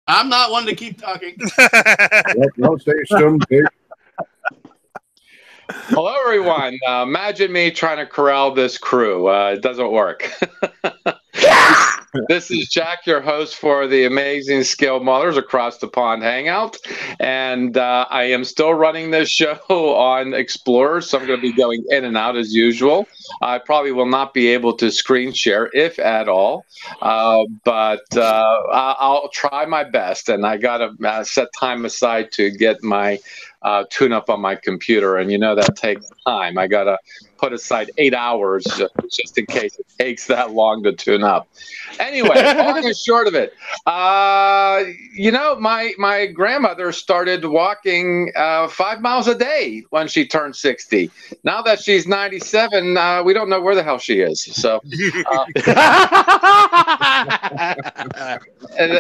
I'm not one to keep talking. No, stay still. Hello, everyone. Imagine me trying to corral this crew. It doesn't work. This is Jack, your host for the Amazing Scale Modelers Across the Pond Hangout. And I am still running this show on Explorer, so I'm going to be going in and out as usual. I probably will not be able to screen share, if at all. But I'll try my best. And I got to set time aside to get my tune up on my computer. And you know that takes time. I got to put aside 8 hours just in case it takes that long to tune up. Anyway, long and short of it, my grandmother started walking 5 miles a day when she turned 60. Now that she's 97, we don't know where the hell she is. So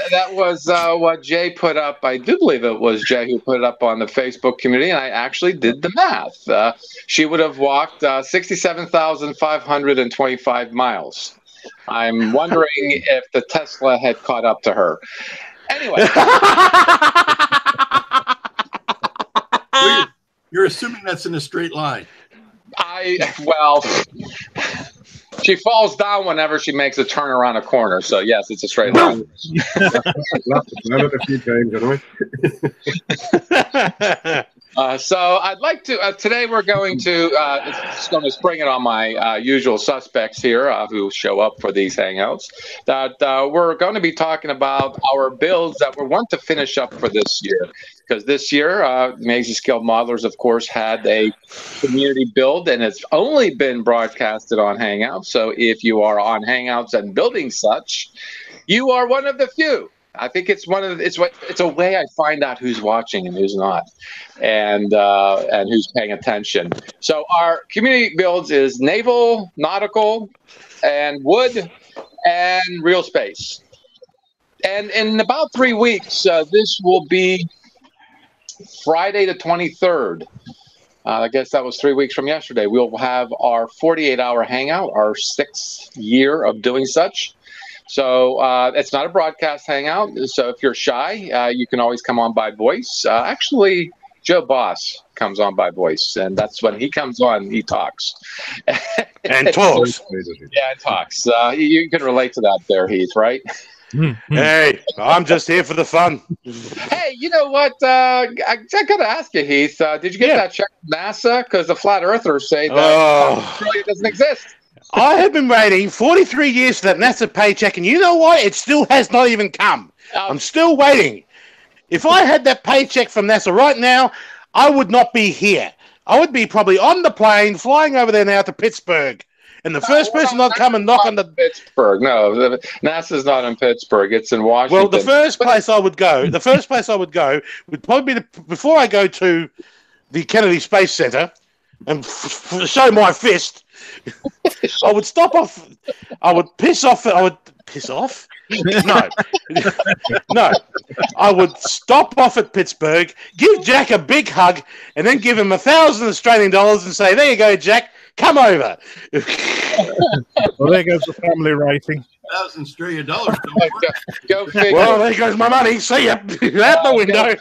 that was what Jay put up. I do believe it was Jay who put it up on the Facebook community, and I actually did the math. She would have walked 67,525 miles. I'm wondering if the Tesla had caught up to her. Anyway. You're assuming that's in a straight line. She falls down whenever she makes a turn around a corner. So, yes, it's a straight line. Not a few times, anyway. So I'd like to, today we're going to, just going to spring it on my usual suspects here who show up for these Hangouts, that we're going to be talking about our builds that we want to finish up for this year. Because this year, Amazing Scale Modelers, of course, had a community build, and it's only been broadcasted on Hangouts. So if you are on Hangouts and building such, you are one of the few. I think it's it's a way I find out who's watching and who's not, and who's paying attention. So our community builds is naval, nautical, and wood, and real space. And in about 3 weeks, this will be Friday the 23rd. I guess that was 3 weeks from yesterday. We'll have our 48-hour hangout, our 6th year of doing such. So it's not a broadcast hangout. So if you're shy, you can always come on by voice. Actually, Joe Boss comes on by voice, and that's when he comes on, he talks. And talks. Yeah, and talks. You can relate to that there, Heath, right? Hey, I'm just here for the fun. Hey, you know what? I got to ask you, Heath. Did you get that check from NASA? Because the flat earthers say that Australia doesn't exist. I have been waiting 43 years for that NASA paycheck, and you know what? It still has not even come. I'm still waiting. If I had that paycheck from NASA right now, I would not be here. I would be probably on the plane, flying over there now to Pittsburgh. And the first person I'd come and knock on the... Pittsburgh. No, NASA's not in Pittsburgh. It's in Washington. Well, the first place I would go would probably be before I go to the Kennedy Space Center and show my fist. I would stop off. I would piss off. I would piss off. No, no. I would stop off at Pittsburgh, give Jack a big hug, and then give him 1,000 Australian dollars and say, "There you go, Jack. Come over." Well, there goes the family rating. 1,000 Australian dollars. Go figure. Well, there goes my money. See ya out the window.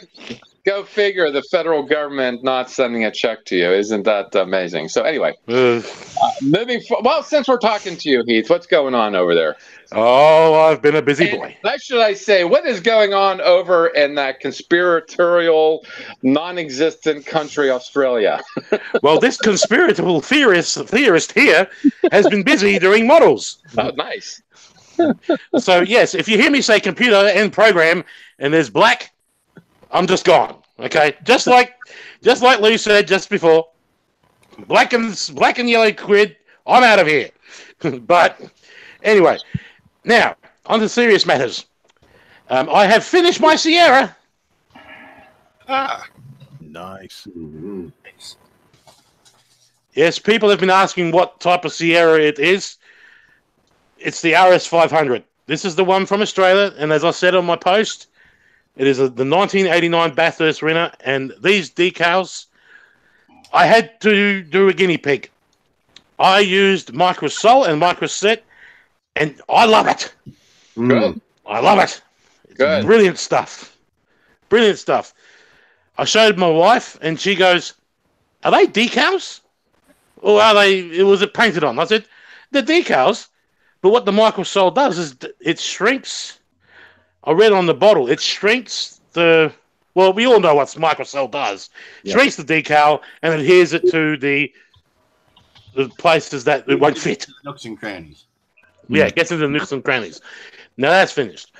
Go figure, the federal government not sending a check to you. Isn't that amazing? So anyway, since we're talking to you, Heath, what's going on over there? Oh, I've been a busy boy. Should I say, what is going on over in that conspiratorial, non-existent country, Australia? Well, this conspiratorial theorist here has been busy doing models. Oh, nice. So, yes, if you hear me say computer and program and there's black, I'm just gone. Okay, just like Lou said just before, black and yellow quid. I'm out of here. But anyway, now on to serious matters. I have finished my Sierra. Nice. Mm-hmm. Yes, people have been asking what type of Sierra it is. It's the RS500. This is the one from Australia, and as I said on my post, it is the 1989 Bathurst winner, and these decals, I had to do a guinea pig. I used Microsol and Microset, and I love it. Good. I love it. Good. Brilliant stuff. Brilliant stuff. I showed my wife, and she goes, "Are they decals? Or are they? Was it painted on?" I said, "They're decals." But what the microsol does is it shrinks. I read on the bottle, it shrinks the. Well, we all know what microsol does. Yeah. Shrinks the decal and adheres it to the places that it won't fit. Nooks and crannies. Yeah, it gets into the nooks and crannies. Now that's finished.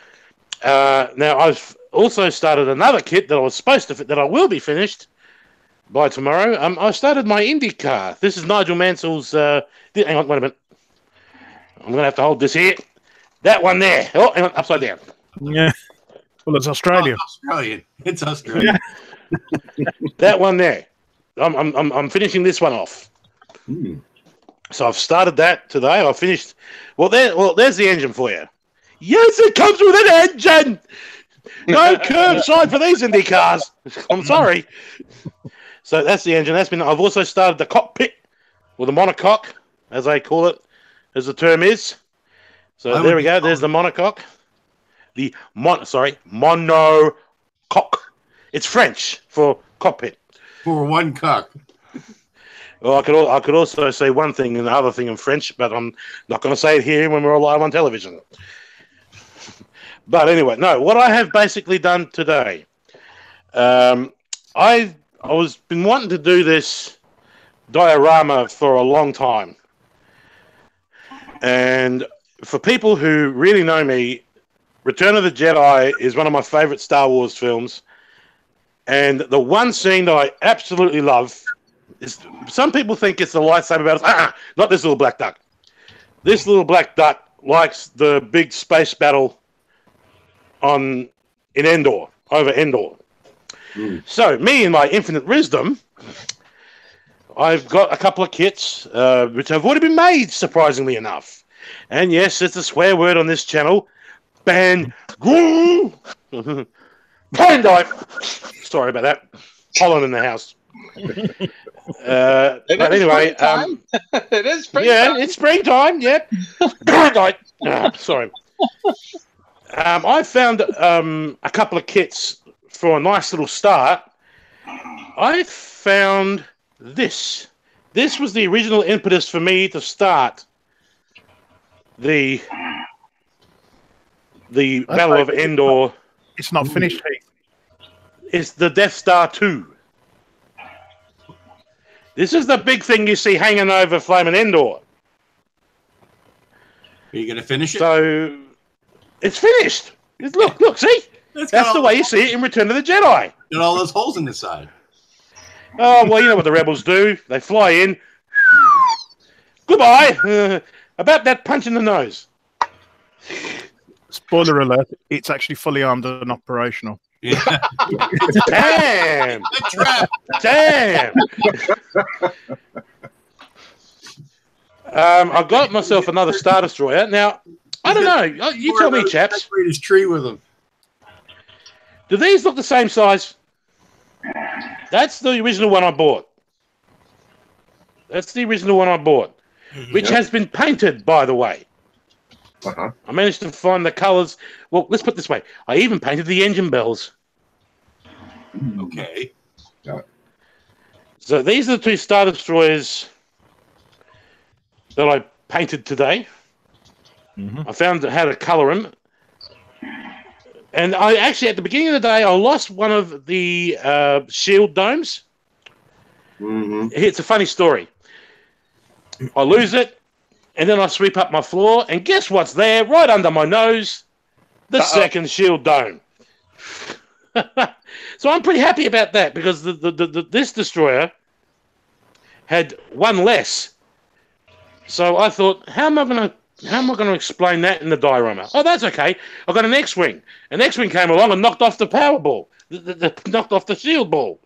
Now I've also started another kit that I was supposed to fit, that I will be finished by tomorrow. I started my Indy car. This is Nigel Mansell's. Hang on, wait a minute. I'm going to have to hold this here. That one there. Oh, hang on, upside down. Yeah. Well, it's Australia. Oh, Australian. It's Australian. That one there. I'm finishing this one off. So I've started that today. I finished. Well, there's the engine for you. Yes, it comes with an engine. No curbside for these Indy cars. I'm sorry. So that's the engine. I've also started the cockpit, or the monocoque, as they call it, as the term is. So there we go. There's the monocoque. The monocoque. It's French for cockpit. For one cock. Well, I could also say one thing and the other thing in French, but I'm not going to say it here when we're live on television. But anyway, no. What I have basically done today, I was been wanting to do this diorama for a long time, and for people who really know me, Return of the Jedi is one of my favorite Star Wars films, and the one scene that I absolutely love is, some people think it's the lightsaber battles. Not this little black duck. This little black duck likes the big space battle over Endor. So, me, in my infinite wisdom, I've got a couple of kits, which have already been made, surprisingly enough. And yes, it's a swear word on this channel. Bandai. Sorry about that. Pollen in the house. But anyway, it is springtime. Yeah, it's springtime. Yep. Sorry. I found a couple of kits for a nice little start. I found this. This was the original impetus for me to start the Battle of Endor. It's not finished, Heath. It's the Death Star 2. This is the big thing you see hanging over Flaming Endor. Are you going to finish it? So, it's finished. Look, see? That's the way you see it in Return of the Jedi. Got all those holes in the side. Oh, well, you know what the rebels do. They fly in. Goodbye. About that punch in the nose. Spoiler alert, it's actually fully armed and operational. Yeah. Damn. Good trap. Damn. I got myself another Star Destroyer. Now, I don't know. You tell me, chaps. His tree with him. Do these look the same size? That's the original one I bought. Which has been painted, by the way. I managed to find the colours. Well, let's put it this way. I even painted the engine bells. Okay. So these are the two Star Destroyers that I painted today. I found how to colour them. And I actually, at the beginning of the day, I lost one of the shield domes. It's a funny story. I lose it, and then I sweep up my floor, and guess what's there, right under my nose? The second shield dome. So I'm pretty happy about that, because this destroyer had one less. So I thought, how am I going to explain that in the diorama? Oh, that's okay. I've got an X-Wing. An X-Wing came along and knocked off the power ball, knocked off the shield ball,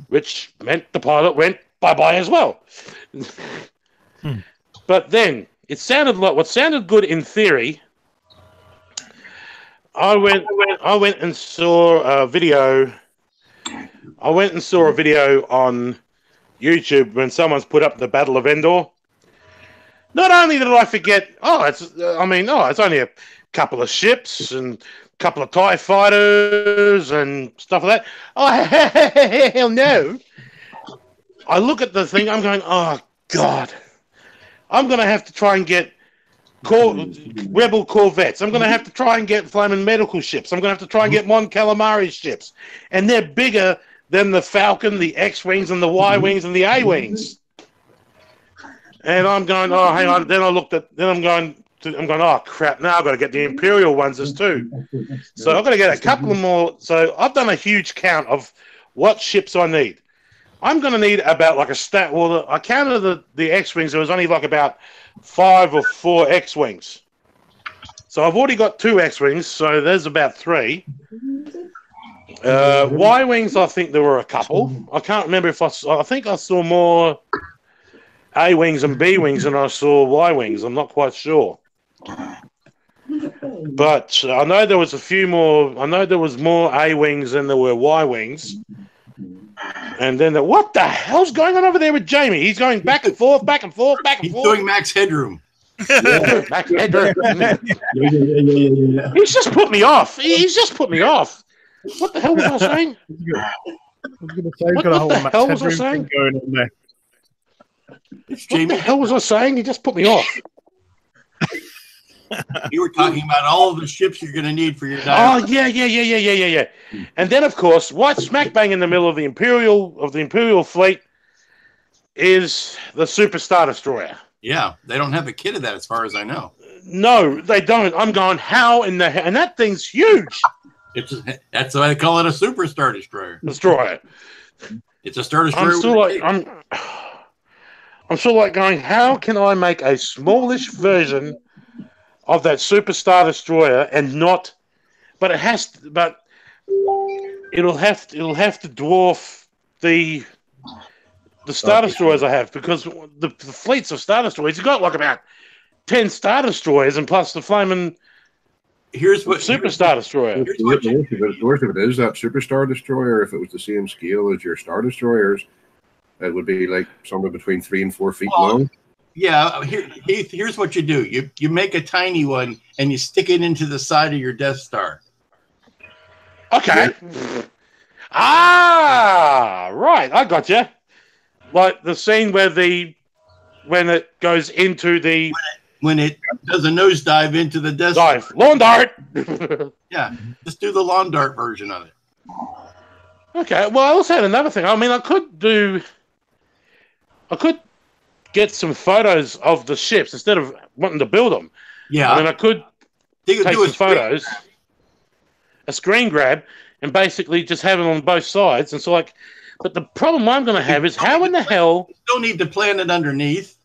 which meant the pilot went bye-bye as well. But then, it sounded like what sounded good in theory. I went and saw a video. I went and saw a video on YouTube when someone's put up the Battle of Endor. Not only did I forget, it's only a couple of ships and a couple of TIE fighters and stuff like that. Oh, hell no. I look at the thing, I'm going, oh, God. I'm going to have to try and get Rebel Corvettes. I'm going to have to try and get Flaming Medical ships. I'm going to have to try and get Mon Calamari ships. And they're bigger than the Falcon, the X-Wings, and the Y-Wings, and the A-Wings. And I'm going, oh, hang on. Then I'm going, oh, crap, now I've got to get the Imperial ones as too. So I've got to get a couple of more. So I've done a huge count of what ships I need. I'm going to need about like a stat. Well, I counted the X-Wings. There was only like about 5 or 4 X-Wings. So I've already got 2 X-Wings, so there's about 3. Y-Wings, I think there were a couple. I can't remember if I think I saw more A-Wings and B-Wings than I saw Y-Wings. I'm not quite sure. But I know there was a few more. I know there was more A-Wings than there were Y-Wings. And then what the hell's going on over there with Jamie? He's going back and forth, back and forth, back and He's forth. doing Max Headroom. Yeah, Max Headroom. He's just put me off. He's just put me off. What the hell was I saying? I was going to say, What got a whole the Max hell was I Headroom saying? thing going on there. It's What the Jamie. hell was I saying? He just put me off. You were talking about all of the ships you're going to need for your Oh, dive. yeah. And then, of course, right smack bang in the middle of the Imperial fleet is the Super Star Destroyer. Yeah, they don't have a kit of that as far as I know. No, they don't. I'm going, how in the hell? And that thing's huge. That's why they call it a Super Star Destroyer. Destroyer. It's a Star Destroyer. I'm still like, I'm still like going, how can I make a smallish version of that Super Star Destroyer and not, but it has to, but it'll have to dwarf the Star Destroyers I have, because the fleets of Star Destroyers, you've got like about 10 Star Destroyers and plus the flaming Super Star Destroyer. The worst of it is that Super Star Destroyer, if it was the same scale as your Star Destroyers, it would be like somewhere between 3 and 4 feet long. Yeah, here's what you do. You make a tiny one and you stick it into the side of your Death Star. Okay. Yeah. Ah, right. I got you. Like the scene where when it goes into the when it does a nosedive into the Death Star. Lawn dart. Yeah, just do the lawn dart version of it. Okay. Well, I also had another thing. I mean, I could get some photos of the ships instead of wanting to build them. Yeah. I mean, I could take some photos, a screen grab, and basically just have them on both sides. And so, like, but the problem I'm going to have is how in the hell... You still need to plan it underneath.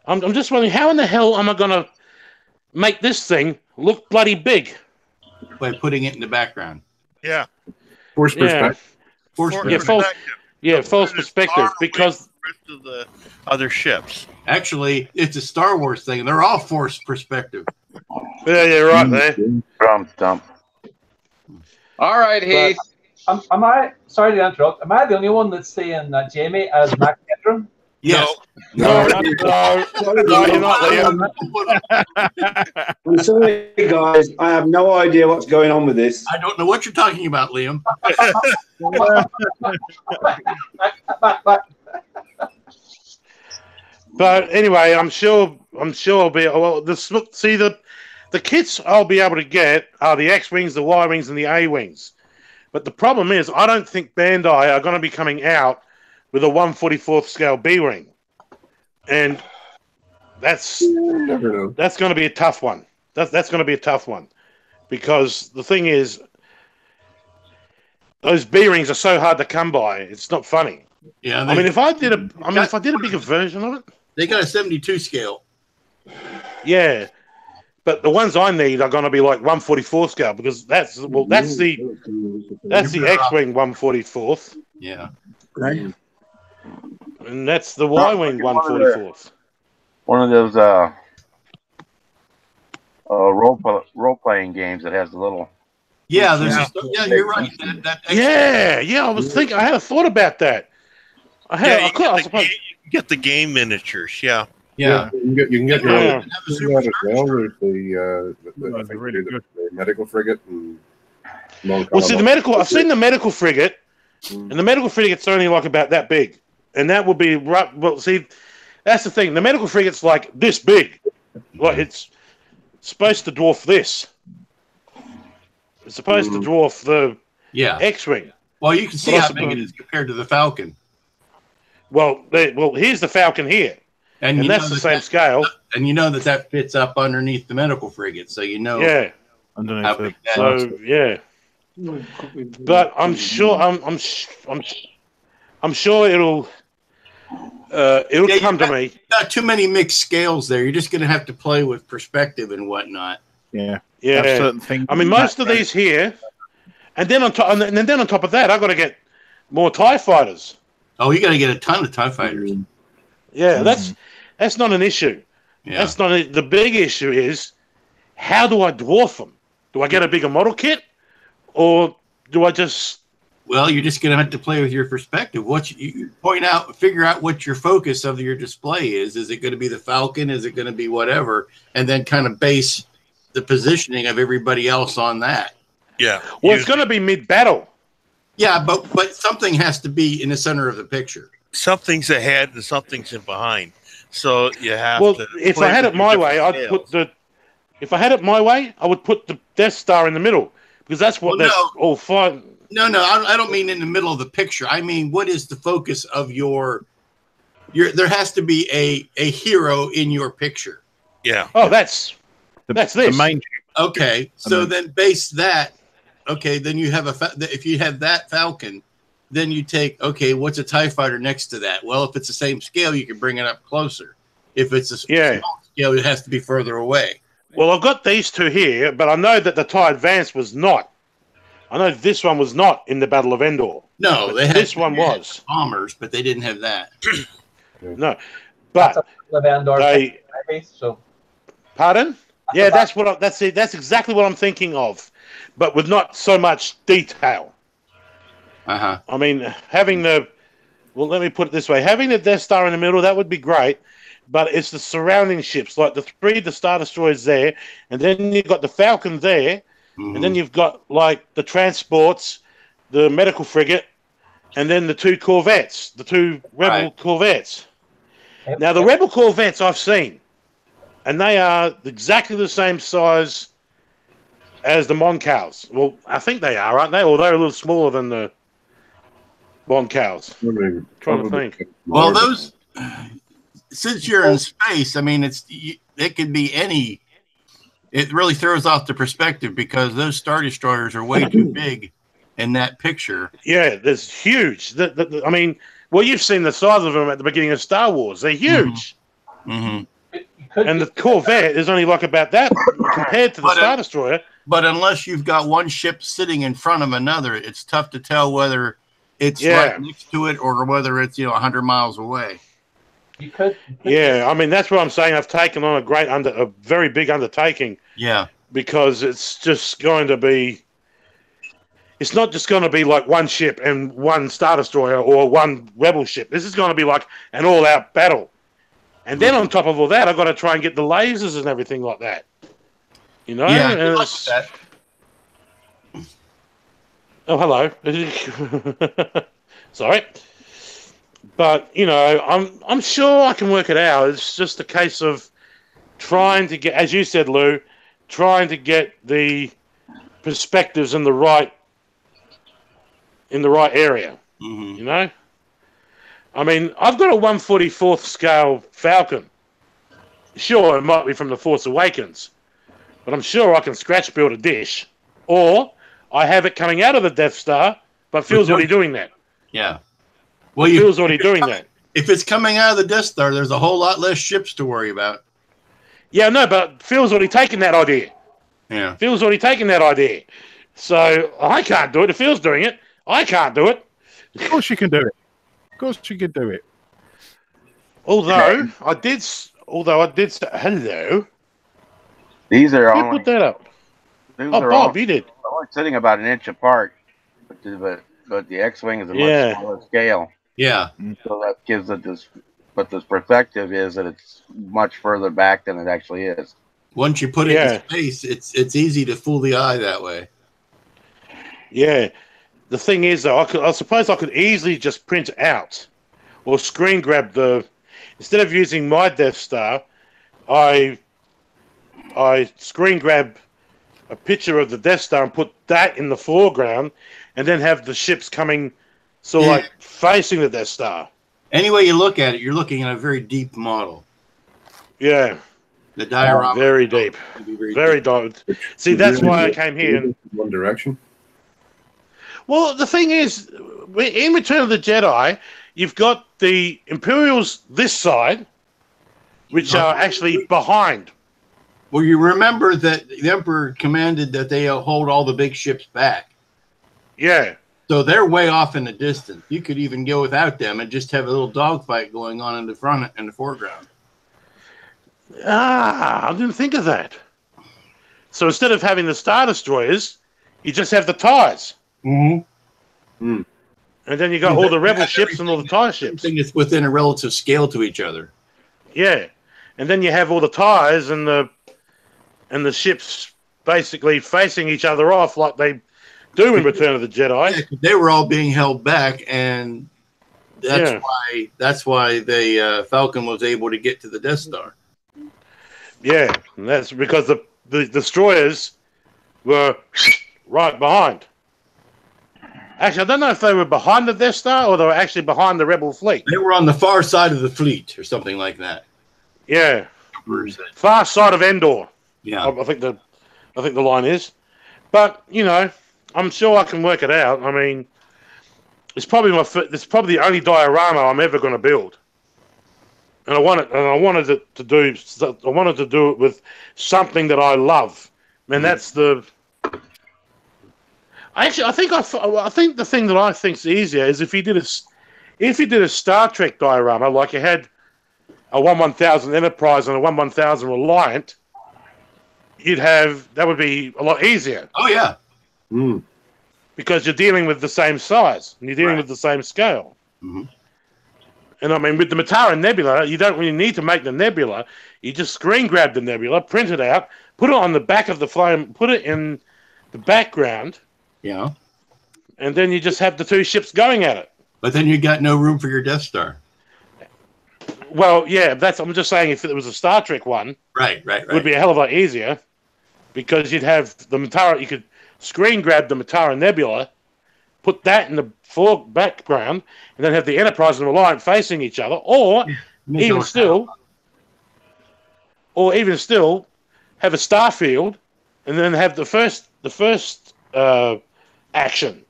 I'm just wondering, how in the hell am I going to make this thing look bloody big? By putting it in the background. Yeah. Force perspective. False perspective, because the rest of the other ships. Actually, it's a Star Wars thing. They're all forced perspective. Yeah, you're right there. Dump. All right, Heath. Am I sorry to interrupt? Am I the only one that's seeing Jamie as Max Headroom? Yes. No, you're not, Liam. I'm sorry, guys. I have no idea what's going on with this. I don't know what you're talking about, Liam. But anyway, I'm sure I'll be. Well, the kits I'll be able to get are the X-Wings, the Y-Wings, and the A-Wings. But the problem is, I don't think Bandai are going to be coming out with a 1/44th scale B-Wing. And that's going to be a tough one. That's going to be a tough one. Because the thing is, those B-Rings are so hard to come by. It's not funny. Yeah. If I did a bigger version of it. They got a 72 scale. Yeah. But the ones I need are going to be like 1/44 scale, because that's the X-Wing 1/44th. Yeah. Right. And that's the Y-Wing 1/44th. One of those role-playing games that has the little... Yeah, you're right. I was thinking, I had a thought about that. You get the game miniatures, yeah. Yeah. You can get your Yeah. own that as well. There's Those are really good. the medical frigate and Well, see, I've seen the medical frigate, and the medical frigate's only like about that big, and that would be right. Well, see, that's the thing. The medical frigate's like this big, like it's supposed to dwarf this. It's supposed to dwarf the X-wing. Well, you can see how big it is compared to the Falcon. Well, here's the Falcon here, and that's the same scale. And you know that fits up underneath the medical frigate, so you know. Yeah. Underneath it. So yeah. But I'm sure I'm sure it'll come to me. Not too many mixed scales there. You're just going to have to play with perspective and whatnot. Yeah. Yeah. Certain things I mean, most of these here, and then on top, and then on top of that, I've got to get more TIE fighters. Oh, you got to get a ton of TIE fighters. Yeah, that's not an issue. Yeah. That's not the big issue. Is how do I dwarf them? Do I get a bigger model kit, or do I just? Well, you're just going to have to play with your perspective. You figure out what your focus of your display is. Is it going to be the Falcon? Is it going to be whatever? And then kind of base the positioning of everybody else on that. Yeah. Well, it's going to be mid-battle. Yeah, but something has to be in the center of the picture. Something's ahead and something's in behind. So you have Well, to. if I had it my way, I'd put the. If I had it my way, I would put the Death Star in the middle because that's what all fine. No, I don't mean in the middle of the picture. I mean, what is the focus of your? There has to be a hero in your picture. Yeah. Oh, that's this. The main. Okay, so then base that. Okay, then you have if you have that Falcon, then you take, okay, what's a TIE fighter next to that? Well, if it's the same scale, you can bring it up closer. If it's a small scale, it has to be further away. Well, I've got these two here, but I know that the TIE Advance was not. I know this one was not in the Battle of Endor. No, this one was. Bombers, but they didn't have that. No, but so. Pardon? Yeah, that's exactly what I'm thinking of, but with not so much detail. Uh-huh. I mean, having let me put it this way: having the Death Star in the middle, that would be great. But it's the surrounding ships, like the Star Destroyers there, and then you've got the Falcon there, and then you've got like the transports, the medical frigate, and then the two Corvettes, the two Rebel Corvettes. Now, the Rebel Corvettes I've seen, and they are exactly the same size as the Moncals. Well, I think they are, aren't they? Or they're a little smaller than the Moncals. Trying to think. Well, those... Since you're in space, I mean, it could be any. It really throws off the perspective because those Star Destroyers are way too big in that picture. Yeah, there's huge. I mean, well, you've seen the size of them at the beginning of Star Wars. They're huge. Mm-hmm. And the Corvette is only like about that compared to the Star Destroyer. But unless you've got one ship sitting in front of another, it's tough to tell whether it's right next to it or whether it's 100 miles away. You could. Yeah, I mean that's what I'm saying. I've taken on a very big undertaking. Yeah, because it's just going to be. It's not just going to be like one ship and one Star Destroyer or one Rebel ship. This is going to be like an all-out battle, and then on top of all that, I've got to try and get the lasers and everything like that. Yeah, good luck with that. Oh, hello. Sorry. But, I'm sure I can work it out. It's just a case of trying to get, as you said, Lou, trying to get the perspectives in the right area. Mm-hmm. I mean, I've got a 1/44th scale Falcon. Sure, it might be from The Force Awakens, but I'm sure I can scratch build a dish. Or I have it coming out of the Death Star, but Phil's already doing that. Yeah. Well, Phil's already doing that. If it's coming out of the Death Star, there's a whole lot less ships to worry about. Yeah, no, but Phil's already taken that idea. Yeah. Phil's already taken that idea. So I can't do it. If Phil's doing it, I can't do it. Of course you can do it. Of course you can do it. Although I did say hello. These are Who only put that up? these Oh, are Bob, you did. only sitting about an inch apart, but the X-wing is a much smaller scale. Yeah. So that gives it this but the perspective is that it's much further back than it actually is. Once you put it in space, it's easy to fool the eye that way. Yeah. The thing is, though, I suppose I could easily just print out or screen grab instead of using my Death Star, I screen grab a picture of the Death Star and put that in the foreground, and then have the ships coming like facing the Death Star. Any way you look at it, you're looking at a very deep model. Yeah. The diorama. Very deep. Very deep. See, that's why I came here. One direction. Well, the thing is, in Return of the Jedi, you've got the Imperials this side, which are actually behind. Well, you remember that the Emperor commanded that they hold all the big ships back. Yeah. So they're way off in the distance. You could even go without them and just have a little dogfight going on in the front and the foreground. Ah, I didn't think of that. So instead of having the Star Destroyers, you just have the TIEs. Mm-hmm. And then you got all the Rebel ships and all the TIE ships. Everything is within a relative scale to each other. Yeah. And then you have all the TIEs and the ships basically facing each other off like they do in Return of the Jedi. Yeah, they were all being held back, and that's why the Falcon was able to get to the Death Star. Yeah, and that's because the destroyers were right behind. Actually, I don't know if they were behind the Death Star or they were actually behind the Rebel fleet. They were on the far side of the fleet or something like that. Yeah, far side of Endor. Yeah, I think the line is, but I'm sure I can work it out. I mean, it's probably the only diorama I'm ever going to build, and I wanted to do it with something that I love, and that's the. Actually, I think the thing that I think is easier is if you did a Star Trek diorama, like you had a 1/1000 Enterprise and a 1/1000 Reliant, that would be a lot easier. Oh yeah. Because you're dealing with the same size and you're dealing with the same scale. Mm-hmm. And I mean, with the Matara Nebula, you don't really need to make the nebula. You just screen grab the nebula, print it out, put it on the back of the flame, put it in the background. Yeah. And then you just have the two ships going at it. But then you got no room for your Death Star. Well, yeah, I'm just saying if it was a Star Trek one, right. It would be a hell of a lot easier because you'd have the Matara, you could screen grab the Matara Nebula, put that in the background, and then have the Enterprise and Reliant facing each other, or even still, have a Starfield, and then have the first action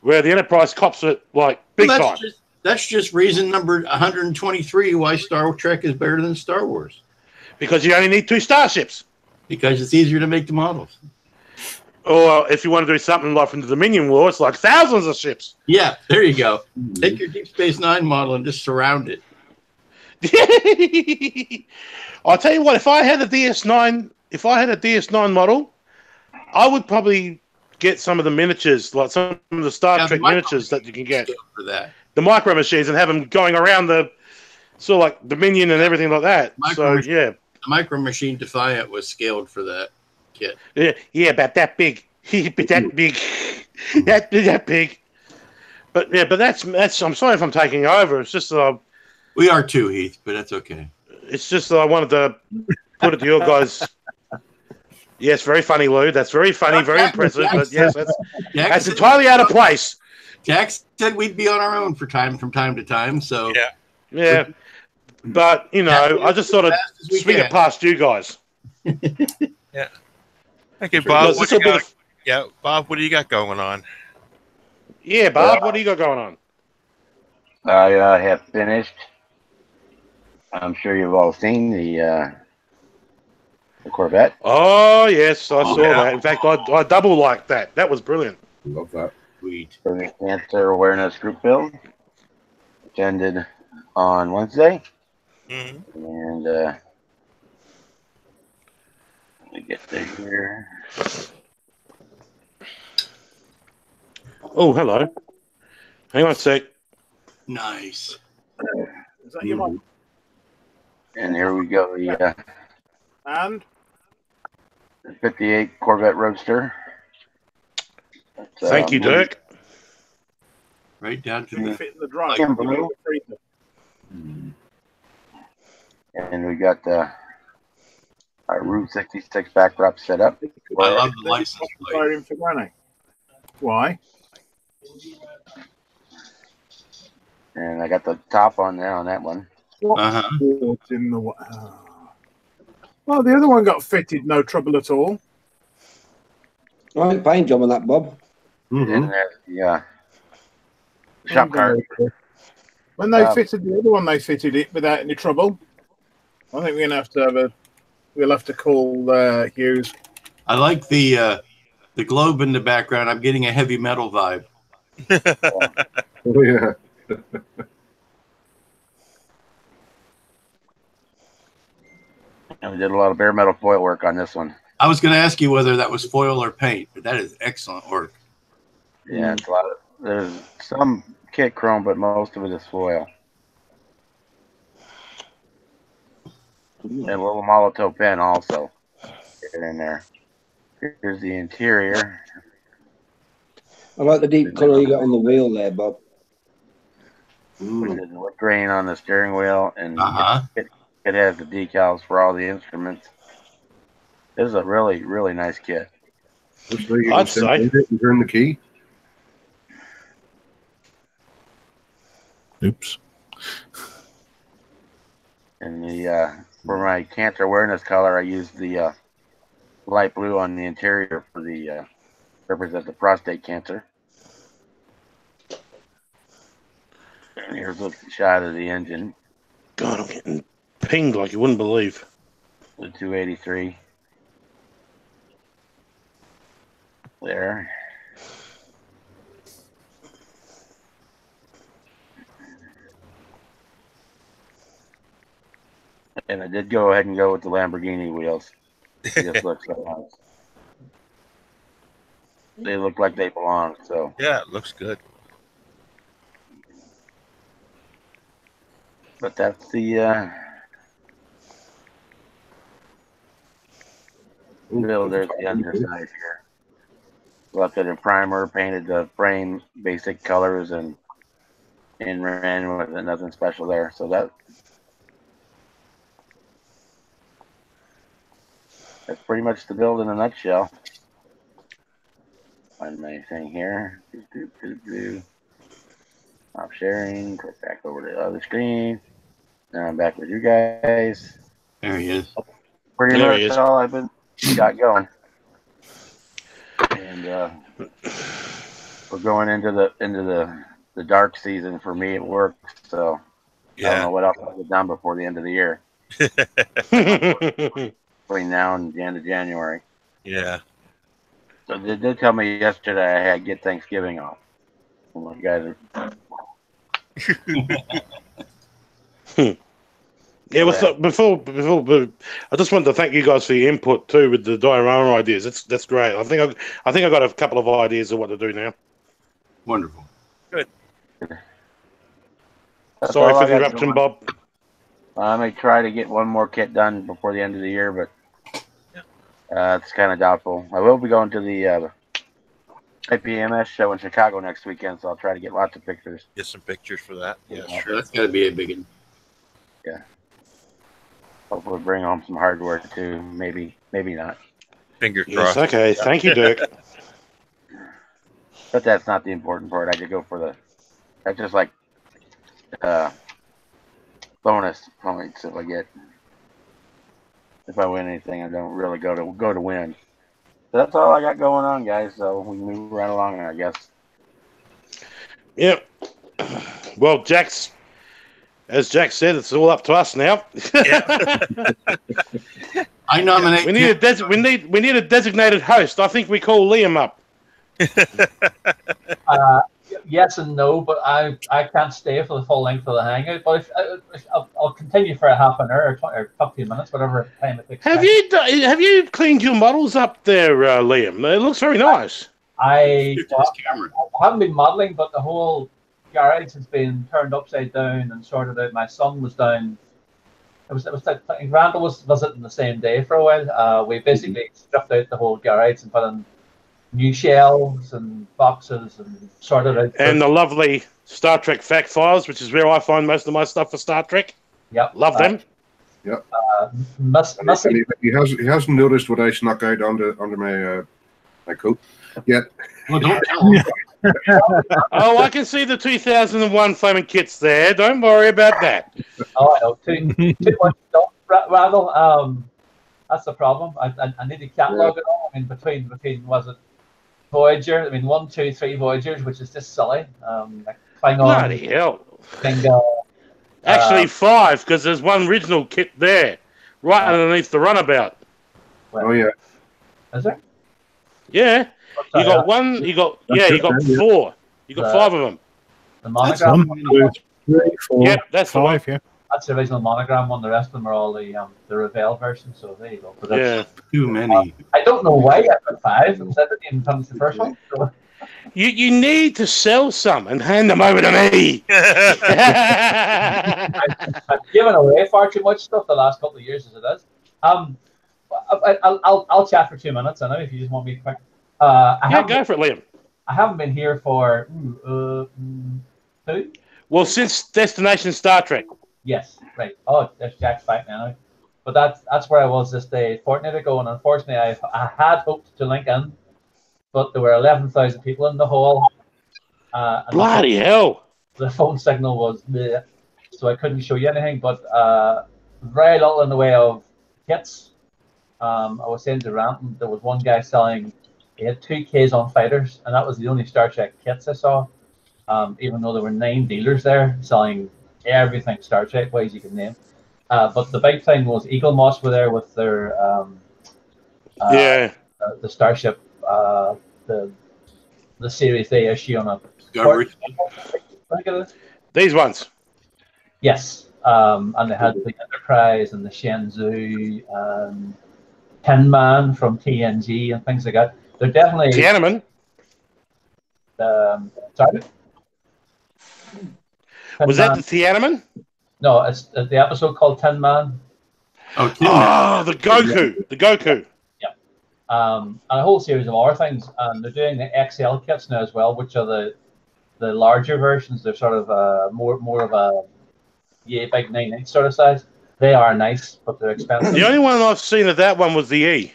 where the Enterprise cops it like big time. That's just reason number 123 why Star Trek is better than Star Wars. Because you only need 2 starships. Because it's easier to make the models. Or if you want to do something like from the Dominion War, it's like thousands of ships. Yeah, there you go. Take your Deep Space Nine model and just surround it. I'll tell you what, if I had a DS9 model, I would probably get some of the miniatures, like some of the Star Trek miniatures that you can get for that. The micro machines, and have them going around the sort of like Dominion and everything like that. The Micro Machine Defiant was scaled for that kit. Yeah, about that big. that big. that big. But that's. I'm sorry if I'm taking over. It's just we are too, Heath, but that's okay. It's just that I wanted to put it to your guys. Yes, very funny, Lou. That's very funny, very impressive. But yes, that's entirely out of place. Jack said we'd be on our own from time to time. So yeah. But I just thought I'd swing it past you guys. Yeah. Okay, Bob. Bob, what do you got going on? Yeah, Bob, what do you got going on? I have finished. I'm sure you've all seen the Corvette. Oh yes, I saw that. In fact, I double liked that. That was brilliant. Love that. Sweet. For the Cancer Awareness Group build, which ended on Wednesday. Mm-hmm. And let me get there here. Oh, hello. Hang on a sec. Nice. Is that your mic? And here we go. The And 58 Corvette Roadster. Thank you, Dirk. Right down to should be the fit in the drive. Yeah, You mean the freezer. And we got our Route 66 backdrop set up. I love the license plate. Firing for Granny. Why? And I got the top on there on that one. What's in the well, the other one got fitted, no trouble at all. Right, paint job on that, Bob. And there's the shop cart. When they fitted the other one, they fitted it without any trouble. I think we're gonna have to we'll have to call Hughes. I like the globe in the background. I'm getting a heavy metal vibe. Oh yeah. And we did a lot of bare metal foil work on this one. I was going to ask you whether that was foil or paint, but that is excellent work. Yeah, it's a lot of, there's some kit chrome, but most of it is foil. And a little Molotov pen also. Get it in there. Here's the interior. I like the deep colour you got on the wheel there, Bob. Which is wood grain on the steering wheel, and it has the decals for all the instruments. This is a really, really nice kit. I'd say. And turn the key. Oops. And the for my cancer awareness color, I used the light blue on the interior for the represent the prostate cancer. And here's a shot of the engine. God, I'm getting pinged like you wouldn't believe. The 283. There. And I did go ahead and go with the Lamborghini wheels. They just look so nice. They look like they belong, so. Yeah, it looks good. But that's the build. There's the underside here. Left it in primer, painted the frame basic colors, and ran with it. Nothing special there. So that's pretty much the build in a nutshell. Find my thing here. Stop sharing. Click back over to the other screen. Now I'm back with you guys. There he is. Pretty much all I've got going. And we're going into the dark season for me at work. So I don't know what else I'll get done before the end of the year. Between now and the end of January. Yeah. So they did tell me yesterday I had to get Thanksgiving off. Well, you guys are. Yeah, well, before, I just wanted to thank you guys for your input too with the diorama ideas. That's great. I think I got a couple of ideas of what to do now. Wonderful. Good. Sorry for the interruption, Bob. I may try to get one more kit done before the end of the year, but it's kind of doubtful. I will be going to the IPMS show in Chicago next weekend, so I'll try to get lots of pictures. Get some pictures for that. Yeah, sure. That's got to be a big one. Yeah. Hopefully bring home some hardware too. Maybe not. Fingers yes, crossed. Okay, thank you, Dirk. But that's not the important part. I could go for that's just like bonus points if I win anything. I don't really go to win. So that's all I got going on, guys. So we can move right along, I guess. Yep. Well, as Jack said, it's all up to us now. I nominate. We need a designated host. I think we call Liam up. Yes and no, but I can't stay for the full length of the hangout. But I'll continue for a half an hour or 15 minutes, whatever time it takes. Have you cleaned your models up there, Liam? It looks very nice. I haven't been modeling, but the whole garage has been turned upside down and sorted out. My son was down. It was like Randall was visiting the same day for a while. We basically stripped out the whole garage and put in new shelves and boxes and sorted out. And the lovely Star Trek fact files, which is where I find most of my stuff for Star Trek. Yep. Love them. Yep. He hasn't noticed what I snuck out under my coat yet. Well, don't tell him. Oh, I can see the 2001 Flaming Kits there. Don't worry about that. Oh, I know. Too much stuff, Randall. That's the problem. I need to catalog it all. I mean, between was it Voyager? I mean, 1, 2, 3 Voyagers, which is just silly. Like Klingon. Bloody hell. Actually, 5, because there's one original kit there, right underneath the runabout. Oh yeah. Is there? Yeah. You got one. You got 4. You got 5 of them. The monogram. 1, 2, 3, 4. Yep, that's 5. Yeah. That's the original monogram one. The rest of them are all the Reveal version. So there you go. But Yeah. Too many. I don't know why I put 5 instead of even coming to the first one. So. You need to sell some and hand them over to me. I've given away far too much stuff the last couple of years as it is. I'll chat for 2 minutes. I know if you just want me to quick. Go for it, Liam. I haven't been here for 2. Well, since Destination Star Trek. Yes, right. Oh, there's Jack's back now. But that's where I was this day, fortnight ago, and unfortunately, I had hoped to link in, but there were 11,000 people in the hall. Bloody hell! The phone signal was bleh, so I couldn't show you anything. But very little in the way of kits. I was saying to Ranton, there was one guy selling. He had 2 K's fighters, and that was the only Star Trek kits I saw. Even though there were 9 dealers there selling everything Star Trek wise you can name. But the big thing was Eagle Moss were there with their the Starship, the Series A issue on a These ones. Yes, and they had the Enterprise and the Shenzhou and Tin Man from TNG and things like that. They're definitely Tiananmen. Sorry. Was that the Tiananmen? No, it's the episode called Tin Man. Oh, Tin Man. The Goku. The Goku. Yeah. And a whole series of other things. And they're doing the XL kits now as well, which are the larger versions. They're sort of more of a big 9-inch sort of size. They are nice, but they're expensive. The only one I've seen of that one was the E.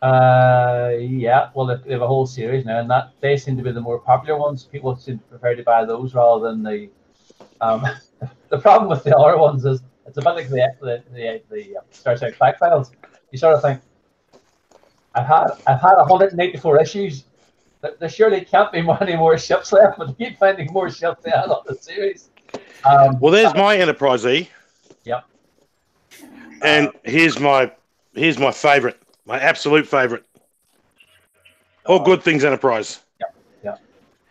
Yeah, well, they have a whole series now, and that they seem to be the more popular ones. People seem to prefer to buy those rather than the. The problem with the other ones is it's a bit like the Star Trek fact files. You sort of think, I've had 184 issues. There surely can't be any more ships left, but you keep finding more ships to add on the series. Well, there's my Enterprise E. Yep. And here's my favorite. My absolute favorite. All good things Enterprise. Yeah.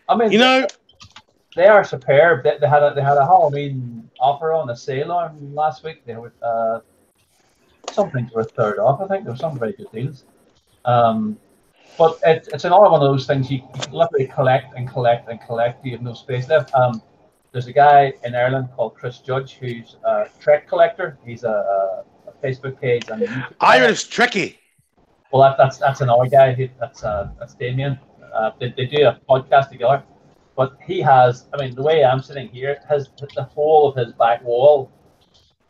I mean, you know, they are superb. They had a Halloween offer on a sale on last week. They were some things were a third off. I think there were some very good deals. But it's another one of those things you literally collect and collect and collect. You have no space left. There's a guy in Ireland called Chris Judge who's a Trek collector. He's a Facebook page and Irish Trekkie. Well, that's another guy. That's Damien. They do a podcast together. But he has, I mean, the way I'm sitting here, the whole of his back wall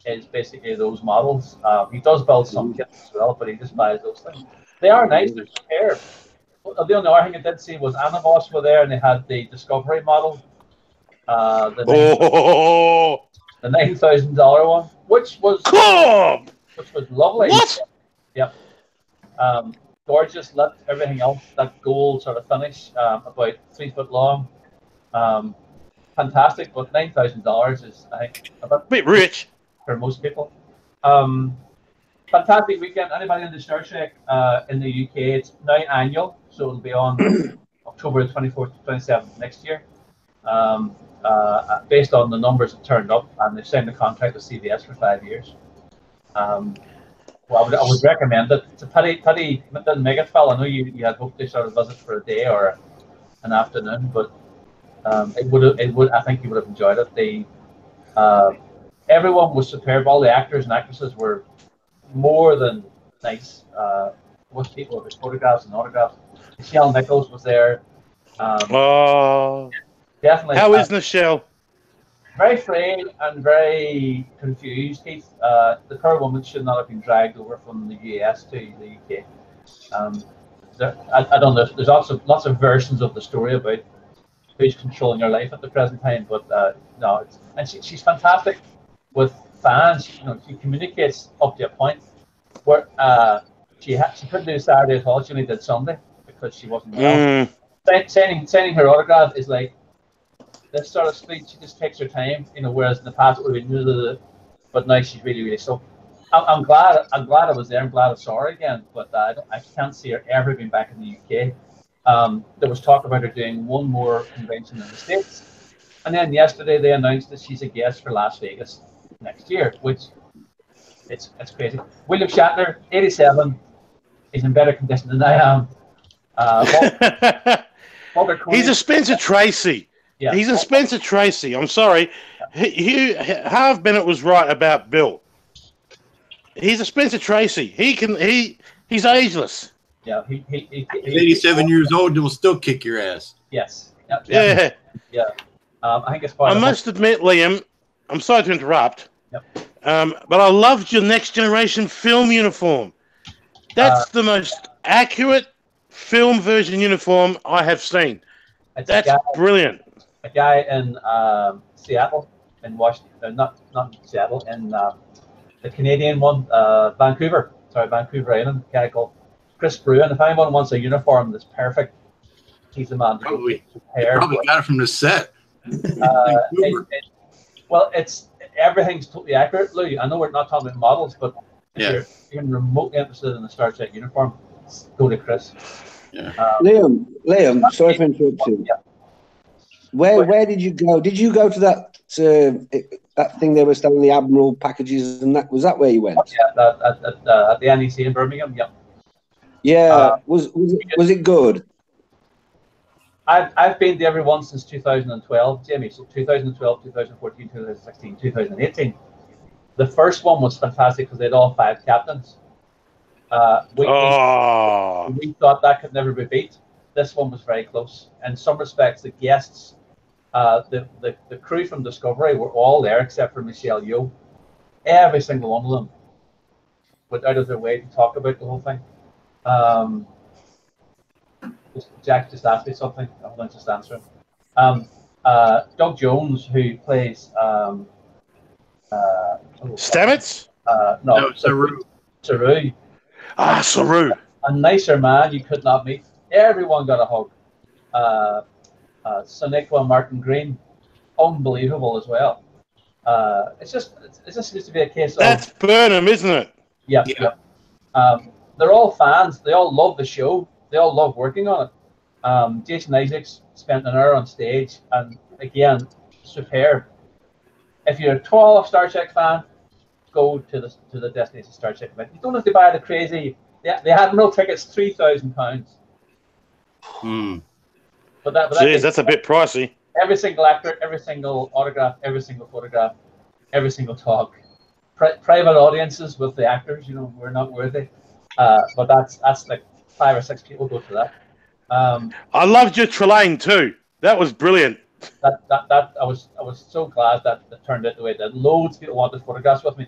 is basically those models. He does build some kits as well, but he just buys those things. They are nice. They're superb. The only other thing I did see was Animos were there, and they had the Discovery model. The $9,000 one, which was lovely. What? Yep. Gorgeous, lit, everything else, that gold sort of finish, about 3 foot long. Fantastic, but $9,000 is, I think, a bit rich for most people. Fantastic weekend. Anybody in the Star Trek in the UK, it's now annual, so it'll be on October 24th to 27th next year. Based on the numbers that turned up, and they've signed a contract with CBS for 5 years. Well, I would recommend it. It's a pity didn't make it, Phil. I know you had hoped to sort of visit for a day or an afternoon, but I think you would have enjoyed it. Everyone was superb. All the actors and actresses were more than nice. Most people with photographs and autographs. Michelle Nichols was there. Definitely. How is Michelle? Very frail and very confused, Keith. The poor woman should not have been dragged over from the US to the UK. I don't know. There's lots of versions of the story about who's controlling her life at the present time, but no, she's fantastic with fans. You know, she communicates up to a point where she couldn't do Saturday at all. She only did Sunday because she wasn't well. Signing her autograph is like this sort of speech. She just takes her time, you know. Whereas in the past it would have been, but now she's really so. I'm glad I was there. I'm glad I saw her again, but I can't see her ever being back in the UK. There was talk about her doing one more convention in the States, and then yesterday they announced that she's a guest for Las Vegas next year, which it's crazy. William Shatner, 87, he's in better condition than I am. He's a Spencer Tracy. Yeah. He's a Spencer Tracy. I'm sorry. Harv Bennett was right about Bill. He's a Spencer Tracy. He's ageless. Yeah, he's 87 years old and will still kick your ass. Yes. Yeah. I think it's part. I must admit, Liam, I'm sorry to interrupt. Yep. But I loved your Next Generation film uniform. That's the most accurate film version uniform I have seen. That's brilliant. A guy in Seattle, in Washington, not Seattle, in the Canadian one, Vancouver Island, a guy called Chris Bruin. If anyone wants a uniform that's perfect, he's the man. Probably got it from the set. Well, everything's totally accurate, Lou. I know we're not talking about models, but if you're remotely interested in the Star Trek uniform, go to Chris. Yeah. Liam, sorry for interrupting. Yeah. Where did you go? Did you go to that thing they were selling, the Admiral packages, and was that where you went? Yeah, at the NEC in Birmingham. Yeah. Yeah. Was it good? I've been to every one since 2012, Jamie. So 2012, 2014, 2016, 2018. The first one was fantastic because they had all 5 captains. We thought that could never be beat. This one was very close. In some respects, the guests, the crew from Discovery were all there except for Michelle Yeoh. Every single one of them went out of their way to talk about the whole thing. Jack just asked me something. I'll just answer him. Doug Jones, who plays Stamets? No, Saru. Saru. A nicer man you could not meet. Everyone got a hug. Sonequa Martin Green, unbelievable as well. It just seems to be a case of that's Burnham, isn't it? Yeah. They're all fans. They all love the show. They all love working on it. Jason Isaacs spent an hour on stage, and again, superb. If you're a tall Star Trek fan, go to the Destination Star Trek event. You don't have to buy the crazy. They had no tickets, £3,000. But that's a bit pricey. Every single actor, every single autograph, every single photograph, every single talk. Private audiences with the actors, you know, we're not worthy. But that's like 5 or 6 people go to that. I loved your Trelane too. That was brilliant. That I was so glad that it turned out the way it did. Loads of people wanted photographs with me.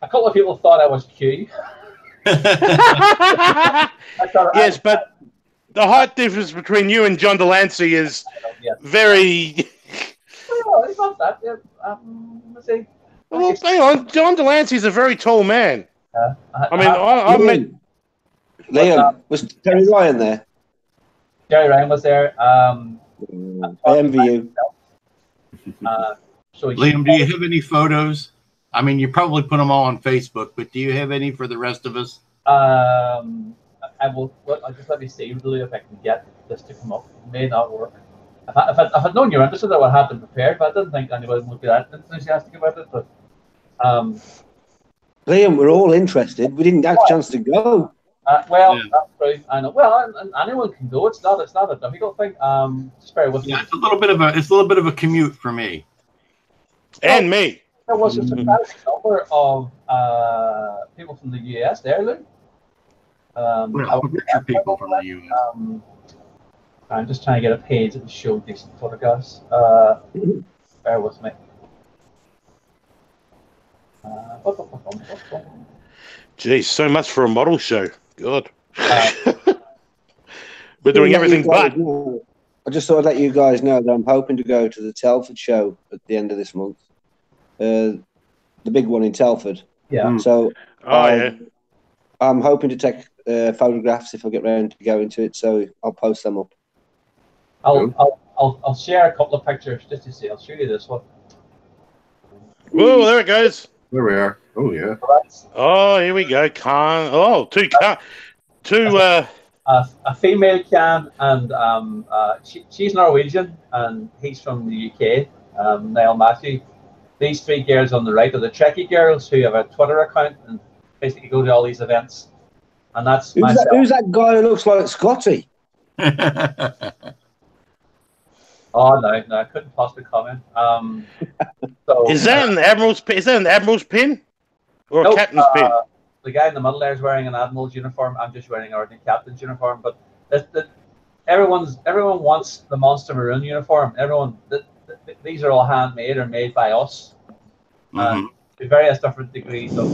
A couple of people thought I was Q. Yes, but the height difference between you and John Delancey is very. Well, it's not that. Let's see. Well, hang on. John Delancey's a very tall man. I met. Liam, was Terry Ryan there? Terry Ryan was there. I envy you. Liam, do you have any photos? I mean, you probably put them all on Facebook, but do you have any for the rest of us? I will. I'll just let me see really if I can get this to come up. It may not work. If I'd known you were interested, I would have them prepared, but I didn't think anybody would be that enthusiastic about it. But Liam, we're all interested. We didn't have a chance to go. Well, Yeah. that's true. I know. Well, and anyone can go. It's not a difficult thing. Just bear with me. It's a little bit of a commute for me. And me. There was a surprising number of people from the US there, Lou. Picture people from the US. I'm just trying to get a page that will show decent photographs. Bear with me. Geez, so much for a model show. God. We're doing everything but. I just thought I'd let you guys know that I'm hoping to go to the Telford show at the end of this month. The big one in Telford. Yeah. So yeah. I'm hoping to take photographs if I get round to going to it. So I'll post them up. I'll share a couple of pictures just to see. I'll show you this one. Whoa, there it goes. There we are. Oh, yeah. Oh, here we go. A female can, and she's Norwegian, and he's from the UK, Niall Matthew. These three girls on the right are the Trekkie girls who have a Twitter account and basically go to all these events. And that's who's that guy who looks like Scotty? Oh no, I couldn't possibly comment. So is that an admiral's pin or a captain's pin? The guy in the middle there is wearing an admiral's uniform. I'm just wearing an ordinary captain's uniform. But everyone wants the Monster Maroon uniform. These are all handmade or made by us. To various different degrees of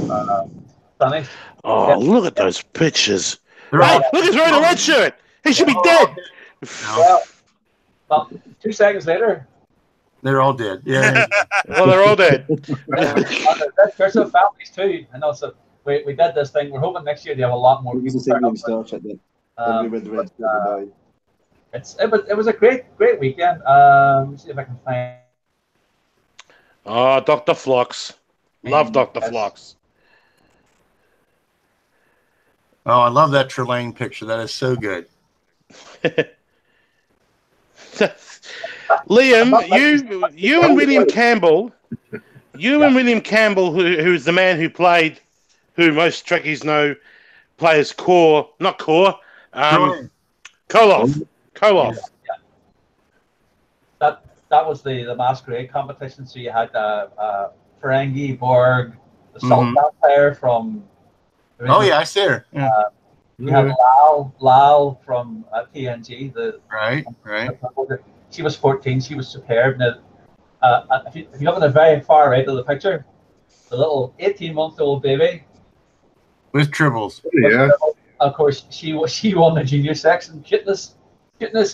finish. Oh, look at those pictures! Hey, look, he's wearing a red shirt. He should be dead. Well, 2 seconds later, they're all dead. Yeah. Well, they're all dead. There's some families too. I know. So we did this thing. We're hoping next year they have a lot more. It was a great weekend. Let me see if I can find. Oh, Dr. Flox. Love Dr. Flox. Oh, I love that Trelane picture. That is so good. Liam, you and William Campbell, who's the man who most Trekkies know, plays Koloff. That was the masquerade competition. So you had Ferengi, Borg, the Salt Vampire from. Oh yeah, I see her. Yeah. You had Lal from PNG. Right. She was 14. She was superb. Now, if you look at the very far right of the picture, the little 18-month-old baby with tribbles. Yeah. Of course, she won the junior section. Cuteness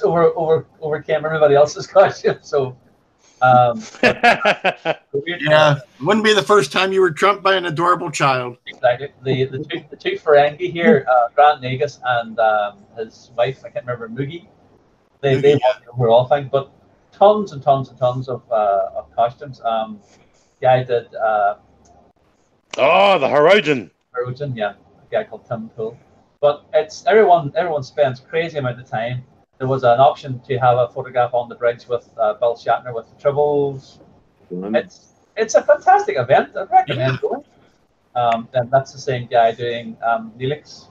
overcame everybody else's costume. So, yeah, wouldn't be the first time you were trumped by an adorable child. Exactly. The two Ferengi here, Grant Negus and his wife, I can't remember, Moogie. They won the overall thing, but tons and tons and tons of costumes. Guy did. The Hirogen. Hirogen, yeah, a guy called Tim Poole. But it's everyone spends crazy amount of time. There was an option to have a photograph on the bridge with Bill Shatner with the Tribbles. It's a fantastic event. I recommend going. And that's the same guy doing Neelix.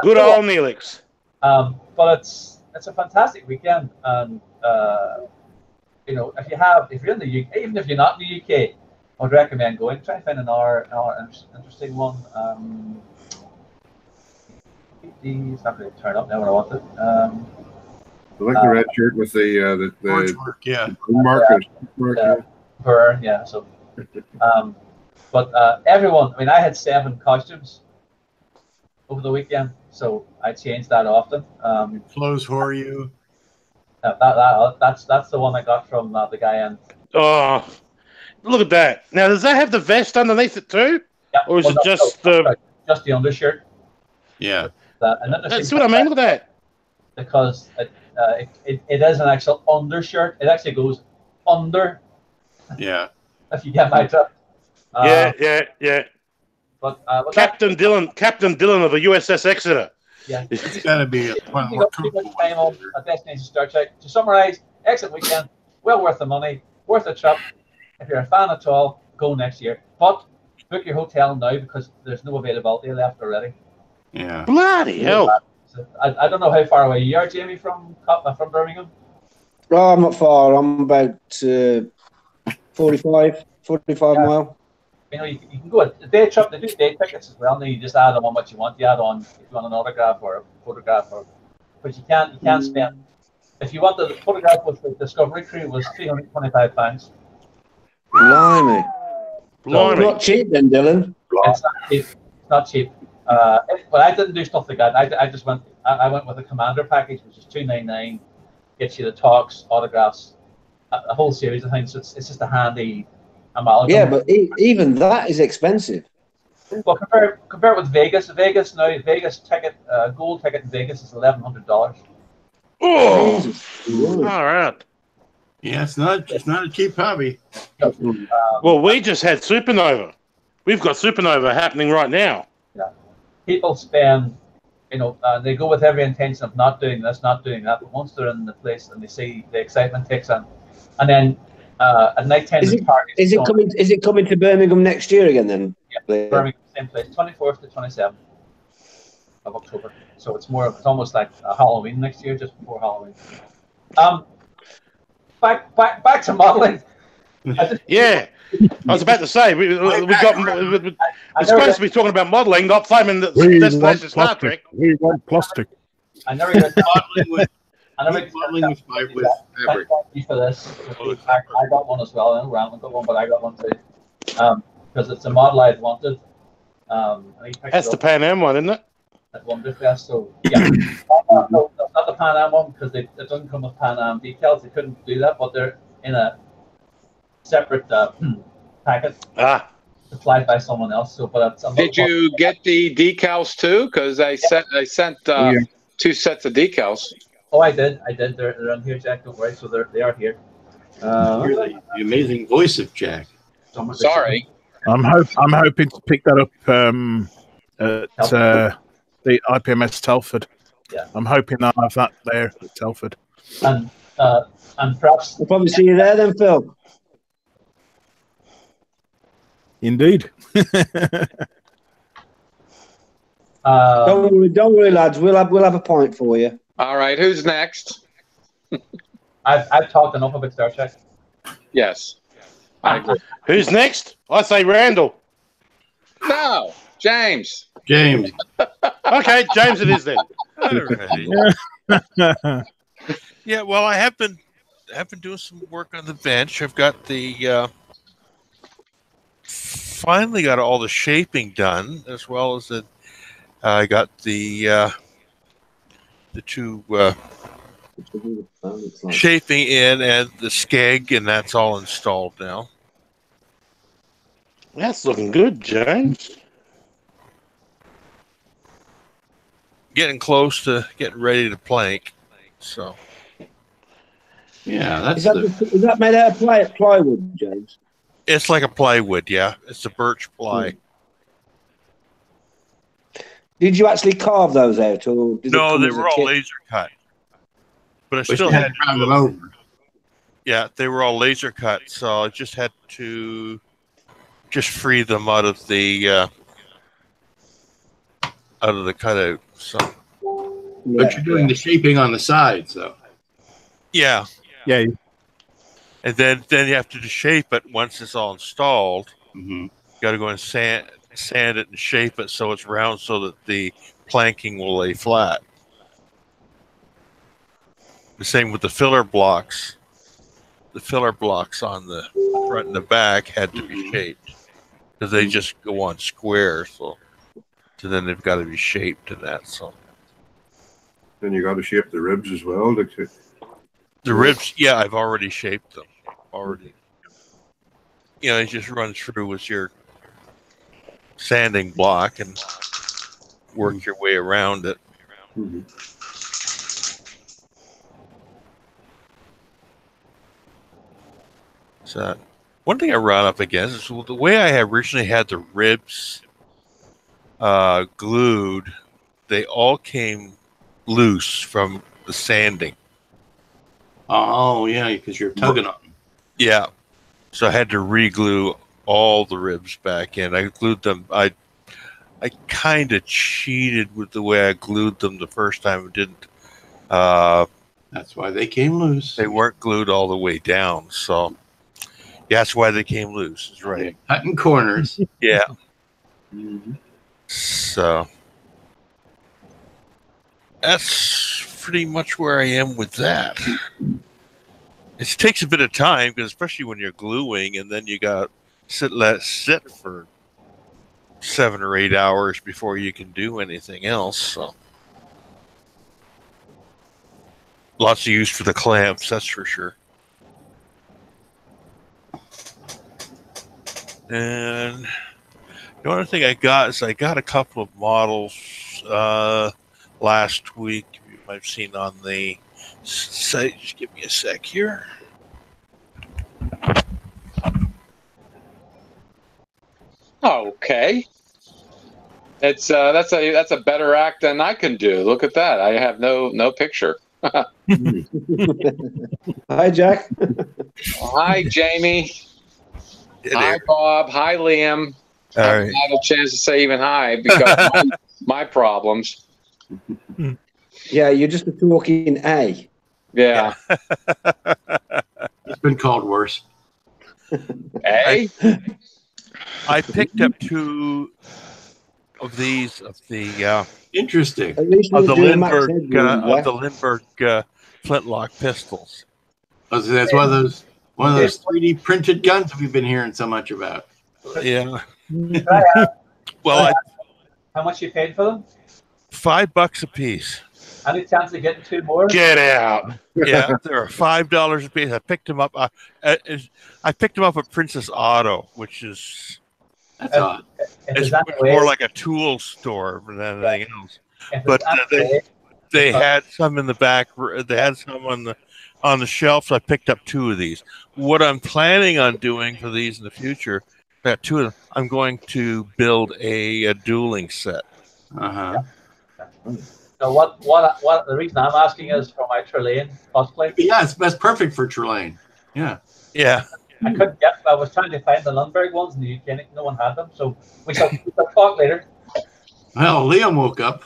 Good old Neelix. But it's a fantastic weekend, and if you're in the UK, even if you're not in the UK, I would recommend going. Try and find another interesting one. It's not going to turn up now when I want it. I like the red shirt with the mark, yeah. Burr, yeah. So, but everyone. I mean, I had 7 costumes over the weekend, so I changed that often. Clothes whore you. That's the one I got from the guy in. Oh, look at that! Now, does that have the vest underneath it too, or is it just the undershirt? Yeah. That's what I mean with that. Because it is an actual undershirt. It actually goes under. Yeah. If you get my drift. Yeah. But Captain Dillon of the USS Exeter. Yeah. It's got to be one more time on a Destination Star Trek. To summarize, excellent weekend, well worth the money, worth the trip. If you're a fan at all, go next year. But book your hotel now because there's no availability left already. Yeah. Bloody hell. I don't know how far away you are, Jamie, from Birmingham. Oh, I'm not far. I'm about 45 mile. You know, you can go a day trip. They do day tickets as well. And then you just add on what you want. You add on if you want an autograph or a photograph, but you can't spend. If you want the photograph with the Discovery crew, was £325. Blimey. Blimey. Not cheap then, Dylan. It's not cheap. It's not cheap. But I didn't do stuff like that. I just went. I went with a commander package, which is $299, gets you the talks, autographs, a whole series of things. So it's just a handy amalgam. Yeah, but even that is expensive. Well, compare it with Vegas. Vegas ticket, gold ticket in Vegas is $1,100. Oh, all right. Yeah, it's not a cheap hobby. Well, we just had Supernova. We've got Supernova happening right now. Yeah, people spend, they go with every intention of not doing this, not doing that. But once they're in the place and they see the excitement takes on, and then at night time, is it coming to Birmingham next year again? Then yeah, Birmingham, same place, 24th to 27th of October. So it's almost like a Halloween next year, just before Halloween. Back to modeling. Yeah, I was about to say we're supposed to be talking about modeling, not flaming the destination Star Trek. We want plastic. I never got modeling with fabric. Thank you for this. I got one as well. I know Randall got one, but I got one too. Because it's a model I'd wanted. That's the Pan Am one, isn't it? At Wonderfest, so yeah. No, not the Pan Am one because it doesn't come with Pan Am decals. They couldn't do that, but they're in a separate packet supplied by someone else. So, but did you get the decals too? Because I sent 2 sets of decals. Oh, I did. They're on here, Jack. Don't worry. So they are here. You're the amazing voice of Jack. Sorry. I'm hoping to pick that up at the IPMS Telford. Yeah. I'm hoping I'll have that there at Telford. And perhaps we'll probably see you there then, Phil. Indeed. Don't worry, lads. We'll have a point for you. All right. Who's next? I've talked enough about Star Trek. Yes. I agree. Who's next? I say Randall. No, James. Okay, James it is then. Alrighty. Yeah, well, I have been doing some work on the bench. I've got finally got all the shaping done, as well as I got the 2 shaping in and the skeg, and that's all installed now. That's looking good, James. Getting close to getting ready to plank. So, yeah, is that made out of plywood, James? It's like a plywood, yeah. It's a birch ply. Did you actually carve those out, or no? They were all laser cut, but I still had to round them over. Yeah, they were all laser cut, so I just had to free them out of the cutout. So, but you're doing the shaping on the sides, though. Yeah. Yeah. And then you have to shape it once it's all installed. Mm-hmm. You got to go and sand it and shape it so it's round, so that the planking will lay flat. The same with the filler blocks. The filler blocks on the front and the back had to be shaped because they just go on square. So then they've got to be shaped and that. So then you got to shape the ribs as well. The ribs, yeah, I've already shaped them. Already, it just runs through with your sanding block and work your way around it. Mm-hmm. So one thing I ran up against is the way I originally had the ribs glued. They all came loose from the sanding. Oh yeah, because you're tugging on them. Yeah, so I had to re-glue all the ribs back in. I glued them. I kind of cheated with the way I glued them the first time. It didn't. That's why they came loose. They weren't glued all the way down, so yeah, that's why they came loose. Is right. Cutting corners. Yeah. Mm-hmm. So that's pretty much where I am with that. It takes a bit of time, because especially when you're gluing, and then you got let it sit for 7 or 8 hours before you can do anything else. So lots of use for the clamps, that's for sure. And the other thing I got is I got a couple of models last week. You might have seen on the site. Just give me a sec here. Okay. That's a better act than I can do. Look at that. I have no picture. Hi, Jack. Hi, Jamie. Hey hi, there. Bob. Hi, Liam. All I right. haven't had a chance to say even hi because my problems. Yeah, you're just a talking A. Yeah. It's been called worse. A? I picked up 2 of these of the Interesting. At least of you're the doing Max Lindbergh Headroom, of Jack. the Lindbergh flintlock pistols. Oh, so that's one of those 3D printed guns we've been hearing so much about. Yeah. Can I ask Well, how much you paid for them? $5 a piece. Any chance of getting 2 more? Get out. Yeah, they're $5 a piece. I picked them up. I picked them up at Princess Auto, which is That's odd. it's more like a tool store than anything else. But they had some in the back. They had some on the shelf. So I picked up 2 of these. What I'm planning on doing for these in the future, I got 2 of them. I'm going to build a dueling set. Uh-huh. So what the reason I'm asking is for my Trelane cosplay. Yeah, that's perfect for Trelane. Yeah. Yeah. I couldn't get. I was trying to find the Lundberg ones in the UK. No one had them, so we shall talk later. Well, Liam woke up.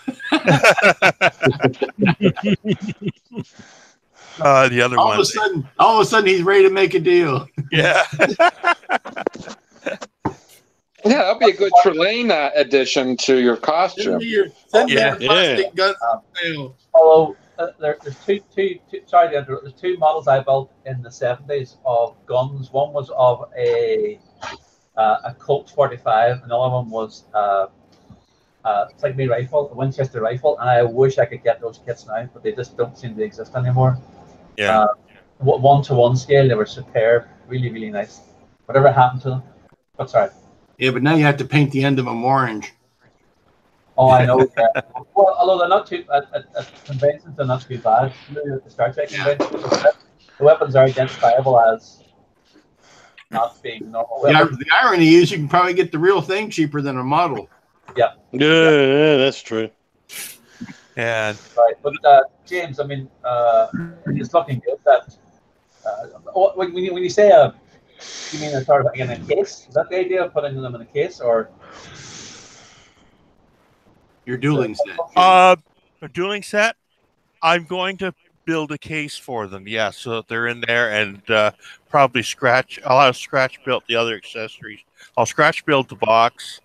The other all one. All of a sudden, he's ready to make a deal. Yeah. Yeah, that'd be a good Trelane addition to your costume. Send me your plastic guns. Although there's two. Sorry to interrupt. There's 2 models I built in the 70s of guns. One was of a Colt 45, and the other one was it's like my rifle, a Winchester rifle. And I wish I could get those kits now, but they just don't seem to exist anymore. Yeah. 1-to-1 scale, they were superb, really, really nice. Whatever happened to them? But sorry. Yeah, but now you have to paint the end of them orange. Oh, I know. Well, although they're not too at conventions, they're not too bad. At the Star Trek convention, the weapons are identifiable as not being normal weapons. The irony is, you can probably get the real thing cheaper than a model. Yeah. Yeah, that's true. And right, but James, I mean, it's looking good. That when you say you mean a sort of in a case? Is that the idea of putting them in a case, or your dueling set? A dueling set. I'm going to build a case for them. Yeah, so that they're in there, and probably scratch. I'll have scratch built the other accessories. I'll scratch build the box.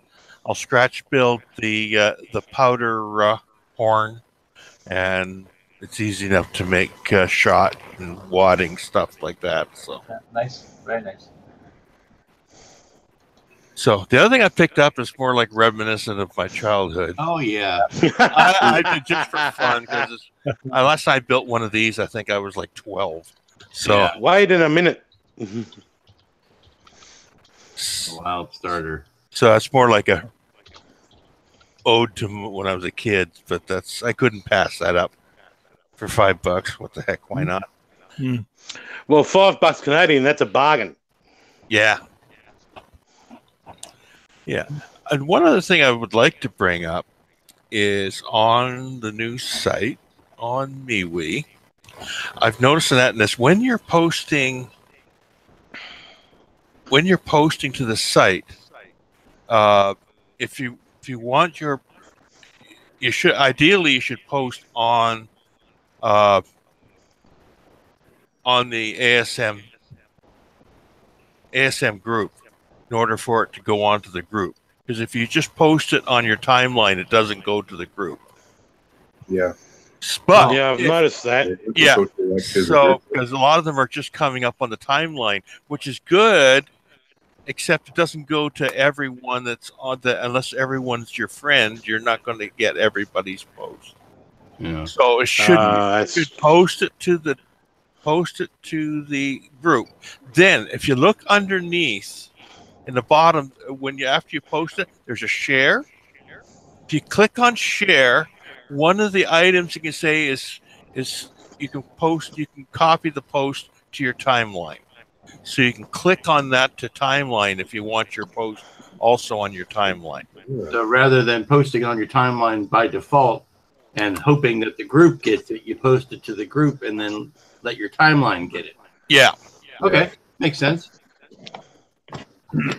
I'll scratch build the powder horn, and it's easy enough to make shot and wadding stuff like that. So nice, very nice. So the other thing I picked up is more like reminiscent of my childhood. Oh yeah, I did just for fun because last time I built one of these, I think I was like 12. So yeah. Wait in a minute. A wild starter. So that's more like a ode to when I was a kid, but I couldn't pass that up for $5. What the heck? Why not? Well, $5 Canadian, that's a bargain. Yeah. Yeah. And one other thing I would like to bring up is on the new site on MeWe. I've noticed that in this when you're posting when you're posting to the site, if you want you should post on the ASM group in order for it to go onto the group. Because if you just post it on your timeline, it doesn't go to the group. Yeah. But yeah, I've noticed that. Yeah. So because a lot of them are just coming up on the timeline, which is good, except it doesn't go to everyone that's on unless everyone's your friend, you're not going to get everybody's post. Yeah. So it should post it to the group. Then if you look underneath in the bottom after you post it, there's a share. If you click on share, one of the items you can say is you can copy the post to your timeline. So you can click on that to timeline if you want your post also on your timeline. So rather than posting on your timeline by default and hoping that the group gets it, you post it to the group and then let your timeline get it. Yeah. Okay. Makes sense.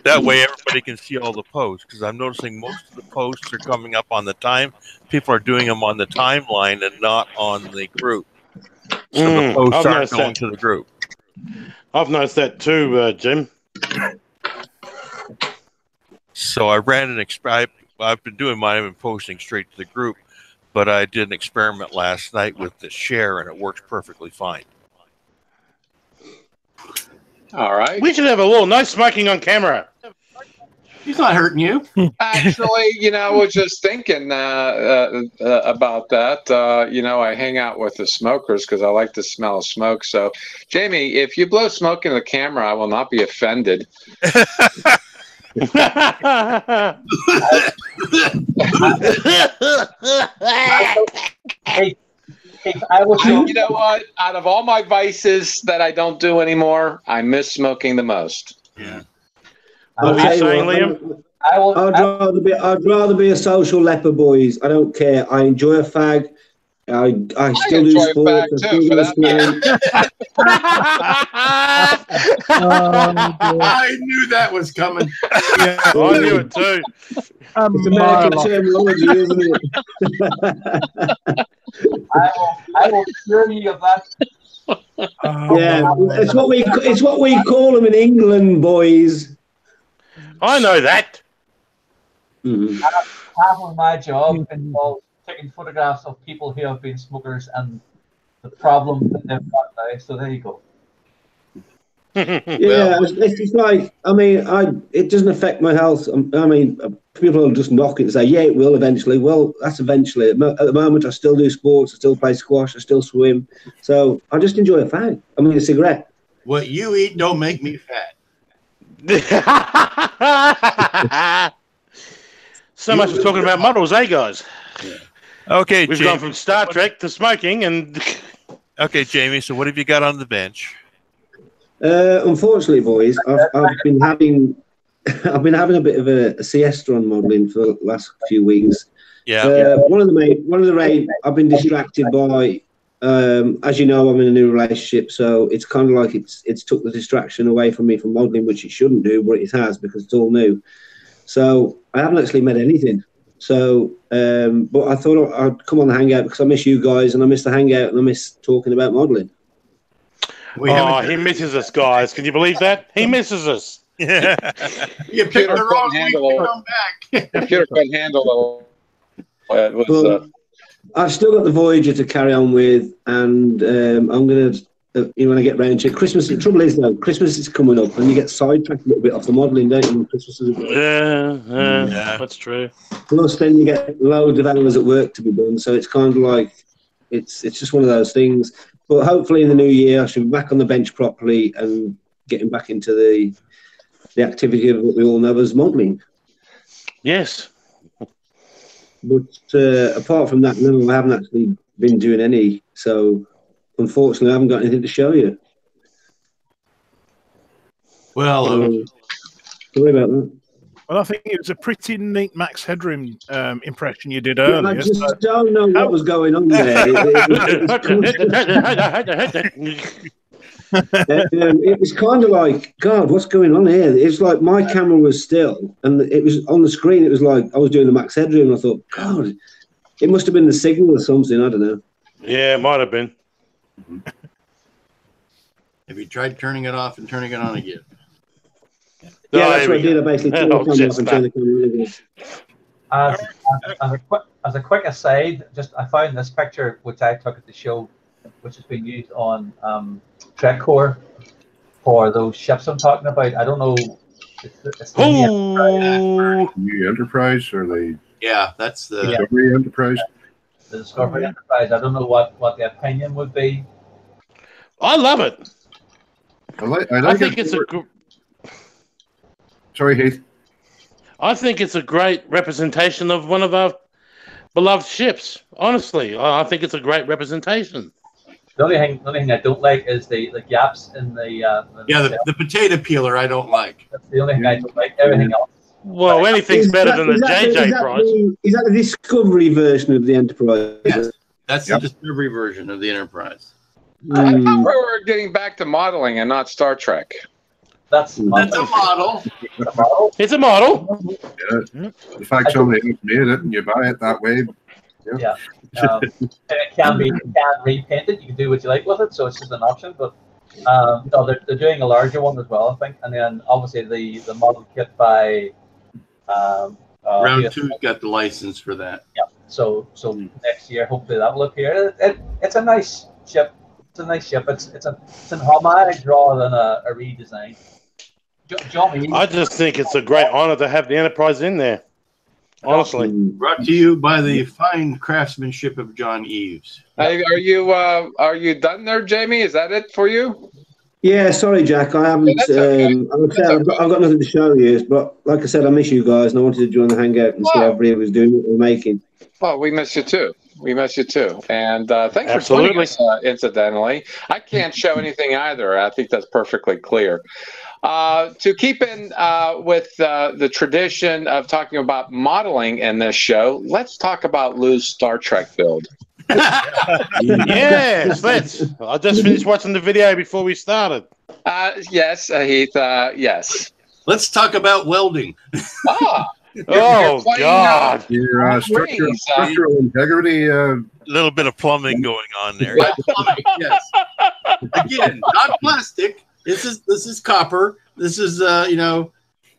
That way everybody can see all the posts, because I'm noticing most of the posts are coming up on the time. People are doing them on the timeline and not on the group. So the posts aren't going to the group. I've noticed that too, Jim. So I ran an I've been doing mine. I've been posting straight to the group, but I did an experiment last night with the share, and it works perfectly fine. All right. We should have a little no smoking on camera. He's not hurting you. Actually, I was just thinking about that. I hang out with the smokers because I like the smell of smoke. So, Jamie, if you blow smoke in the camera, I will not be offended. You know what? Out of all my vices that I don't do anymore, I miss smoking the most. Yeah. What are you saying, Liam? I'd rather be a social leper, boys. I don't care. I enjoy a fag. I still do sports. I knew that was coming. Yeah, I knew it too. It's American terminology, isn't it? I will cure you of that. Yeah, it's what we call them in England, boys. I know that. Mm-hmm. Half of my job involves taking photographs of people who have been smokers and the problem that they've got now. So there you go. Yeah, it's just like, it doesn't affect my health. People will just knock it and say, yeah, it will eventually. Well, that's eventually. At the moment, I still do sports, I still play squash, I still swim. So I just enjoy a fag. A cigarette. What you eat don't make me fat. So much for talking about models, eh, guys? Yeah. Okay, we've gone from Star Trek to smoking, and okay, Jamie. So what have you got on the bench? Unfortunately, boys, I've been having a bit of a siesta on modelling for the last few weeks. Yeah. One of the main I've been distracted by. As you know, I'm in a new relationship, so it's kind of like it's took the distraction away from me from modelling, which it shouldn't do, but it has because it's all new. So I haven't actually met anything. So, but I thought I'd come on the Hangout because I miss you guys, and I miss the Hangout, and I miss talking about modelling. He misses us, guys. Can you believe that? He misses us. Yeah. You picked the wrong week to come back. Computer couldn't handle it. I've still got the Voyager to carry on with, and I'm going to, when I get round to it, Christmas. The trouble is, though, Christmas is coming up, and you get sidetracked a little bit off the modelling, don't you? When Christmas is yeah, that's true. Plus, then you get loads of hours at work to be done, so it's kind of like it's just one of those things. But hopefully, in the new year, I should be back on the bench properly and getting back into the activity of what we all know as modelling. Yes. But apart from that, no, I haven't actually been doing any. So, unfortunately, I haven't got anything to show you. Well, sorry about that. Well, I think it was a pretty neat Max Headroom impression you did earlier. I just don't know what was going on there. It was kind of like, God, what's going on here? It's like my camera was still, and it was on the screen. It was like I was doing the max headroom. And I thought, God, it must have been the signal or something. I don't know. Yeah, it might have been. Have you tried turning it off and turning it on again? Yeah, that's what I did. I basically turned the camera off and turned the camera on. As a quick aside, I found this picture which I took at the show, which has been used on TrekCore for those ships I'm talking about. I don't know. It's the New Enterprise or the that's the Discovery Enterprise. The Discovery Enterprise. I don't know what the opinion would be. I love it. I think it's a. Sorry, Heath. I think it's a great representation of one of our beloved ships. Honestly, I think it's a great representation. The only thing I don't like is the gaps in the potato peeler. I don't like. That's the only thing I don't like. Everything else. Well, anything's better than the JJ prize. Is that the Discovery version of the Enterprise? Yes, that's the Discovery version of the Enterprise. I thought we were getting back to modeling and not Star Trek. That's a model. It's a model. Yeah. The fact somebody else made it and you buy it that way. Yeah. And it can repaint it. You can do what you like with it, so it's just an option. But no, they're doing a larger one as well, I think. And then obviously the model kit by Round 2's got the license for that. Yeah. So next year, hopefully that will appear. It's a nice ship. It's a nice ship. It's an homage rather than a redesign. I just think it's a great honor to have the Enterprise in there. Honestly, brought to you by the fine craftsmanship of John Eves. Are you done there, Jamie? Is that it for you? Yeah, sorry, Jack. I haven't. I've got nothing to show you, but like I said, I miss you guys, and I wanted to join the Hangout and see how everybody was doing what we're making. Well, we miss you too. And thanks for joining us, incidentally. I can't show anything either. I think that's perfectly clear. To keep in with the tradition of talking about modeling in this show, let's talk about Lou's Star Trek build. Yes, let's. I just finished watching the video before we started. Yes, Heath. Yes. Let's talk about welding. Oh God! Your structural integrity. Little bit of plumbing going on there. Yes. Again, not plastic. This is copper. This is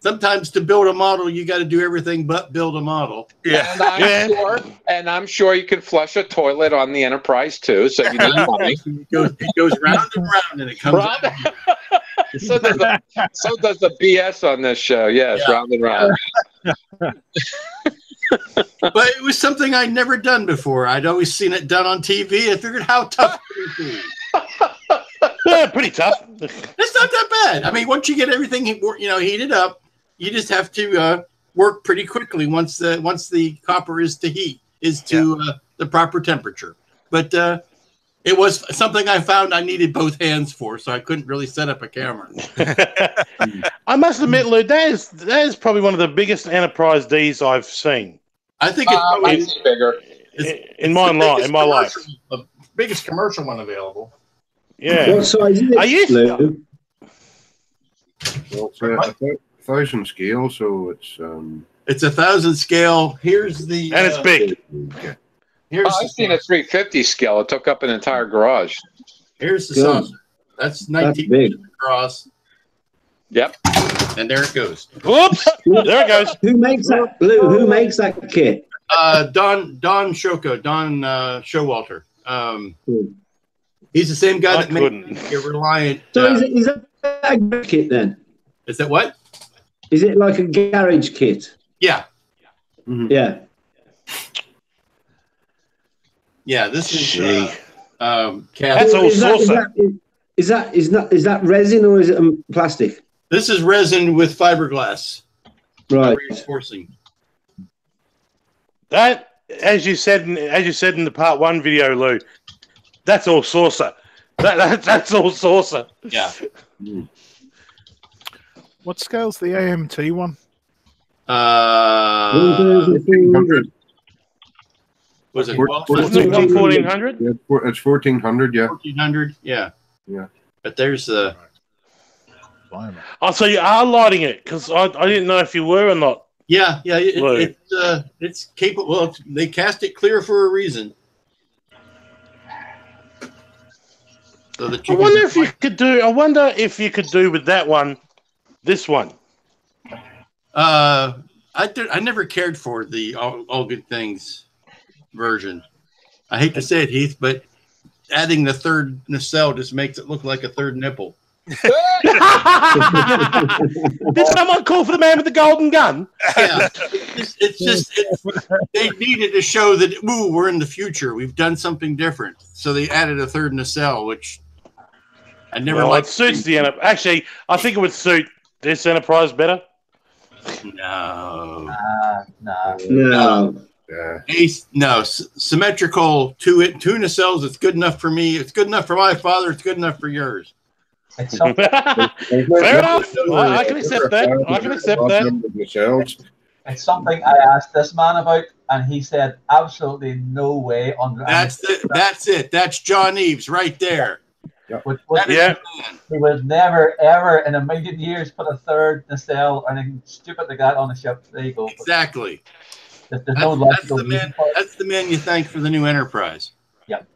sometimes to build a model you got to do everything but build a model. Yeah. And I'm sure you can flush a toilet on the Enterprise too. So you need money. It goes round and round and it comes out. So does the BS on this show. Yes, round and round. But it was something I'd never done before. I'd always seen it done on TV. I figured how tough it would be. Yeah, pretty tough. It's not that bad. I mean, once you get everything heated up, you just have to work pretty quickly once the copper is to the proper temperature. But it was something I found I needed both hands for, so I couldn't really set up a camera. I must admit, Lou, that is probably one of the biggest Enterprise Ds I've seen. I think it's probably bigger in my life. The biggest commercial one available. Yeah. What size is it? Are you? Well, it's 1,000 scale, so it's 1,000 scale. Here's the and it's big. I've seen a 350 scale. It took up an entire garage. Here's the saucer. That's 19 inches across. Yep. And there it goes. Whoops! There it goes. Who makes that, Lou? Who makes that kit? Don Showalter. He's the same guy that made Reliant. So is that a kit then? Is that what? Is it like a garage kit? Yeah. Mm-hmm. Yeah. Yeah. This is that's all saucer. Is that resin or is it plastic? This is resin with fiberglass. Right. Reinforcing. That, as you said in the part 1 video, Lou, that's all saucer. That's all saucer. Yeah. What scale's the AMT one? 1,500. Was it 1,400? It's 1,400. Yeah. 1,400. Yeah. Yeah. But there's a. Oh, so you are lighting it because I didn't know if you were or not. Yeah. It's capable. Well, they cast it clear for a reason. So that I wonder if you could do. I wonder if you could do with that one, this one. I never cared for the all good things version. I hate to say it, Heath, but adding the third nacelle just makes it look like a third nipple. Did someone call for the man with the golden gun? Yeah, they needed to show that we're in the future. We've done something different, so they added a third nacelle, which I never liked. It suits the Enterprise. Actually, I think it would suit this Enterprise better. No. Symmetrical two nacelles. It's good enough for me. It's good enough for my father. It's good enough for yours. Fair enough. I can accept that. It's something I asked this man about, and he said absolutely no way. That's it. That's John Eves right there. He would never, ever in a million years put a third nacelle or anything stupid like that on a ship. There you go. Exactly. That's the man you thank for the new Enterprise. Yep.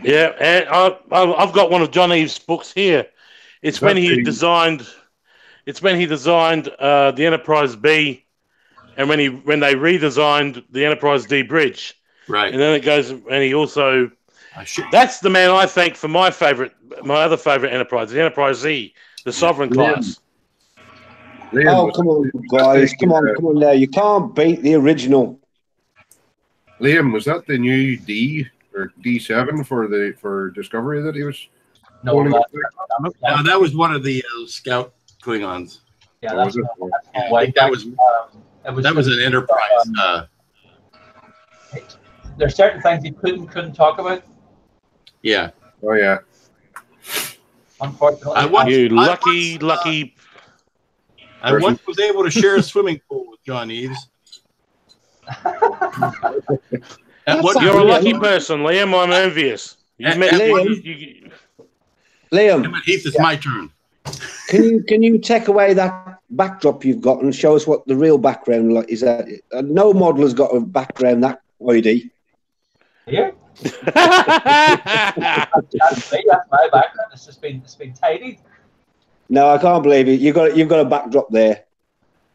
Yeah, and I've got one of John Eves' books here. It's when he designed the Enterprise B, and when they redesigned the Enterprise D bridge. Right. And then it goes, and he also. That's the man I thank for my other favorite Enterprise, the Enterprise Z, the Sovereign class. Oh, come on, guys. Come on now. You can't beat the original. Liam, was that the new D or D7 for Discovery that he was? No, that was one of the Scout Klingons. Yeah, that was an Enterprise. There's certain things you couldn't talk about. Yeah. Oh yeah. Unfortunately, lucky. I once was able to share a swimming pool with John Eves. You're a lucky person, Liam. I'm envious. Liam, Heath, it's my turn. Can you take away that backdrop you've got and show us what the real background like is? That no model has got a background that wide. Yeah. That's my background. It's been tidied. No, I can't believe it. You've got a backdrop there.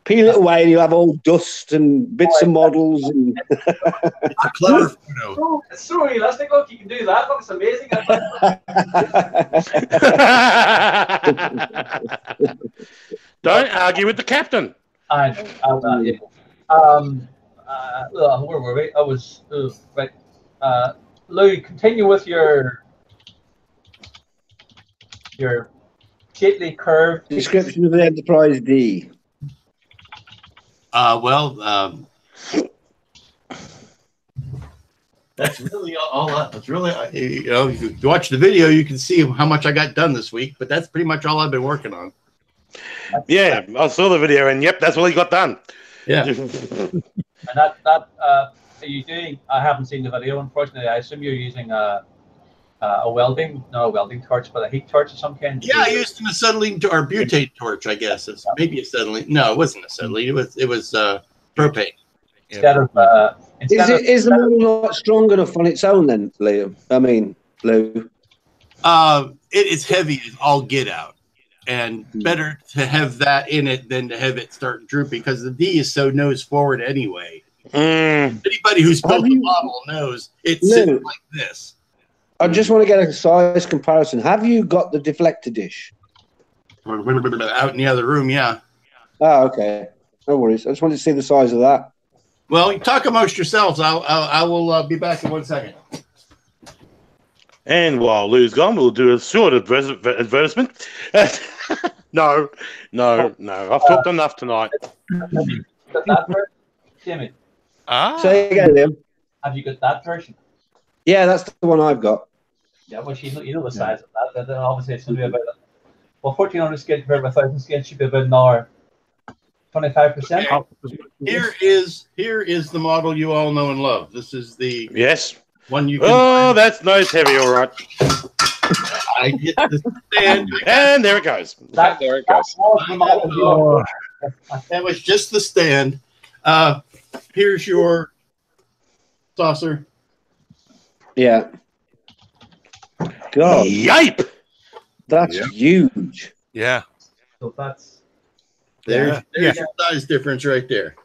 Peel it away, and you'll have all dust and bits of models. And it's a clever photo. It's so realistic. Look, you can do that. Look, it's amazing. Don't argue with the captain. Where were we? I was right. Lou, continue with your shapely curve description of the Enterprise D. That's really all. That's really, if you watch the video, you can see how much I got done this week. But that's pretty much all I've been working on. Yeah, I saw the video, and yep, that's all he got done. Yeah. And that are you doing? I haven't seen the video, unfortunately. I assume you're using not a welding torch, but a heat torch of some kind. Yeah, I used an acetylene or butane torch, I guess. It's maybe acetylene. No, it wasn't acetylene. It was propane. Is the model not strong enough on its own then, Liam? I mean, Lou. It is heavy as all get out, and better to have that in it than to have it start drooping because the D is so nose forward anyway. Anybody who's built the model knows it's sitting like this. I just want to get a size comparison. Have you got the deflector dish? Out in the other room, yeah. Oh, okay. No worries. I just wanted to see the size of that. Well, you talk amongst yourselves. I will be back in 1 second. And while Lou's gone, we'll do a short advertisement. No. I've talked enough tonight. Have you got that version, Jimmy? Say again, Liam. Have you got that version? Yeah, that's the one I've got. Yeah, well, you know the size of that. Then obviously it's going to be about 1,400 scale compared to 1,000 scale should be about another 25%. Here is the model you all know and love. This is the yes one you can. Oh, that's nice heavy, all right. I get the stand. And there it goes. There it goes. That was just the stand. Here's your saucer. Yeah. God, Yipe! that's huge. Yeah. So that's There's your size difference right there.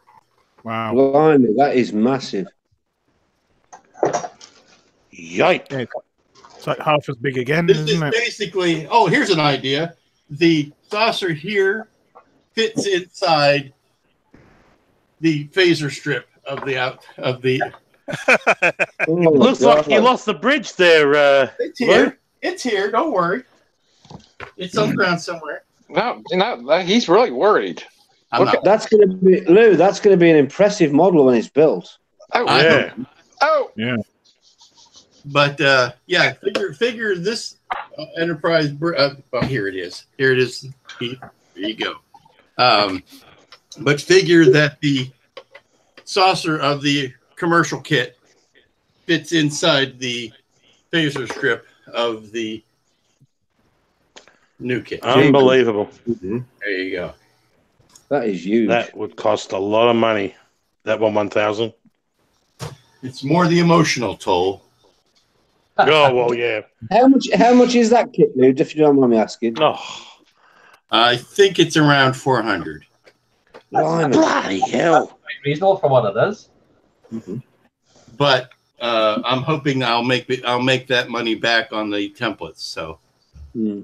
Wow. Blimey, that is massive. Yipe. Yeah, it's like half as big again, This is isn't it? basically. Oh, here's an idea. The saucer here fits inside the phaser strip of the Oh, Looks like you God. lost the bridge there. It's here. It's here. Don't worry. It's on the ground somewhere. No, he's really worried. I'm not. That's going to be Lou. That's going to be an impressive model when it's built. Oh, Yeah. oh, Yeah. But yeah, figure this Enterprise. Well, here it is. Here it is. There you go. But figure that the saucer of the commercial kit fits inside the phaser strip of the new kit. Unbelievable. There you go. That is huge. That would cost a lot of money. That 1,000. It's more the emotional toll. Oh well, yeah. How much is that kit, Lou? If you don't mind me asking. Oh, I think it's around 400. Blimey. bloody hell! quite reasonable for what it is. But I'm hoping I'll make that money back on the templates. So Hmm.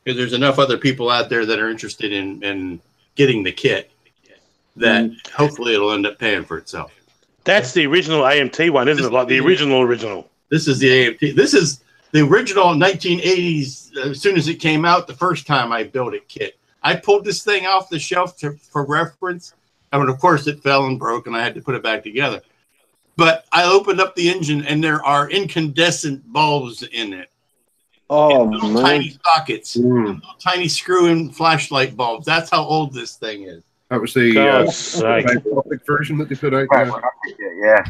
because there's enough other people out there that are interested in getting the kit that hopefully it'll end up paying for itself. That's the original AMT one, isn't it? Like the original. This is the AMT. This is the original 1980s. As soon as it came out, the first time I built a kit, I pulled this thing off the shelf for reference. I mean, of course, it fell and broke, and I had to put it back together. But I opened up the engine, and there are incandescent bulbs in it. Oh, Little man. tiny sockets, little tiny screw-in flashlight bulbs. That's how old this thing is. That was the God's sake. fiber optic version that they put out. Yeah.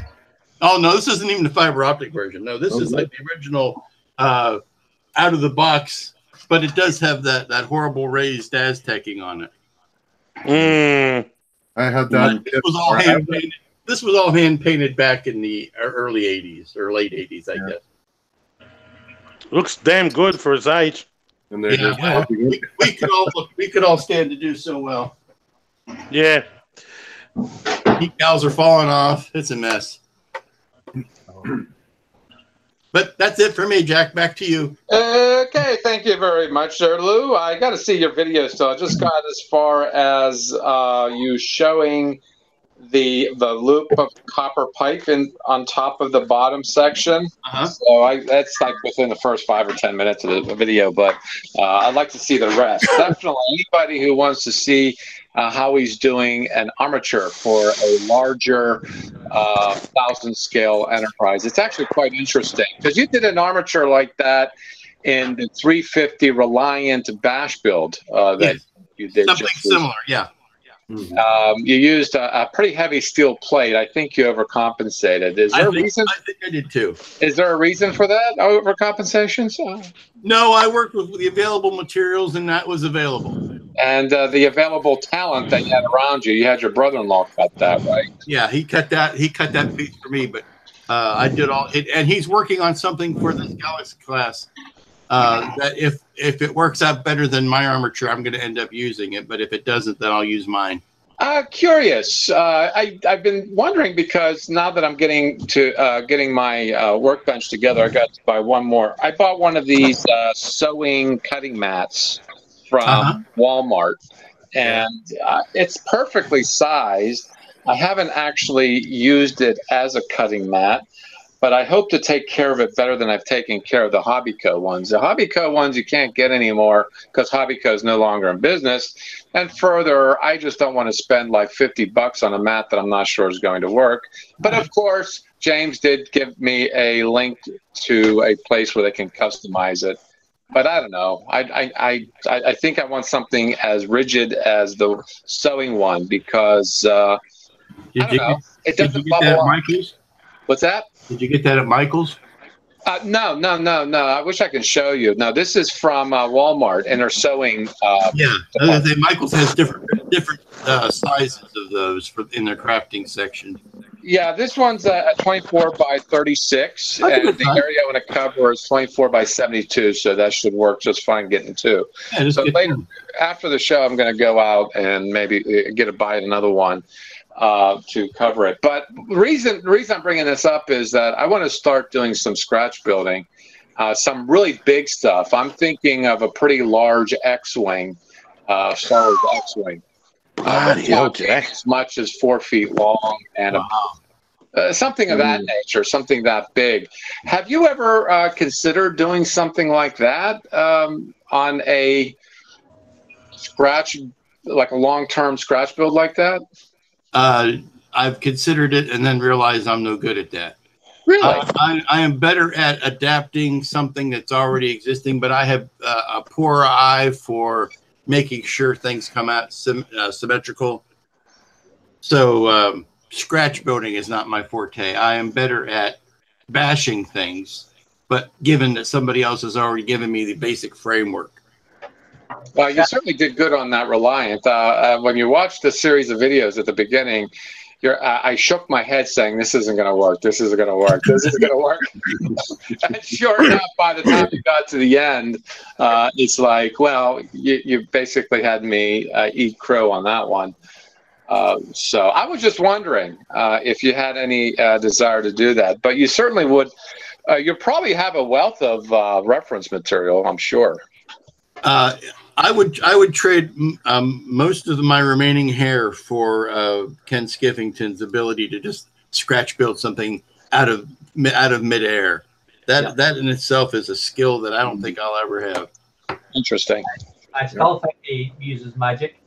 Oh no, this isn't even the fiber optic version. No, this is like the original out of the box, but it does have that horrible raised Aztecing on it. I had that. This was all hand painted. This was all hand painted back in the early 80s or late 80s, I guess. Looks damn good for his age. And they're just Yeah, popping it. we could all stand to do so well. Yeah. Decals are falling off. It's a mess. But that's it for me, Jack. Back to you. okay. Thank you very much, sir, Lou. I got to see your video still. I just got as far as you showing the loop of copper pipe on top of the bottom section. So that's like within the first 5 or 10 minutes of the video, but I'd like to see the rest. Definitely anybody who wants to see how he's doing an armature for a larger 1,000 scale Enterprise. It's actually quite interesting because you did an armature like that in the 350 Reliant bash build that you did. Something similar, yeah. You used a pretty heavy steel plate. I think you overcompensated. Is there a reason? I think I did too. Is there a reason for that overcompensation? No, I worked with the available materials, and that was available. And the available talent that you had around you. You had your brother-in-law cut that, right? Yeah, he cut that. He cut that piece for me, but I did all it. And he's working on something for this Galaxy class. That if it works out better than my armature, I'm going to end up using it. But if it doesn't, then I'll use mine. Curious. I've been wondering because now that I'm getting my workbench together, I got to buy one more. I bought one of these sewing cutting mats from Walmart, and it's perfectly sized. I haven't actually used it as a cutting mat, but I hope to take care of it better than I've taken care of the Hobbyco ones. The Hobbyco ones you can't get anymore because Hobbyco is no longer in business. And further, I just don't want to spend like $50 on a mat that I'm not sure is going to work. But of course, James did give me a link to a place where they can customize it. But I don't know. I think I want something as rigid as the sewing one because it doesn't bubble up. Michael's? What's that? Did you get that at Michael's? No. I wish I could show you. No, this is from Walmart, and they're sewing. Michaels has different sizes of those in their crafting section. Yeah, this one's a 24 by 36, and the area I want to cover is 24 by 72, so that should work just fine getting two. Yeah, so later, after the show, I'm going to go out and maybe get a buy another one to cover it. But the reason I'm bringing this up is that I want to start doing some scratch building, some really big stuff. I'm thinking of a pretty large X-wing, Star Wars X-wing. As much as 4 feet long and something of that nature, something that big. Have you ever considered doing something like that on a scratch, like a long-term scratch build like that? I've considered it and then realized I'm no good at that. Really? I am better at adapting something that's already existing, but I have a poor eye for making sure things come out symmetrical. So scratch building is not my forte. I am better at bashing things, but given that somebody else has already given me the basic framework. Well, you certainly did good on that, Reliant. When you watched the series of videos at the beginning, I shook my head saying, this isn't going to work. This isn't going to work. This isn't going to work. And sure enough, by the time you got to the end, it's like, well, you basically had me eat crow on that one. So I was just wondering if you had any desire to do that. But you certainly would. You probably have a wealth of reference material, I'm sure. I would trade most of my remaining hair for Ken Skiffington's ability to just scratch build something out of midair. That in itself is a skill that I don't think I'll ever have. Interesting. I still think he uses magic.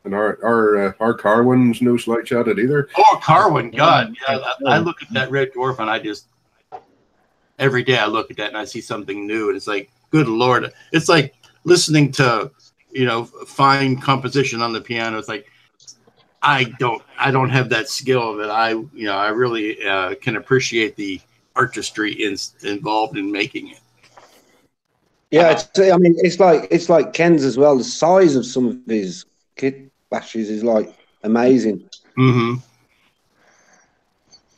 And our Carwin's no slight shot at either. Oh, Carwin, God. Yeah, I look at that red dwarf and I just, every day I look at that and I see something new. And it's like, good Lord. It's like listening to, fine composition on the piano. It's like, I don't have that skill that I really can appreciate the artistry involved in making it. Yeah, it's like Ken's as well. The size of some of his kit bashes is like amazing. Mm-hmm.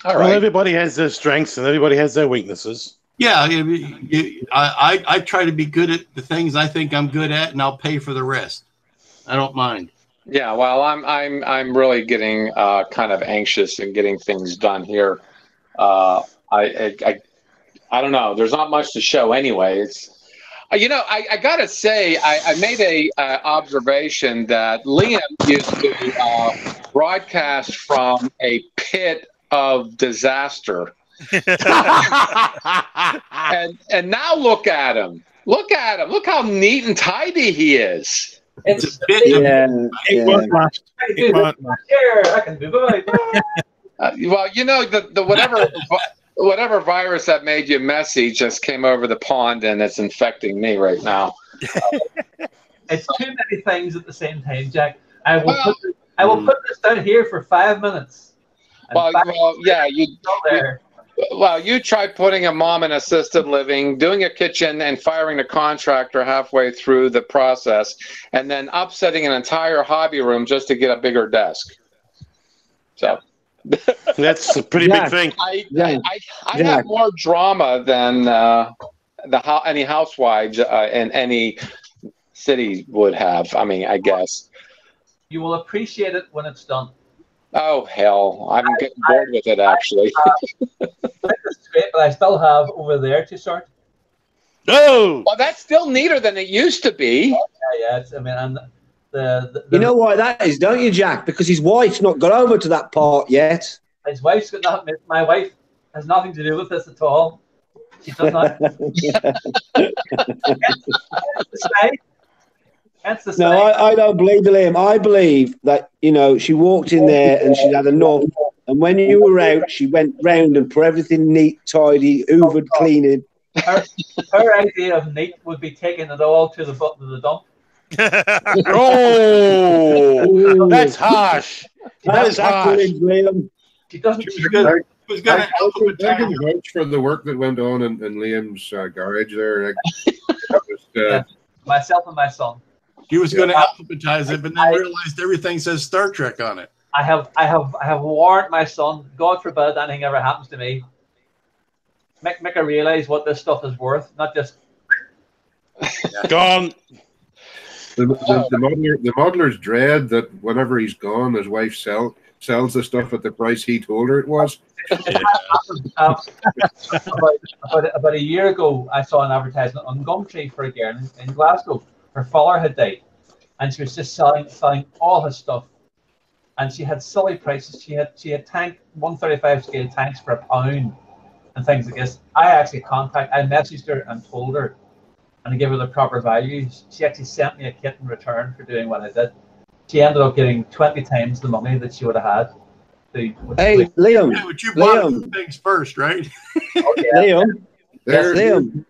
All right. Well, everybody has their strengths and everybody has their weaknesses. Yeah, I try to be good at the things I think I'm good at, and I'll pay for the rest. I don't mind. Yeah, well, I'm really getting kind of anxious and getting things done here. I don't know. There's not much to show anyway. It's I gotta say I made a observation that Liam used to broadcast from a pit of disaster. and now look at him. Look how neat and tidy he is. It's a bit. It won't last. It won't last. I can do it. Well, the whatever virus that made you messy just came over the pond and it's infecting me right now. It's too many things at the same time, Jack. I will put this down here for 5 minutes. You try putting a mom in assisted living, doing a kitchen, and firing a contractor halfway through the process, and then upsetting an entire hobby room just to get a bigger desk. So that's a pretty big thing. I have more drama than any housewives in any city would have. I mean, I guess. You will appreciate it when it's done. Oh, hell. I'm getting bored with it, actually. It's great, but I still have over there to sort. No! Well, that's still neater than it used to be. Yeah. And you know why that is, don't you, Jack? Because his wife's not got over to that part yet. His wife's got nothing. My wife has nothing to do with this at all. She does not. No, I don't believe Liam. I believe that, she walked in there and she had enough. And when you were out, she went round and put everything neat, tidy, hoovered, cleaning. Her idea of neat would be taking it all to the bottom of the dump. Oh, that's harsh. That is harsh. She doesn't. was going to I can vouch for the work that went on in Liam's garage there. Myself and my son. He was going to alphabetize it, but then realized everything says Star Trek on it. I have warned my son, God forbid anything ever happens to me. Make her realize what this stuff is worth, not just gone. The modeler's dread that whenever he's gone, his wife sells the stuff at the price he told her it was. about a year ago, I saw an advertisement on Gumtree for a girl in Glasgow. Her father had died, and she was just selling all his stuff. And she had silly prices. She had 135 scale tanks for £1 and things like this. I messaged her and told her, and I gave her the proper values. She actually sent me a kit in return for doing what I did. She ended up getting 20 times the money that she would have had. Hey, Liam. Yeah, but you bought things first, right? Liam. Liam,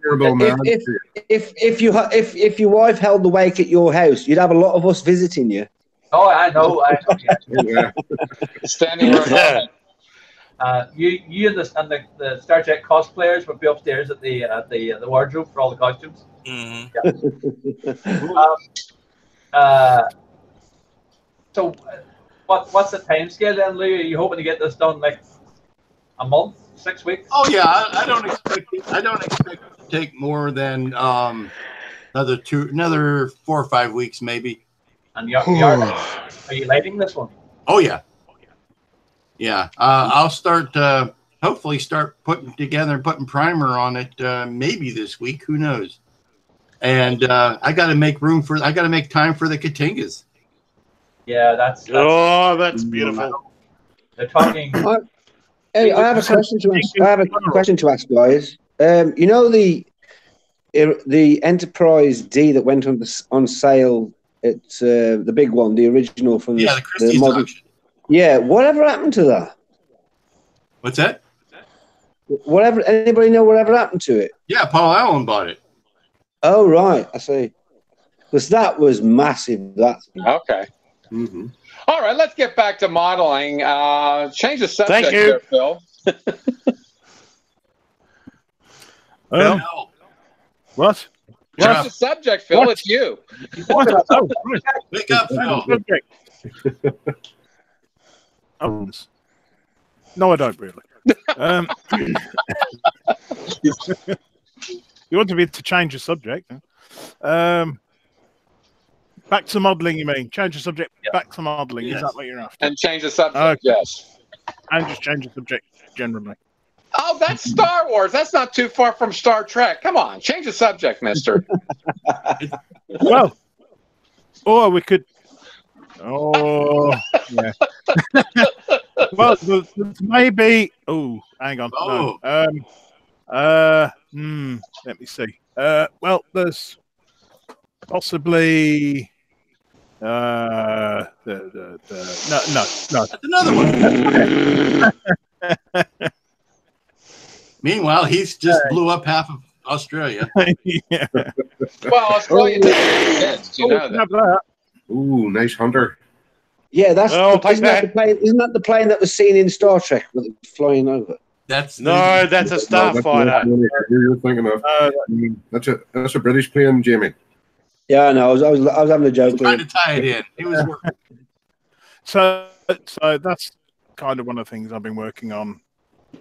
if your wife held the wake at your house, you'd have a lot of us visiting you. Oh, I know. Yeah. Standing room. You and the Star Trek cosplayers would be upstairs at the wardrobe for all the costumes. Mm-hmm. Yeah. So, what's the time scale then, Lou? Are you hoping to get this done like a month, 6 weeks? Oh yeah, I don't expect it to take more than another 4 or 5 weeks maybe. And are you lighting this one? Oh yeah. Yeah, I'll hopefully start putting primer on it maybe this week. Who knows? And I got to make time for the Katingas. Yeah, that's beautiful. They're talking. Hey, I have a question to ask. Guys. You know the Enterprise D that went on sale at the big one, the original from the Christie's auction. Yeah, whatever happened to that? What's that? Anybody know whatever happened to it? Yeah, Paul Allen bought it. Oh, right, I see. Because that was massive. That thing. Okay. Mm-hmm. All right, let's get back to modeling. Change the subject Thank you. here, Phil. What? Change the subject, Phil. What? It's you. What? Oh, right. Wake up, Phil. No, I don't really. You want me to change the subject? Back to modelling, you mean? Change the subject back to modelling. Yes. Is that what you're after? And change the subject, yes. And just change the subject generally. Oh, that's Star Wars. That's not too far from Star Trek. Come on, change the subject, mister. Well, or we could... Oh, yeah. Well, maybe... Oh, hang on. Oh. No. Let me see. Well, there's possibly... No. That's another one. Meanwhile, he's just blew up half of Australia. Yeah. Well, Australia doesn't you know that. Ooh, nice hunter. Yeah, isn't that the plane that was seen in Star Trek with it flying over? That's a starfighter. You're thinking of. That's a British plane, Jamie. Yeah, I know. I was having a joke. Trying to tie it in. It was working. So that's kind of one of the things I've been working on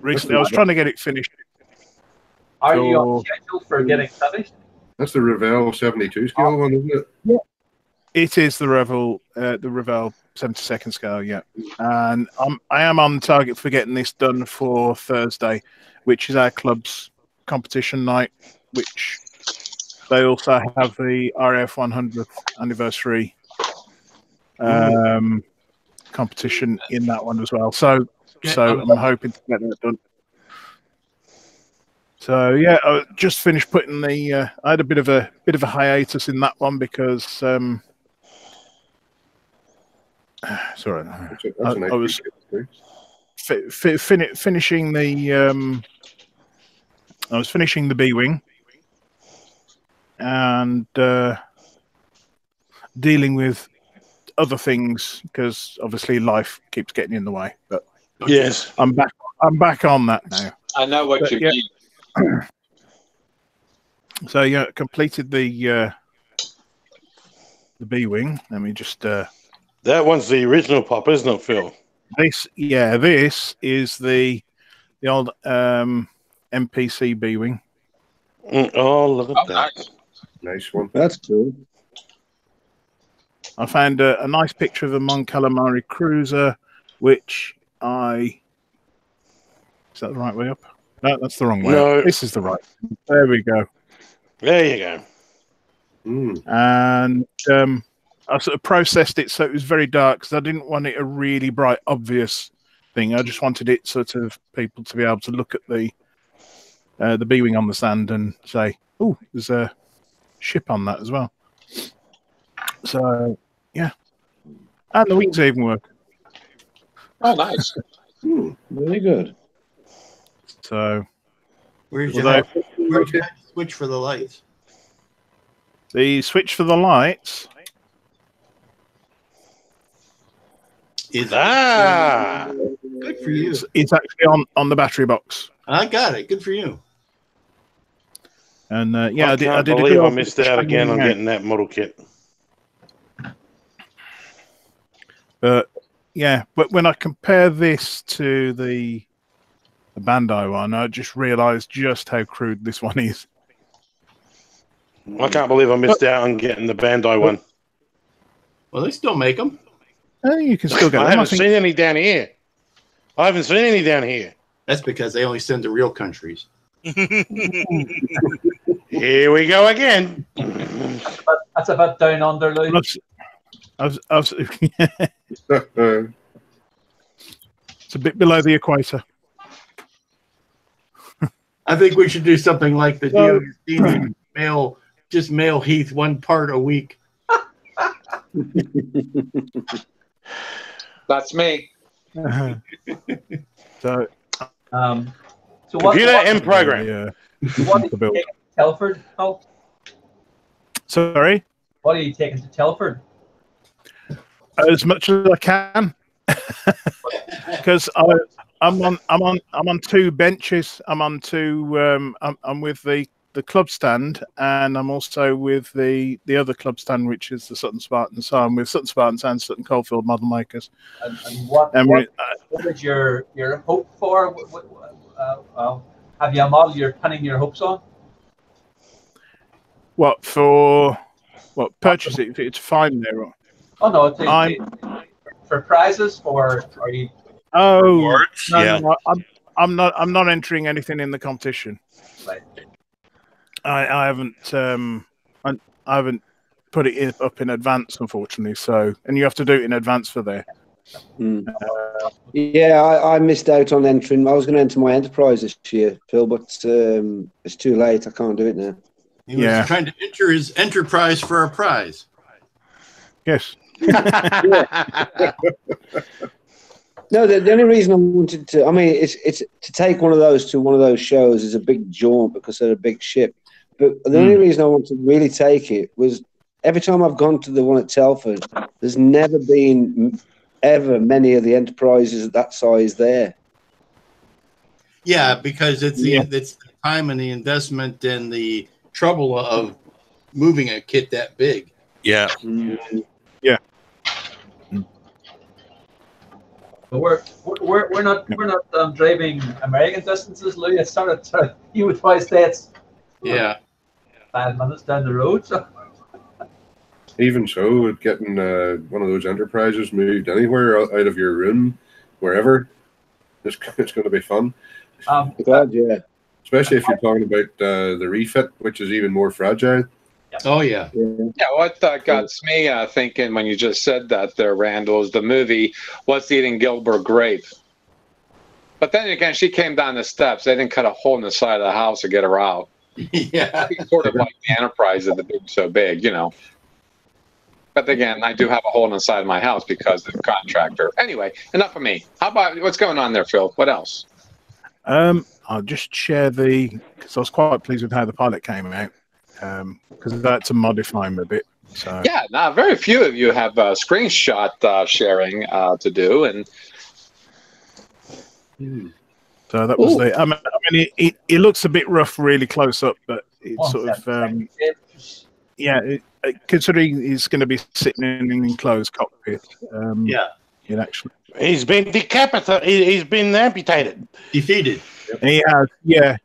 recently. I was trying to get it finished. Are you on schedule for getting finished? That's the Revell 72 scale one, isn't it? Yeah. It is the Revell 72nd scale, yeah. And I am on target for getting this done for Thursday, which is our club's competition night, which they also have the RAF 100th anniversary competition in that one as well. So I'm hoping to get that done. So yeah, I just finished putting the. I had a bit of a hiatus in that one because. Sorry, I was finishing the. I was finishing the B-wing. And dealing with other things because obviously life keeps getting in the way. But Yes, I'm back on that now. I know what you mean. So yeah, completed the B wing. Let me just. That one's the original pop, isn't it, Phil? This is the old MPC B wing. Oh, look at that! Nice one. That's cool. I found a nice picture of a Mon Calamari cruiser, which is that the right way up? No, that's the wrong way. No. Up. This is the right. There we go. There you go. And I sort of processed it so it was very dark because I didn't want it a really bright, obvious thing. I just wanted it sort of people to be able to look at the B-wing on the stand and say, "Oh, there's a ship on that as well." So yeah, and the wings even work. Oh, nice. Very good. So where'd you have to switch for the lights? The switch for the lights is good for you. It's actually on the battery box. I got it. Good for you. And yeah, I can't believe I missed out again on getting that model kit. But yeah, but when I compare this to the Bandai one, I just realised just how crude this one is. I can't believe I missed out on getting the Bandai one. Well, they still make them. You can still get them. I haven't seen any down here. That's because they only send to real countries. Here we go again. That's a bit down under, Lou. It's a bit below the equator. I think we should do something like the deal. Mail Heath one part a week. That's me. So computer and program. Yeah. What are you taking to Telford, Phil? Sorry? What are you taking to Telford? As much as I can. Because I'm on two benches. I'm on two. I'm with the club stand, and I'm also with the other club stand, which is the Sutton Spartans. So I'm with Sutton Spartans and Sutton Coldfield model makers. And what is your hope for? Have you a model you're pinning your hopes on? What for? What purchase it? It's fine there. Oh no, for prizes, or are you? Oh, Awards? no, Yeah. no, I'm not entering anything in the competition. Right. I haven't I haven't put it up in advance, unfortunately. So, and you have to do it in advance for there. Yeah, I missed out on entering. I was going to enter my enterprise this year, Phil, but it's too late. I can't do it now. He was trying to enter his enterprise for a prize. Yes. No, the only reason I wanted to, I mean, it's to take one of those to one of those shows is a big jaunt because they're a big ship. But the only reason I wanted to really take it was every time I've gone to the one at Telford, there's never been ever many of the enterprises that size there. Yeah, because it's the time and the investment and the trouble of moving a kit that big. Yeah. Yeah. But we're not driving American distances, Lou. It's sort of you with Tri-States. Yeah. 5 minutes down the road. So. Even so, getting one of those enterprises moved anywhere out of your room, wherever, it's going to be fun. God, yeah. Especially if you're talking about the refit, which is even more fragile. Oh, yeah. Yeah, what got me thinking when you just said that there, Randall, is the movie What's Eating Gilbert Grape. But then again, she came down the steps. They didn't cut a hole in the side of the house to get her out. Yeah. Sort of like the Enterprise of the big so big, you know. But again, I do have a hole in the side of my house because of the contractor. Anyway, enough of me. How about what's going on there, Phil? What else? I'll just share because I was quite pleased with how the pilot came out. Because that's to modify him a bit. So yeah, now very few of you have screenshot sharing to do, and So that was the. I mean, it looks a bit rough, really close up, but it's sort of. Yeah, considering he's going to be sitting in an enclosed cockpit. Yeah. It actually. He's been decapitated. He's been amputated. Defeated. He has. Yeah.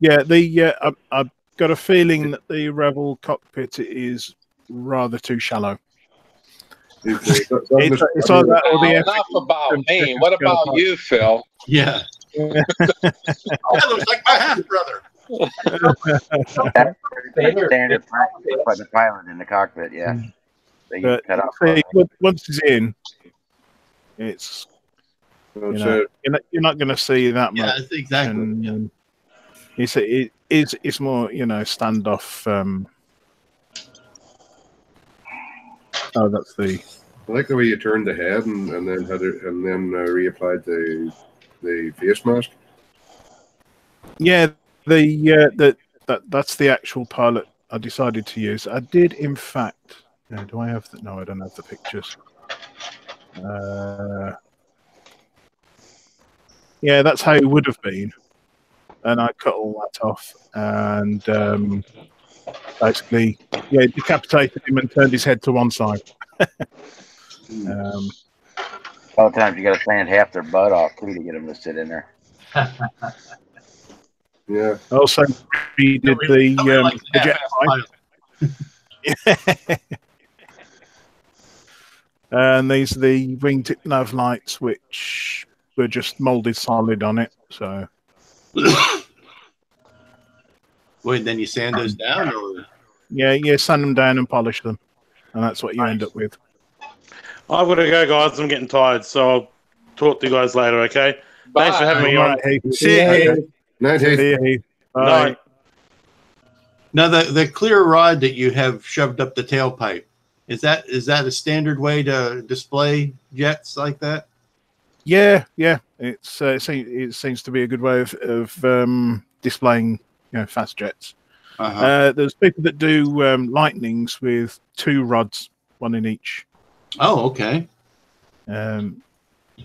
I've got a feeling that the Rebel cockpit is rather too shallow. It's all that, or the enough about me. What about you, Phil? Yeah. That looks like my half brother. Standard practice by the pilot in the cockpit, yeah. But once he's in, it's you're not going to see that much. Yeah, that's exactly. And, it's more standoff. Oh, that's the. I like the way you turned the head and then had it and then reapplied the face mask. Yeah, that's the actual pilot I decided to use. I did, in fact. Do I have the? No, I don't have the pictures. Yeah, that's how it would have been, and I cut all that off and basically, decapitated him and turned his head to one side. All the times you got to plant half their butt off too to get them to sit in there. Yeah. Also, we did the jet. And these are the wingtip nav lights, which were just molded solid on it. So, wait, then you sand those down, or yeah, sand them down and polish them, and that's what you end up with. I've got to go, guys. I'm getting tired, so I'll talk to you guys later. Okay. Bye. Thanks for having me on. See you. Night, Heath. Bye. Now, the clear rod that you have shoved up the tailpipe, is that a standard way to display jets like that? Yeah. It seems to be a good way of displaying fast jets. There's people that do lightnings with 2 rods, 1 in each. Oh, okay. You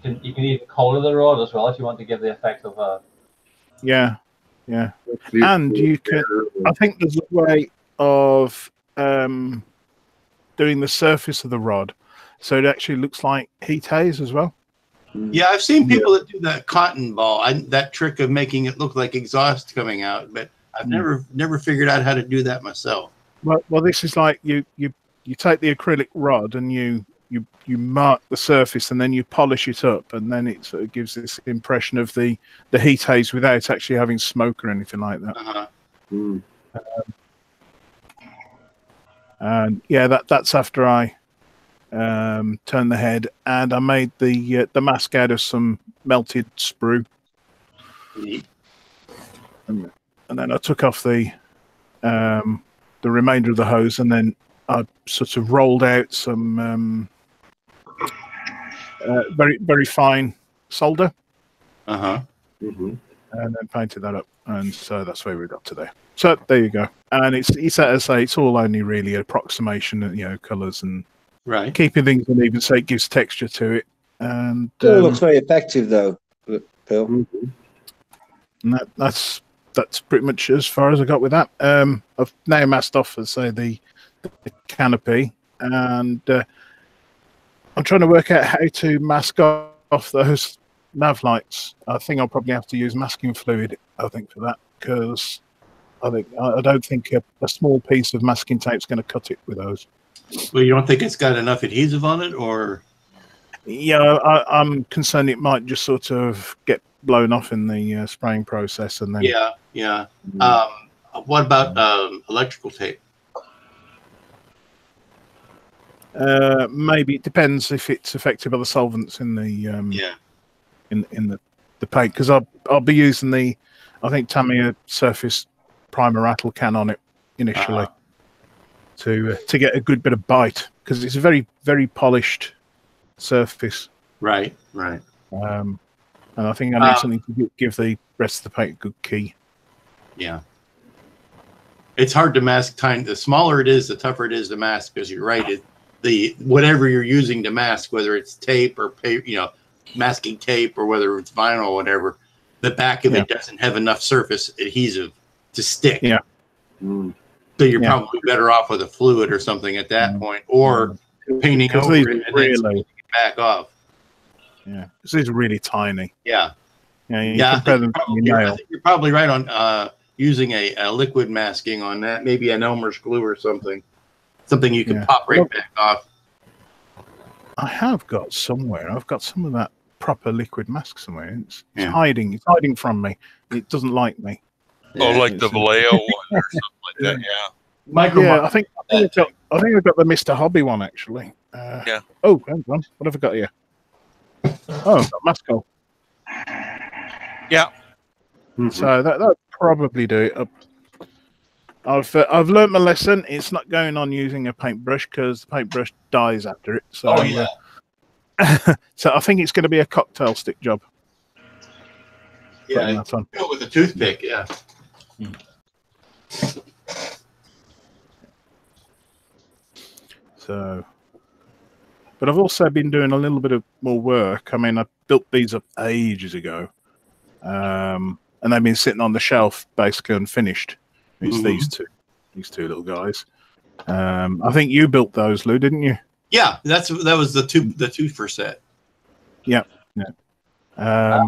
can even color the rod as well if you want to give the effect of a. Yeah. And you can. I think there's a way of doing the surface of the rod, so it actually looks like heat haze as well. Yeah, I've seen people that do that cotton ball, that trick of making it look like exhaust coming out, but I've never figured out how to do that myself. Well, this is like you take the acrylic rod and you mark the surface and then you polish it up, and then it sort of gives this impression of the heat haze without actually having smoke or anything like that. And that's after I turned the head and I made the mask out of some melted sprue. And then I took off the remainder of the hose, and then I sort of rolled out some very, very fine solder. Mm-hmm. And then painted that up, and so that's where we got today. So there you go. And it's as I say, it's all only really approximation, colours and keeping things uneven, so it gives texture to it. And it looks very effective, though, Phil. And that's pretty much as far as I got with that. I've now masked off, as say, the canopy, and I'm trying to work out how to mask off those nav lights. I think I'll probably have to use masking fluid, for that, because I don't think a small piece of masking tape is going to cut it with those. Well, you don't think it's got enough adhesive on it, or? Yeah, I'm concerned it might just sort of get blown off in the spraying process, and then. Yeah. What about electrical tape? Maybe it depends if it's affected by the solvents in the in the paint, because I'll be using the Tamiya surface primer rattle can on it initially to get a good bit of bite, because it's a very, very polished surface. Right. And I think I need something to give the rest of the paint a good key. Yeah. It's hard to mask time. The smaller it is, the tougher it is to mask, because you're right. Whatever you're using to mask, whether it's tape or paper, masking tape, or whether it's vinyl or whatever, the back of it doesn't have enough surface adhesive to stick. Yeah. So you're probably better off with a fluid or something at that point, or painting over it and then taking it back off. Yeah, this is really tiny. Yeah. Yeah, you compare them to your nail. I think you're probably right on using a liquid masking on that, maybe an Elmer's glue or something. Something you can pop right back off. I have got somewhere. I've got some of that proper liquid mask somewhere. It's hiding. It's hiding from me. It doesn't like me. Oh, like the Vallejo one or something like that. Yeah. I think I've got the Mr. Hobby one actually. Yeah. Oh, hang on. What have I got here? Oh, I've got Masco. Yeah. So that would probably do it. I've learnt my lesson. It's not going on using a paintbrush because the paintbrush dies after it. So, so I think it's going to be a cocktail stick job. Yeah, with a toothpick. Yeah. So, but I've also been doing a little bit of more work. I mean, I built these up ages ago, and they've been sitting on the shelf basically unfinished. It's these two little guys. I think you built those, Lou, didn't you? Yeah, that was the two for set. Yeah. But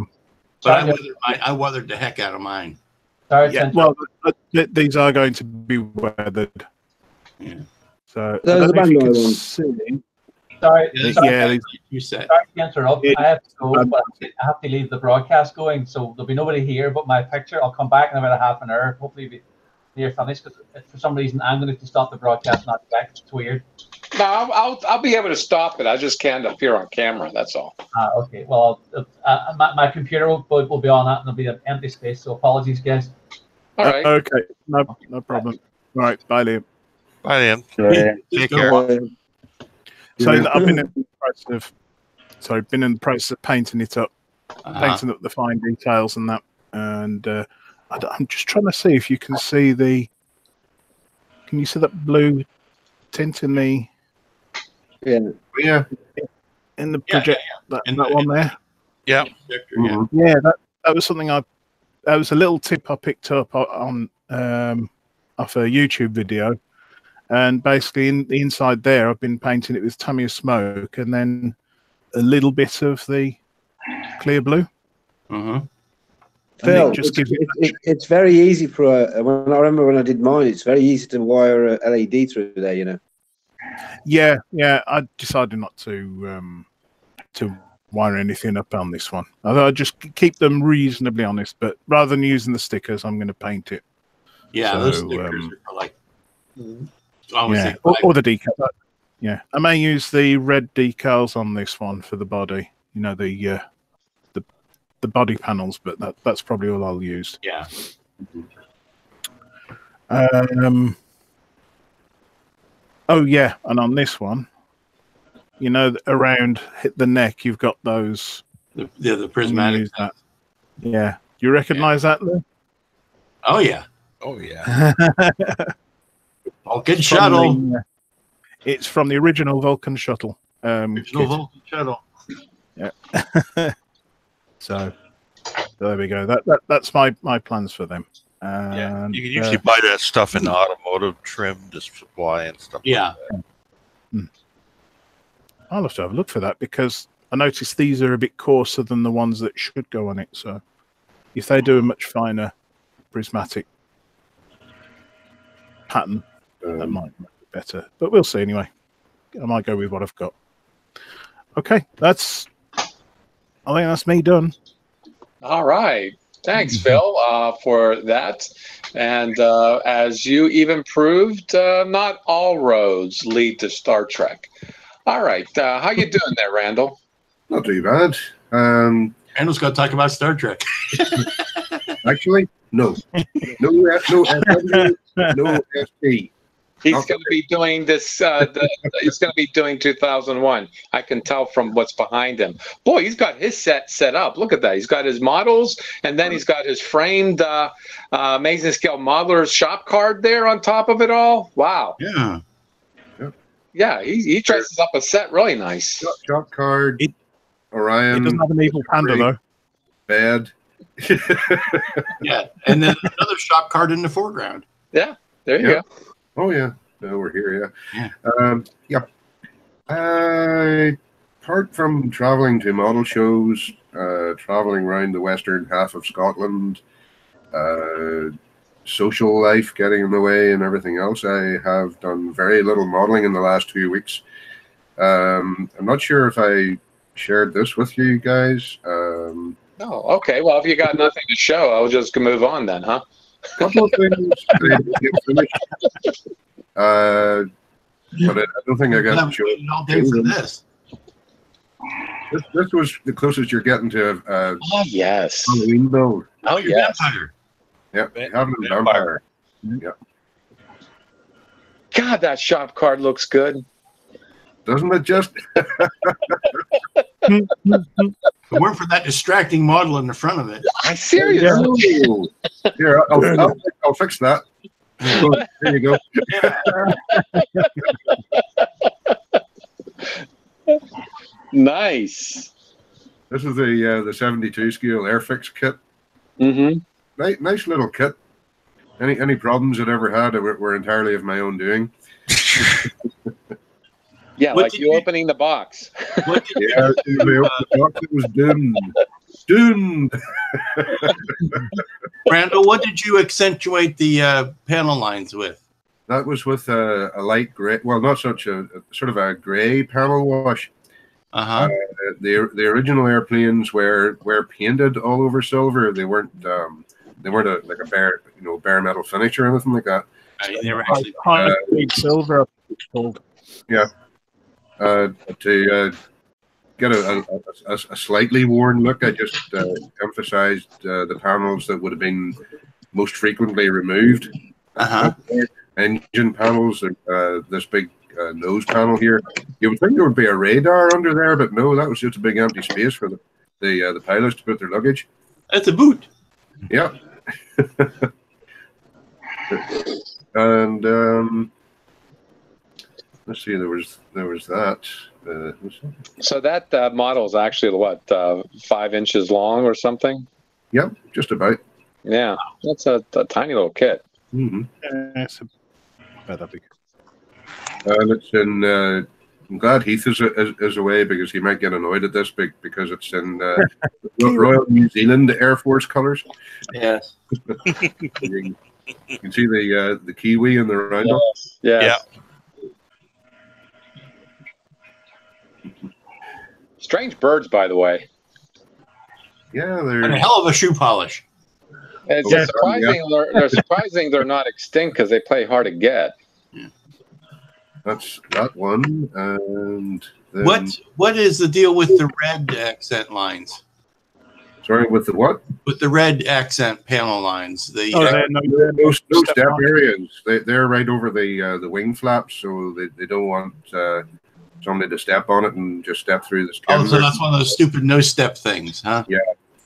I weathered the heck out of mine. Well, these are going to be weathered. Yeah. So those are the you can ones. see. Sorry, you said. Sorry to interrupt. I have to go, but I have to leave the broadcast going, so there'll be nobody here but my picture. I'll come back in about a half an hour. Hopefully, be near finished. Because for some reason, I'm going to have to stop the broadcast. Not back. It's weird. No, I'll be able to stop it. I just can't appear on camera. That's all. Okay. Well, my computer will be on that, and there'll be an empty space. So apologies, guys. All right. Okay. No problem. All right. Bye, Liam. Bye, Liam. Take care. So I've been in the process of painting it up, painting up the fine details and that, and I'm just trying to see if you can see Can you see that blue tint in the? Yeah. In the project, that one there. Yeah. Yeah, that was something that was a little tip I picked up on off a YouTube video. And basically, in the inside there, I've been painting it with Tamiya smoke, and then a little bit of the clear blue. Phil, it's very easy for I remember when I did mine. It's very easy to wire a LED through there. You know. Yeah. I decided not to wire anything up on this one. I thought I'd just keep them reasonably honest, but rather than using the stickers, I'm going to paint it. Yeah, so, those stickers are like. Or the decal. Yeah, I may use the red decals on this one for the body. You know, the body panels, but that's probably all I'll use. Yeah. Oh yeah, and on this one, you know, around the neck, you've got those. The prismatic. Yeah. Do you recognise that, Lou? Oh yeah. Oh yeah. Vulcan shuttle. It's from the original Vulcan shuttle. Original Vulcan shuttle. Yeah. So there we go. That's my plans for them. Yeah, you can usually buy that stuff in the automotive trim supply and stuff. Yeah. Like that. I'll have to have a look for that because I noticed these are a bit coarser than the ones that should go on it. So if they do a much finer prismatic pattern, that might be better. But we'll see anyway. I might go with what I've got. Okay, I think that's me done. All right. Thanks, Phil, for that. And as you even proved, not all roads lead to Star Trek. All right. How you doing there, Randall? Not too bad. Randall's going to talk about Star Trek. Actually, no. No SP. He's going to be doing this. He's going to be doing 2001. I can tell from what's behind him. Boy, he's got his set up. Look at that. He's got his models, and then he's got his framed Amazing Scale Modeler's shop card there on top of it all. Wow. Yeah. Yeah, he dresses up a set really nice. Shop card. Orion. It doesn't have an evil panda though. Bad. Yeah, and then another shop cart in the foreground. Yeah, there you go. Oh yeah, over here. Yeah. Apart from traveling to model shows, traveling around the western half of Scotland, social life getting in the way and everything else, I have done very little modeling in the last 2 weeks. I'm not sure if I shared this with you guys. Oh, okay. Well, if you got nothing to show, I'll just move on then, huh? A couple of things I didn't get finished. But I don't think I got to show it all day for this. This was the closest you're getting to Oh, yes. Halloween build. Oh, yes. Vampire. Yep, having a vampire. Yep. God, that shop card looks good. Doesn't it just? If it weren't for that distracting model in the front of it. I seriously. Oh. Here, I'll fix that. There you go. Nice. This is the 72 scale Airfix kit. Mm-hmm. Nice little kit. Any problems it ever had were entirely of my own doing. Yeah, What like did you opening the box. Yeah, as soon as I opened the box, it was doomed. Doomed. Randall, what did you accentuate the panel lines with? That was with a light gray, well, not such a sort of a gray panel wash. Uh-huh. The original airplanes were painted all over silver. They weren't like a bare metal finish or anything like that. They were actually silver. It's called. Yeah. To get a slightly worn look, I just emphasized the panels that would have been most frequently removed. Uh-huh. Engine panels, this big nose panel here. You would think there would be a radar under there, but no, that was just a big empty space for the pilots to put their luggage. That's a boot. Yeah. And let's see, there was that. So that model is actually what, 5 inches long or something? Yep, just about. Yeah, that's a tiny little kit. Mm-hmm. It's about big. And it's in. I'm glad Heath is away because he might get annoyed at this because it's in Royal New Zealand Air Force colours. Yes. You can see the kiwi in the roundup. Yes. Yeah. Strange birds, by the way. Yeah, And they're a hell of a shoe polish. It's Yeah. surprising. They're surprising they're not extinct because they play hard to get. that's that one. And then, What is the deal with the red accent lines? Sorry, with the what? With the red accent panel lines. The No step areas. They're right over the wing flaps, so they don't want somebody to step on it and just step through the skin. so that's one of those stupid no step things, huh? Yeah.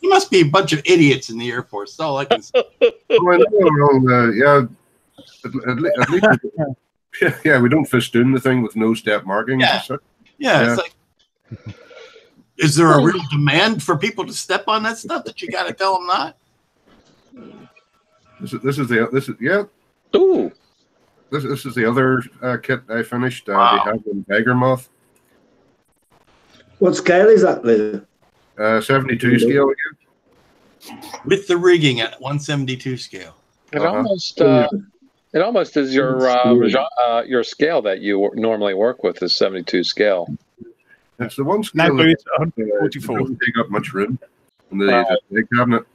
You must be a bunch of idiots in the Air Force. That's all I can say. Yeah. At least, yeah, we don't festoon the thing with no step markings. Yeah. Yeah, it's like, is there a real demand for people to step on that stuff that you got to tell them not? This is yeah. Ooh. This is the other kit I finished. Wow. They have in Tiger Moth. What scale is that, Liz? 72 scale again. With the rigging at 172 scale. It almost is your scale that you normally work with is 72 scale. It's the one scale Now that it's 144. doesn't take up much room in the display cabinet.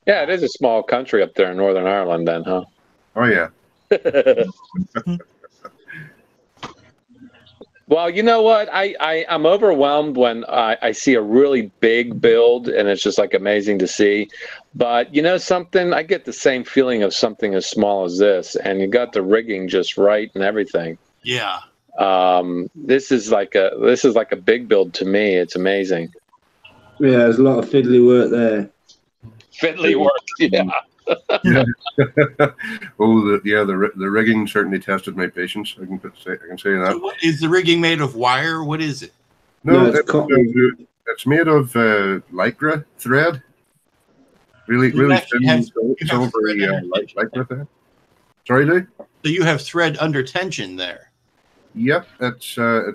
Yeah, it is a small country up there in Northern Ireland, then, huh? Oh yeah. Well, you know what? I'm overwhelmed when I see a really big build, and it's just like amazing to see. But you know something? I get the same feeling of something as small as this, and you got the rigging just right and everything. Yeah. This is like a big build to me. It's amazing. Yeah, there's a lot of fiddly work there. Fiddly work, yeah. Yeah. The rigging certainly tested my patience. I can say that. So what, is the rigging made of wire? What is it? No, it's cotton. it's made of lycra thread. Really thin, you have silvery thread like with that. Sorry, Lou? So you have thread under tension there. Yep, it's a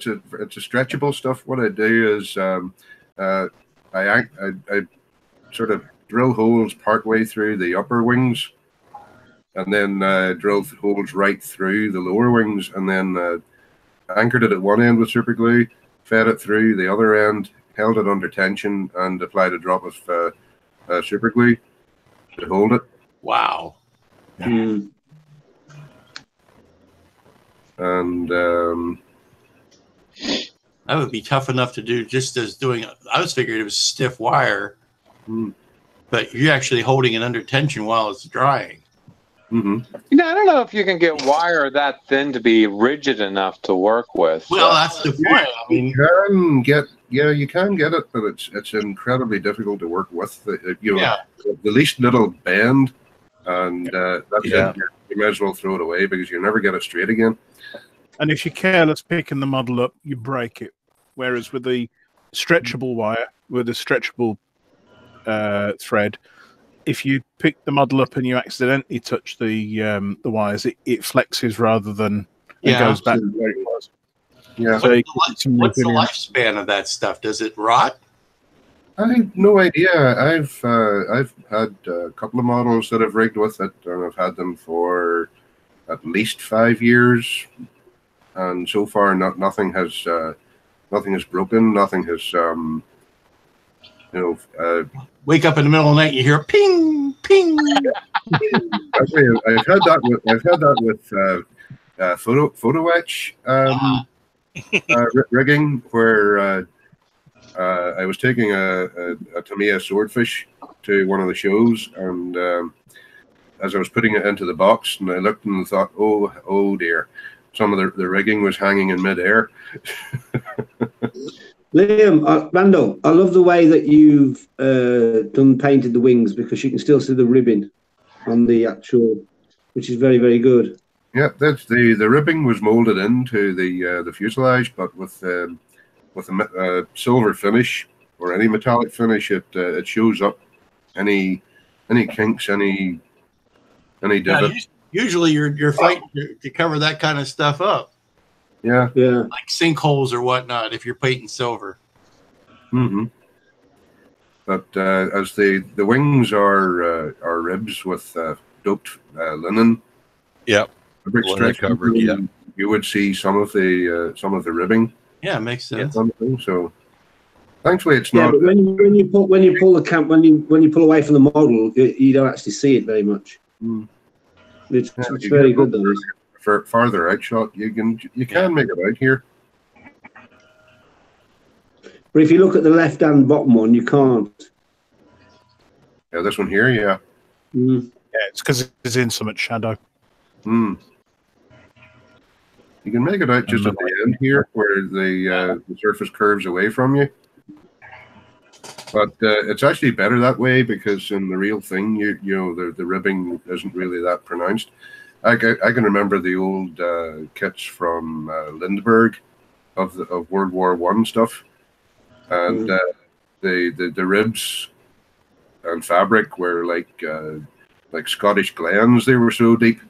stretchable stuff. What I do is I sort of drill holes partway through the upper wings, and then drill holes right through the lower wings, and then anchored it at one end with super glue, fed it through the other end, held it under tension, and applied a drop of super glue to hold it. Wow. Yeah. And that would be tough enough to do just as doing. I was figuring it was stiff wire, but you're actually holding it under tension while it's drying. I don't know if you can get wire that thin to be rigid enough to work with. Well, that's the point. I mean, you can get it, but it's incredibly difficult to work with. The least little bend, and that's it. You might as well throw it away because you never get it straight again. And if you're careless picking the model up, you break it. Whereas with the stretchable wire, with the stretchable thread, if you pick the model up and you accidentally touch the wires, it flexes rather than it goes back to where it was. Yeah. So what's the lifespan of that stuff? Does it rot? I have no idea. I've had a couple of models that I've rigged with it, and I've had them for at least 5 years, and so far nothing has broken. Nothing has wake up in the middle of the night and you hear ping ping. Actually, I've had that with photo etch rigging, where I was taking a Tamiya swordfish to one of the shows, and as I was putting it into the box, and I looked and thought, oh dear, some of the rigging was hanging in midair. Liam, Randall, I love the way that you've painted the wings, because you can still see the ribbing on the actual, which is very, very good. Yeah, that's the ribbing was molded into the fuselage, but with a silver finish or any metallic finish, it shows up any kinks, any divot. Usually you're fighting to cover that kind of stuff up. Yeah. Like sinkholes or whatnot if you're painting silver. But as the wings are ribs with doped linen. Yep. Fabric stretch covered. Yeah. You would see some of the ribbing. Yeah, it makes sense. So thankfully it's not. But when you pull the camp when you pull away from the model, you don't actually see it very much. It's very good though. For farther outshot, you can make it out here. But if you look at the left-hand bottom one, you can't. Yeah, this one here, yeah. Yeah, it's because it's in so much shadow. You can make it out just at the end here, where the surface curves away from you. But it's actually better that way, because in the real thing, the ribbing isn't really that pronounced. I can remember the old kits from Lindbergh of World War I stuff, and the ribs and fabric were like Scottish glens. They were so deep.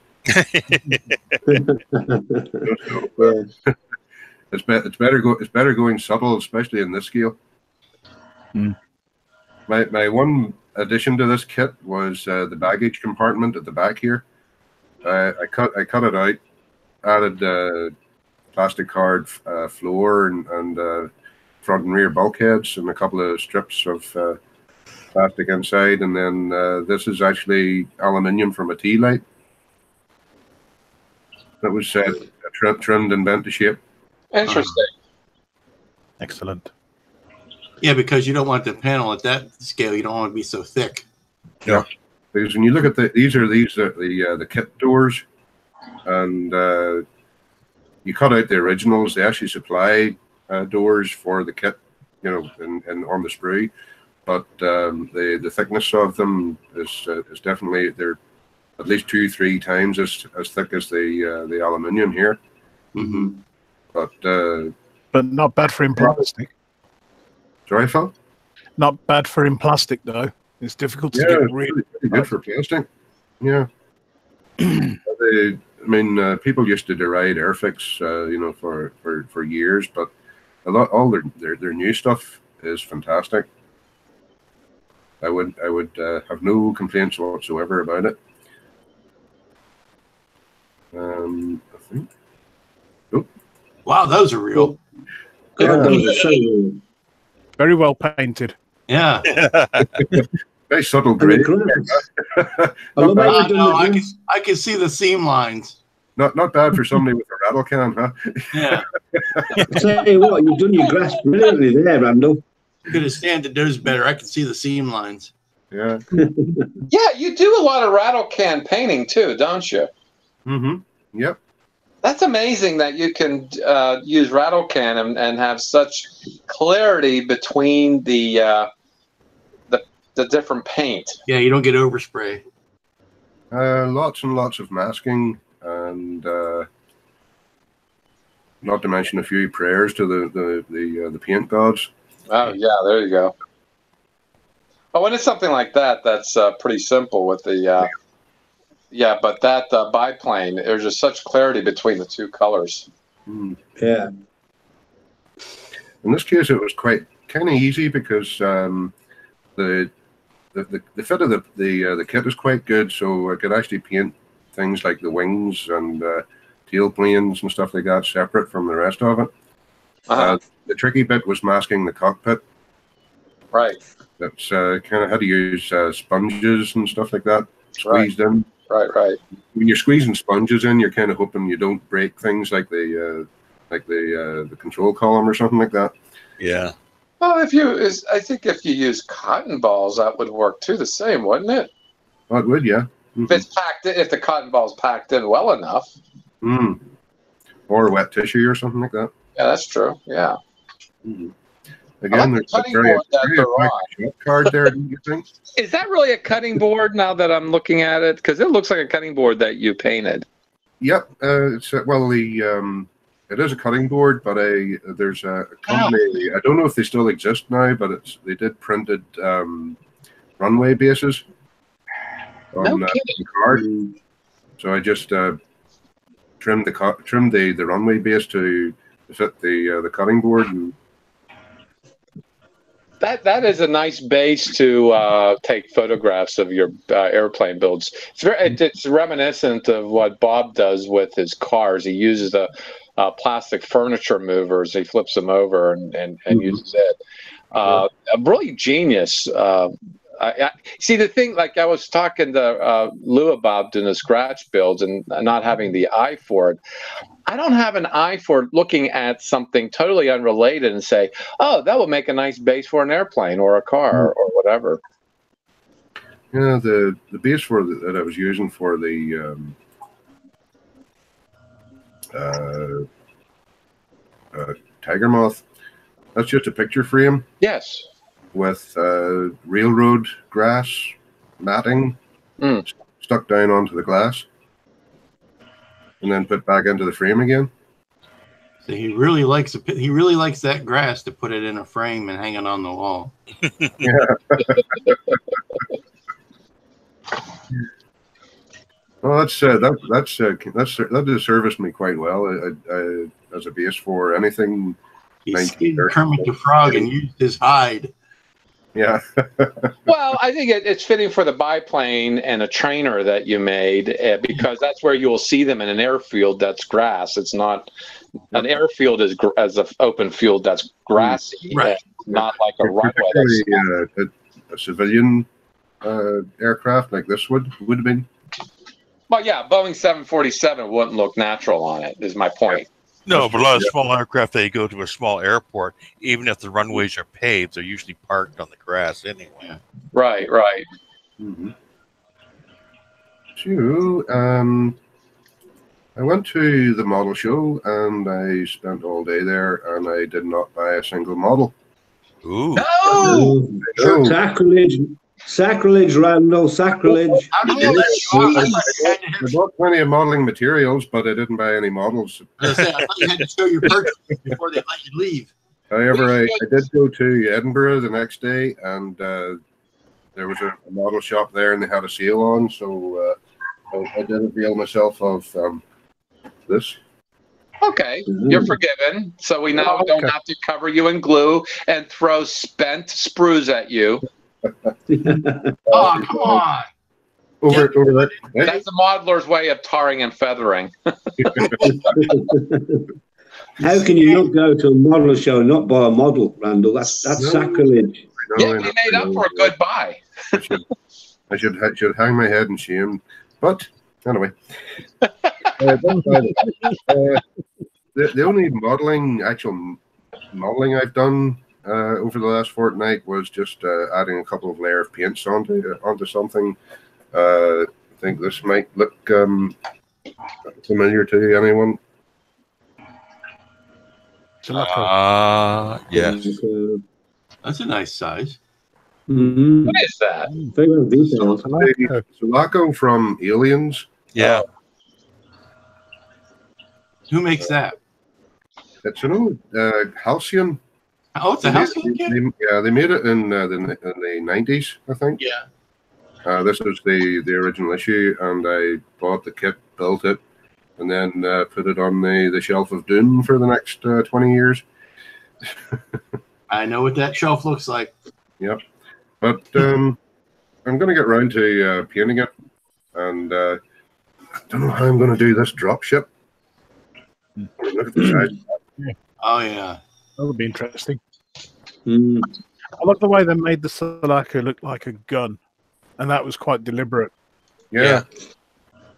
It's better going subtle, especially in this scale. My one addition to this kit was the baggage compartment at the back here. I cut it out, added plastic card floor and front and rear bulkheads and a couple of strips of plastic inside, and then this is actually aluminium from a tea light that was trimmed and bent to shape. Interesting. Excellent. Yeah, because you don't want the panel at that scale. You don't want it to be so thick. Yeah. Because when you look at these are the kit doors, and you cut out the originals. They actually supply doors for the kit, and on the sprue, but the thickness of them is definitely, they're at least 2-3 times as thick as the aluminium here. But not bad for in plastic. Sorry, Phil? Not bad for in plastic though. It's difficult to Yeah, get it's really pretty good for plastic. Yeah. People used to deride Airfix, for years, but all their new stuff is fantastic. I would have no complaints whatsoever about it. I think. Oh. Wow, those are real. God, those are so real. Very well painted. Yeah. Very subtle And the grade. grass. I Not love how bad. you've done the grass. I can see the seam lines. Not bad for somebody with a rattle can, huh? Yeah. I tell you what, you've done your grass brilliantly there, Randall. Could have sanded those better. I can see the seam lines. Yeah. Yeah, you do a lot of rattle can painting too, don't you? Mm-hmm. Yep. That's amazing that you can use rattle can and have such clarity between the different paint. Yeah, you don't get overspray. Lots and lots of masking, and not to mention a few prayers to the paint gods. Oh yeah, there you go. Oh, and it's something like that. That's pretty simple with the. Yeah, but that biplane, there's just such clarity between the two colors. Mm. Yeah. In this case, it was kind of easy because the fit of the kit is quite good, so I could actually paint things like the wings and tail planes and stuff like that separate from the rest of it. The tricky bit was masking the cockpit. Right. That's kind of had to use sponges and stuff like that squeezed in. Right. When you're squeezing sponges in, you're kind of hoping you don't break things like the control column or something like that. Yeah. Well, I think if you use cotton balls, that would work too. The same, wouldn't it? Oh, it would, yeah. Mm-hmm. If it's packed in, if the cotton ball's packed in well enough. Mm. Or wet tissue or something like that. Yeah, that's true. Yeah. Mm-hmm. Again, there's a very short card there, do you think? Is that really a cutting board now that I'm looking at it? Because it looks like a cutting board that you painted. Yep. It is a cutting board, but there's a company. I don't know if they still exist now, but they did printed runway bases on the card. So I just trimmed the runway base to fit the cutting board. And that is a nice base to take photographs of your airplane builds. It's reminiscent of what Bob does with his cars. He uses the plastic furniture movers. He flips them over and uses it. Really genius. I see the thing. Like I was talking to Lou about doing the scratch builds and not having the eye for it. I don't have an eye for looking at something totally unrelated and say, "Oh, that would make a nice base for an airplane or a car or whatever." Yeah, the base that I was using for the Tiger Moth, that's just a picture frame. Yes. With railroad grass matting stuck down onto the glass, and then put back into the frame again. So he really likes that grass to put it in a frame and hang it on the wall. Yeah. Well, that has serviced me quite well as a base for anything. He skinned Kermit the Frog and used his hide. Yeah. Well, I think it's fitting for the biplane and a trainer that you made because that's where you'll see them in an airfield that's grass. It's not an airfield as an open field that's grassy, right? Not like a runway. A civilian aircraft like this would have been. Well, yeah, Boeing 747 wouldn't look natural on it. Is my point. No, but a lot of small aircraft, they go to a small airport. Even if the runways are paved, they're usually parked on the grass anyway. Right. Mm-hmm. So, I went to the model show and I spent all day there, and I did not buy a single model. Ooh! No! Sacrilege, Randall! Sacrilege! I bought plenty of modeling materials, but I didn't buy any models. I thought you had to show your purchase before they let you leave. However, I did go to Edinburgh the next day, and there was a model shop there, and they had a sale on, so I did avail myself of this. Okay, you're forgiven. So we now don't have to cover you in glue and throw spent sprues at you. Oh, come on. Over that. That's the modeler's way of tarring and feathering. How can you not go to a model show and not buy a model, Randall? That's sacrilege. Yeah, we made up for a good buy. I should hang my head in shame. But anyway, the only actual modeling I've done over the last fortnight was just adding a couple of layers of paints onto something. I think this might look familiar to anyone. Yes. That's a nice size. Mm-hmm. What is that? Very well detailed. Sulaco from Aliens. Yeah. Who makes that? It's an old Halcyon. Oh, it's a Halcyon kit? They made it in the 90s, I think. Yeah. This is the original issue, and I bought the kit, built it, and then put it on the shelf of doom for the next 20 years. I know what that shelf looks like. Yep. But I'm going to get round to painting it, and I don't know how I'm going to do this drop ship. Look at the size. Oh, yeah. That would be interesting. Mm. I love the way they made the Sulaco look like a gun, and that was quite deliberate. Yeah.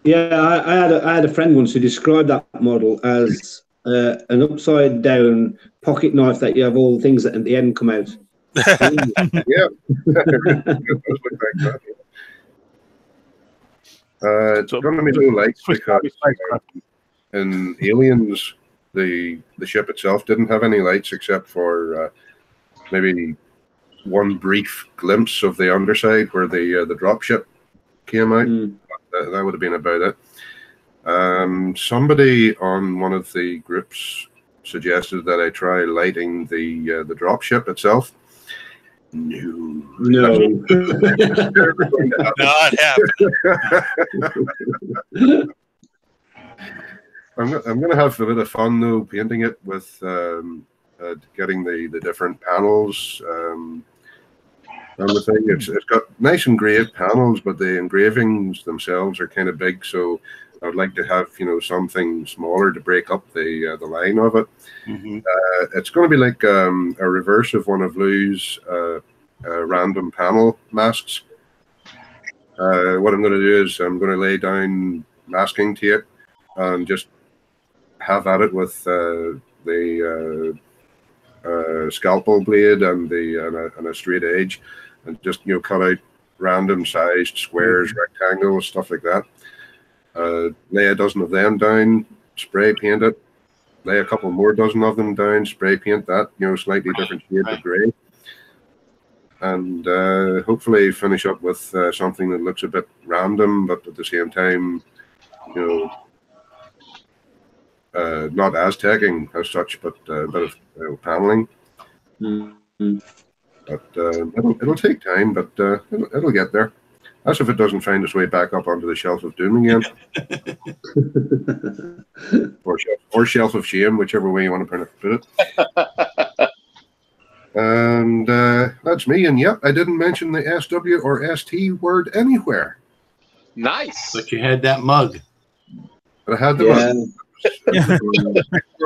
Yeah, I had a friend once who described that model as an upside down pocket knife that you have all the things that at the end come out. Yeah. It's going to be low lights because in Aliens, the ship itself didn't have any lights except for maybe one brief glimpse of the underside where the drop ship came out. That would have been about it. Somebody on one of the groups suggested that I try lighting the drop ship itself. No. Not happening. I'm going to have a bit of fun though, painting it with getting the different panels. And the thing, it's got nice engraved panels, but the engravings themselves are kind of big. So I would like to have something smaller to break up the line of it. Mm-hmm. It's going to be like a reverse of one of Lou's random panel masks. What I'm going to do is I'm going to lay down masking tape and just have at it with the scalpel blade and a straight edge, and just cut out random sized squares, rectangles, stuff like that. Lay a dozen of them down, spray paint it. Lay a couple more dozen of them down, spray paint that, slightly different shades of grey, and hopefully finish up with something that looks a bit random, but at the same time, not Aztecing as such, but a bit of paneling. Mm-hmm. But it'll take time, but it'll get there. That's if it doesn't find its way back up onto the shelf of doom again. or shelf of shame, whichever way you want to put it. And that's me. And yep, I didn't mention the SW or ST word anywhere. Nice. But you had that mug. But I had the mug.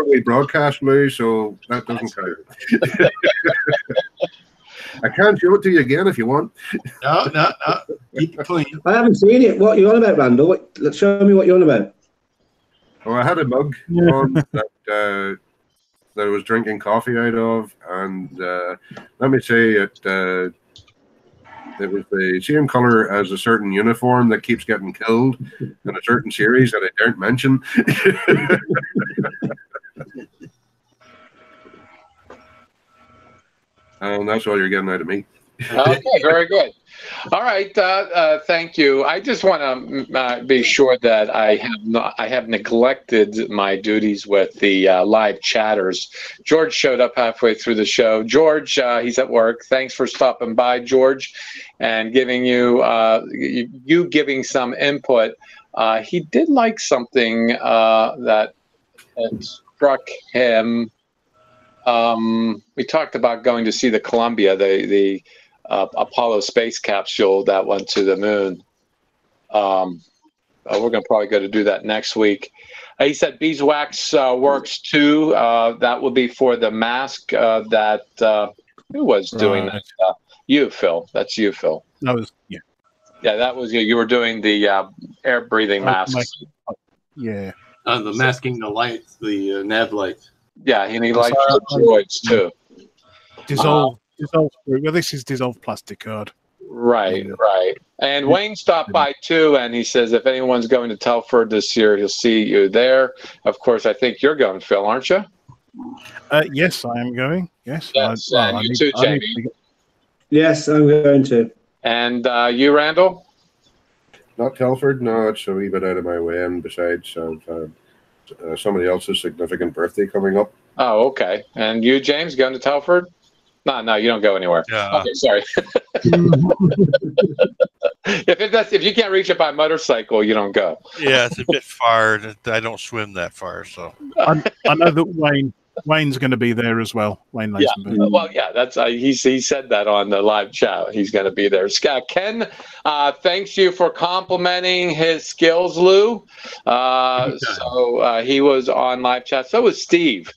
We broadcast, Lou, so that doesn't count. I can show it to you again if you want. No. Keep it clean. I haven't seen it. What are you on about, Randall? Let's show me what you're on about. Oh, I had a mug on that I was drinking coffee out of, and let me say it was the same color as a certain uniform that keeps getting killed in a certain series that I don't mention. And that's all you're getting out of me. Okay, very good. All right, thank you. I just want to be sure that I have neglected my duties with the live chatters. George showed up halfway through the show. George, he's at work. Thanks for stopping by, George, and giving you giving some input. He did like something that struck him. We talked about going to see the Columbia, the Apollo space capsule that went to the moon. We're going to probably go to do that next week. He said beeswax works too. That will be for the mask that who was doing that? You, Phil. That's you, Phil. That was yeah. Yeah, that was you. You were doing the air breathing masks. Yeah. The masking the lights, the nav lights. Yeah, and he likes the droids too. Dissolve. Well, this is dissolved plastic card. Right. And Wayne stopped by too, and he says if anyone's going to Telford this year, he'll see you there. Of course, I think you're going, Phil, aren't you? Yes, I am going. Yes. And you too, Jamie. Yes, I'm going to. And you, Randall? Not Telford. No, it's a wee bit out of my way. And besides, somebody else's significant birthday coming up. Oh, okay. And you, James, going to Telford? No, you don't go anywhere. Yeah. Okay, sorry. If you can't reach it by motorcycle, you don't go. Yeah, it's a bit far. I don't swim that far, so. I know that Wayne's going to be there as well. Wayne Lazenby. Yeah. Well, yeah, that's he said that on the live chat. He's going to be there. Ken, thanks you for complimenting his skills, Lou. So he was on live chat. So was Steve.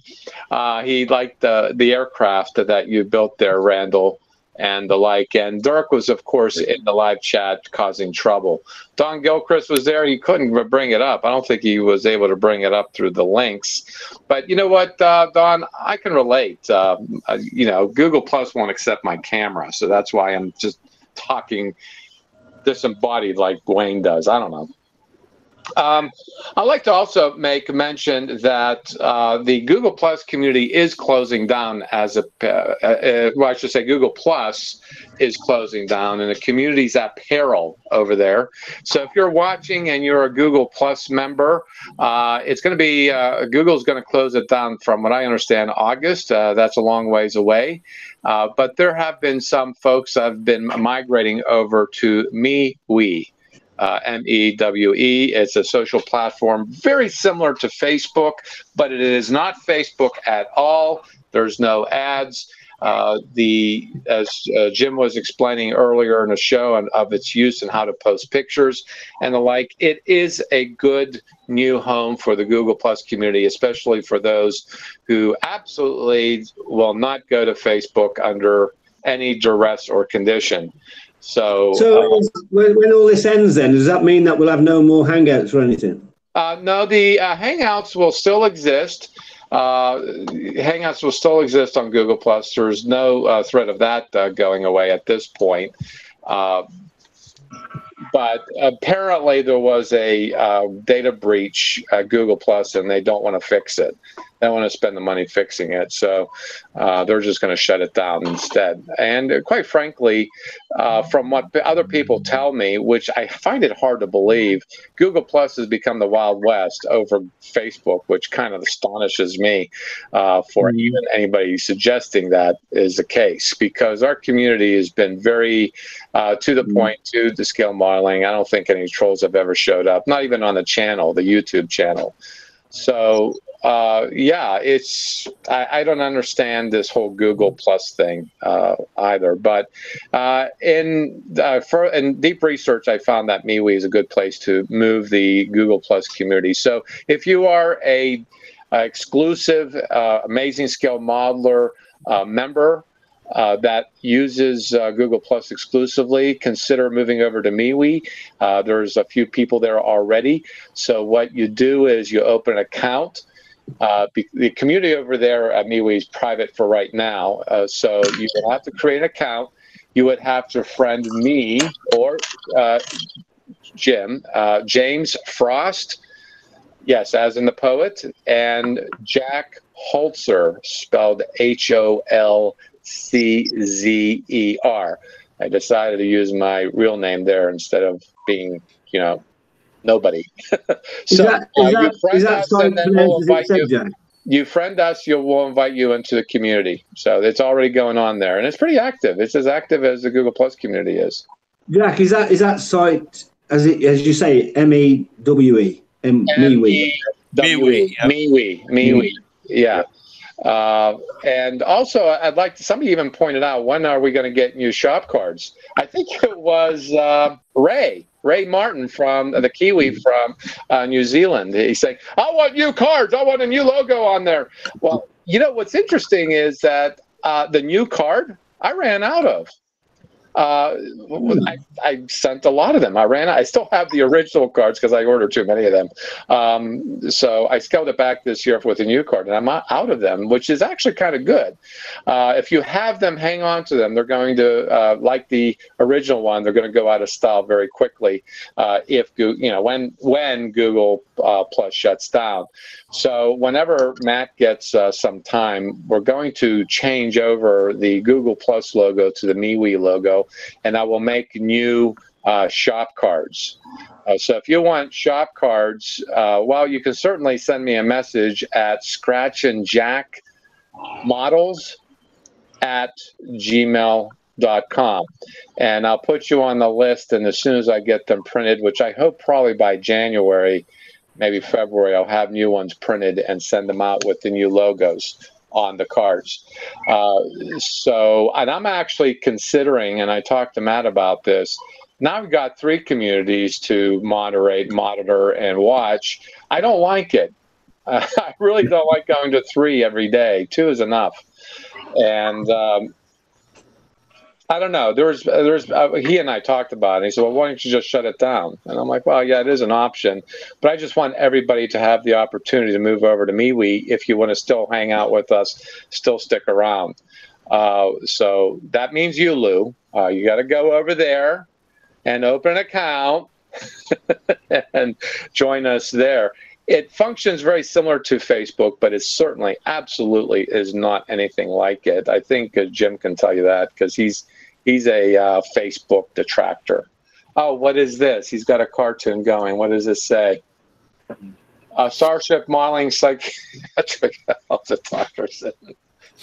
He liked the aircraft that you built there, Randall, and the like. And Dirk was, of course, in the live chat causing trouble. Don Gilchrist was there. He couldn't bring it up. I don't think he was able to bring it up through the links. But you know what, Don? I can relate. Google Plus won't accept my camera, so that's why I'm just talking disembodied like Wayne does. I don't know. I'd like to also make mention that the Google Plus community is closing down I should say Google Plus is closing down and the community's at peril over there. So if you're watching and you're a Google Plus member, it's going to be, Google's going to close it down from what I understand, August. That's a long ways away. But there have been some folks that have been migrating over to MeWe. MEWE. It's a social platform very similar to Facebook, but it is not Facebook at all. There's no ads. As Jim was explaining earlier in the show of its use and how to post pictures and the like, it is a good new home for the Google Plus community, especially for those who absolutely will not go to Facebook under any duress or condition. So when all this ends, then does that mean that we'll have no more Hangouts or anything? No, the Hangouts will still exist. Hangouts will still exist on Google Plus. There's no threat of that going away at this point. But apparently there was a data breach at Google Plus, and they don't want to fix it. They don't want to spend the money fixing it, so they're just going to shut it down instead. And quite frankly, from what other people tell me, which I find it hard to believe, Google Plus has become the Wild West over Facebook, which kind of astonishes me for even anybody suggesting that is the case, because our community has been very to the point, to the scale modeling. I don't think any trolls have ever showed up, not even on the channel, the YouTube channel. So I don't understand this whole Google Plus thing either. But in deep research, I found that MeWe is a good place to move the Google Plus community. So if you are a exclusive Amazing Scale Modeler member that uses Google Plus exclusively, consider moving over to MeWe. There's a few people there already. So what you do is you open an account. The community over there at MeWe is private for right now. So you would have to create an account. You would have to friend me or James Frost. Yes, as in the poet, and Jack Holzer, spelled Holczer. I decided to use my real name there instead of being, nobody. So you friend us, and then we'll invite you. You friend us, we'll invite you into the community. So it's already going on there, and it's pretty active. It's as active as the Google Plus community is. Jack, is that site as you say MEWE? MeWe. Yeah. And also, I'd like to. Somebody even pointed out, when are we going to get new shop cards? I think it was Ray Martin from the Kiwi from New Zealand. He's saying, "I want new cards. I want a new logo on there." Well, what's interesting is that the new card I ran out of. I sent a lot of them. I still have the original cards because I ordered too many of them. So I scaled it back this year with a new card, and I'm out of them, which is actually kind of good. If you have them, hang on to them. They're going to, like the original one, they're going to go out of style very quickly if when Google Plus shuts down. So whenever Matt gets some time, we're going to change over the Google Plus logo to the MeWe logo, and I will make new shop cards. So if you want shop cards, well, you can certainly send me a message at scratchandjackmodels@gmail.com, and I'll put you on the list. And as soon as I get them printed, which I hope probably by January, maybe February, I'll have new ones printed and send them out with the new logos on the cards. And I'm actually considering, and I talked to Matt about this, now we've got 3 communities to moderate, monitor, and watch. I don't like it. I really don't like going to 3 every day. 2 is enough. And I don't know. He and I talked about it. He said, "Well, why don't you just shut it down?" And I'm like, "Well, yeah, it is an option, but I just want everybody to have the opportunity to move over to MeWe. If you want to still hang out with us, still stick around." So that means you, Lou. You got to go over there and open an account and join us there. It functions very similar to Facebook, but it certainly, absolutely is not anything like it. I think Jim can tell you that because he's a Facebook detractor. Oh, what is this? He's got a cartoon going. What does this say? Starship Modeling Psychiatric Health Doctors.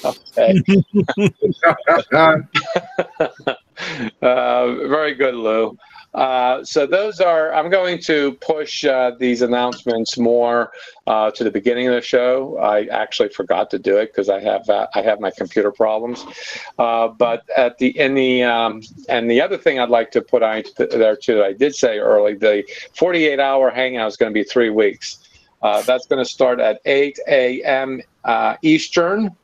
Okay. Very good, Lou. So those are, I'm going to push these announcements more to the beginning of the show. I actually forgot to do it because I have my computer problems. But and the other thing I'd like to put on there too, I did say early, the 48-hour hangout is going to be 3 weeks. That's going to start at 8 a.m. Eastern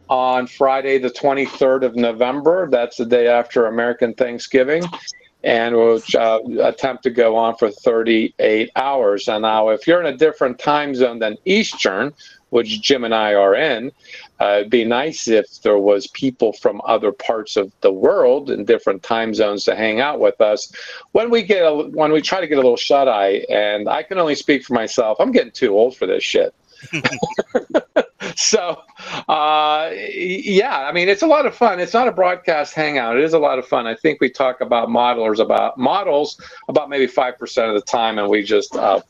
on Friday, the 23rd of November. That's the day after American Thanksgiving. And we'll attempt to go on for 38 hours. And now, if you're in a different time zone than Eastern, which Jim and I are in, it'd be nice if there was people from other parts of the world in different time zones to hang out with us. When we try to get a little shut-eye, and I can only speak for myself, I'm getting too old for this shit. So, yeah, I mean, it's a lot of fun. It's not a broadcast hangout. It is a lot of fun. I think we talk about models about maybe 5% of the time, and we just have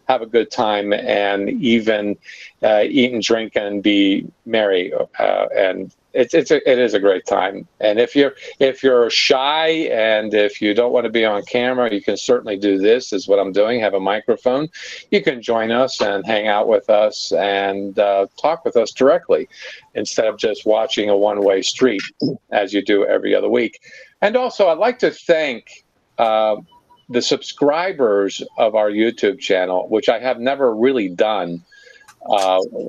a good time and even eat and drink and be merry. And it is a great time. And if you're shy and if you don't want to be on camera, you can certainly do this, is what I'm doing, have a microphone. You can join us and hang out with us and talk with us directly instead of just watching a one-way street as you do every other week. And also, I'd like to thank the subscribers of our YouTube channel, which I have never really done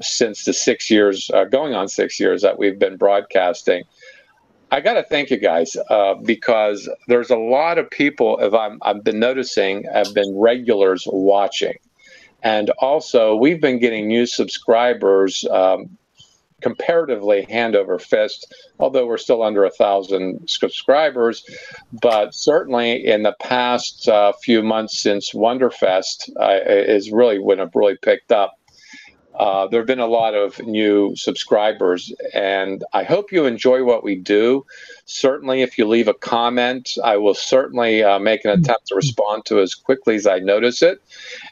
since the 6 years, going on 6 years that we've been broadcasting. I got to thank you guys because there's a lot of people, I've been noticing, have been regulars watching. And also, we've been getting new subscribers comparatively hand over fist, although we're still under 1,000 subscribers. But certainly in the past few months since Wonderfest is really when it really picked up. There have been a lot of new subscribers, and I hope you enjoy what we do. Certainly, if you leave a comment, I will certainly make an attempt to respond to as quickly as I notice it.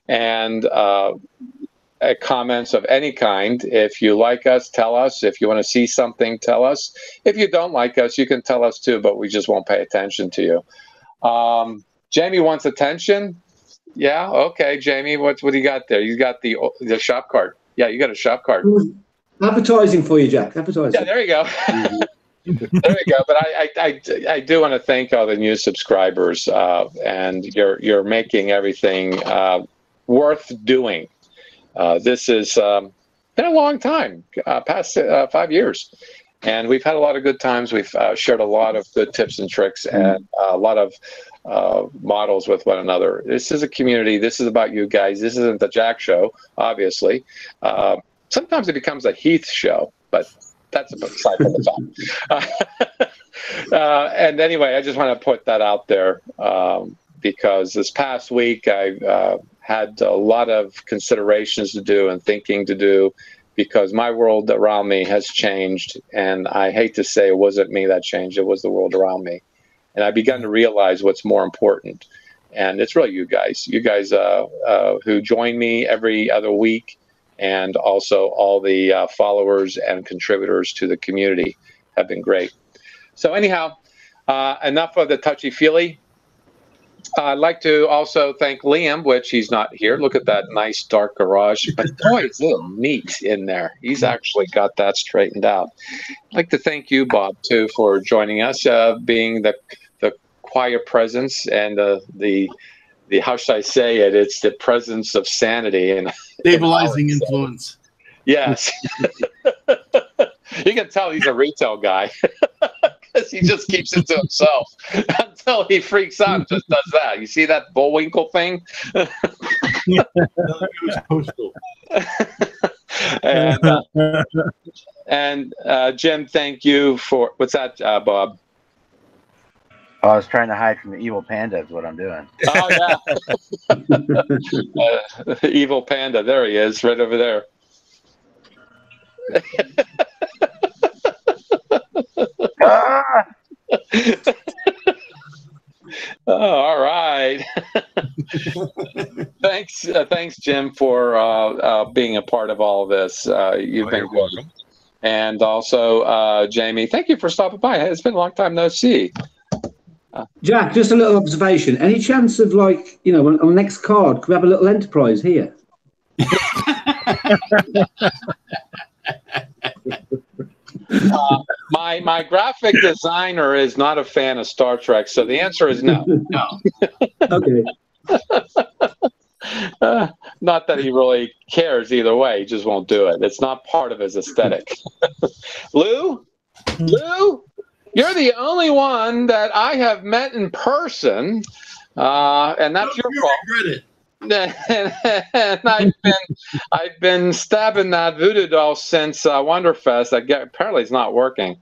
And comments of any kind. If you like us, tell us. If you want to see something, tell us. If you don't like us, you can tell us too, but we just won't pay attention to you. Jamie wants attention. Yeah, okay, Jamie, what do you got there? You got the shop card. Yeah, you got a shop card. Advertising for you, Jack. Advertising. Yeah, there you go. There you go. But I do want to thank all the new subscribers, and you're making everything worth doing. This has been a long time, past 5 years. And we've had a lot of good times. We've shared a lot of good tips and tricks and a lot of models with one another. This is a community. This is about you guys. This isn't the Jack show, obviously. Sometimes it becomes a Heath show, but that's aside from the fact. And anyway, I just want to put that out there because this past week I've had a lot of considerations to do and thinking to do, because my world around me has changed, and I hate to say it wasn't me that changed, it was the world around me. And I begun to realize what's more important, and it's really you guys who join me every other week, and also all the followers and contributors to the community have been great. So anyhow, enough of the touchy-feely. I'd like to also thank Liam, which he's not here. Look at that nice dark garage. But boy, it's a little neat in there. He's actually got that straightened out. I'd like to thank you, Bob, too, for joining us, being the quiet presence and the how should I say it? It's the presence of sanity and stabilizing influence. Yes. You can tell he's a retail guy. Because he just keeps it to himself until he freaks out and just does that. You see that Bullwinkle thing? And Jim, thank you for what's that, Bob? I was trying to hide from the evil panda is what I'm doing. Oh yeah, evil panda. There he is, right over there. Oh, all right. Thanks, Jim, for being a part of all of this. You've been welcome. And also, Jamie, thank you for stopping by. It's been a long time no see. Jack, just a little observation. Any chance of, like, you know, on the next card, could we have a little enterprise here? My graphic designer is not a fan of Star Trek, so the answer is no. No. Okay. Not that he really cares either way. He just won't do it. It's not part of his aesthetic. Lou, you're the only one that I have met in person, and that's your fault. And I've been stabbing that voodoo doll since Wonderfest. Apparently it's not working.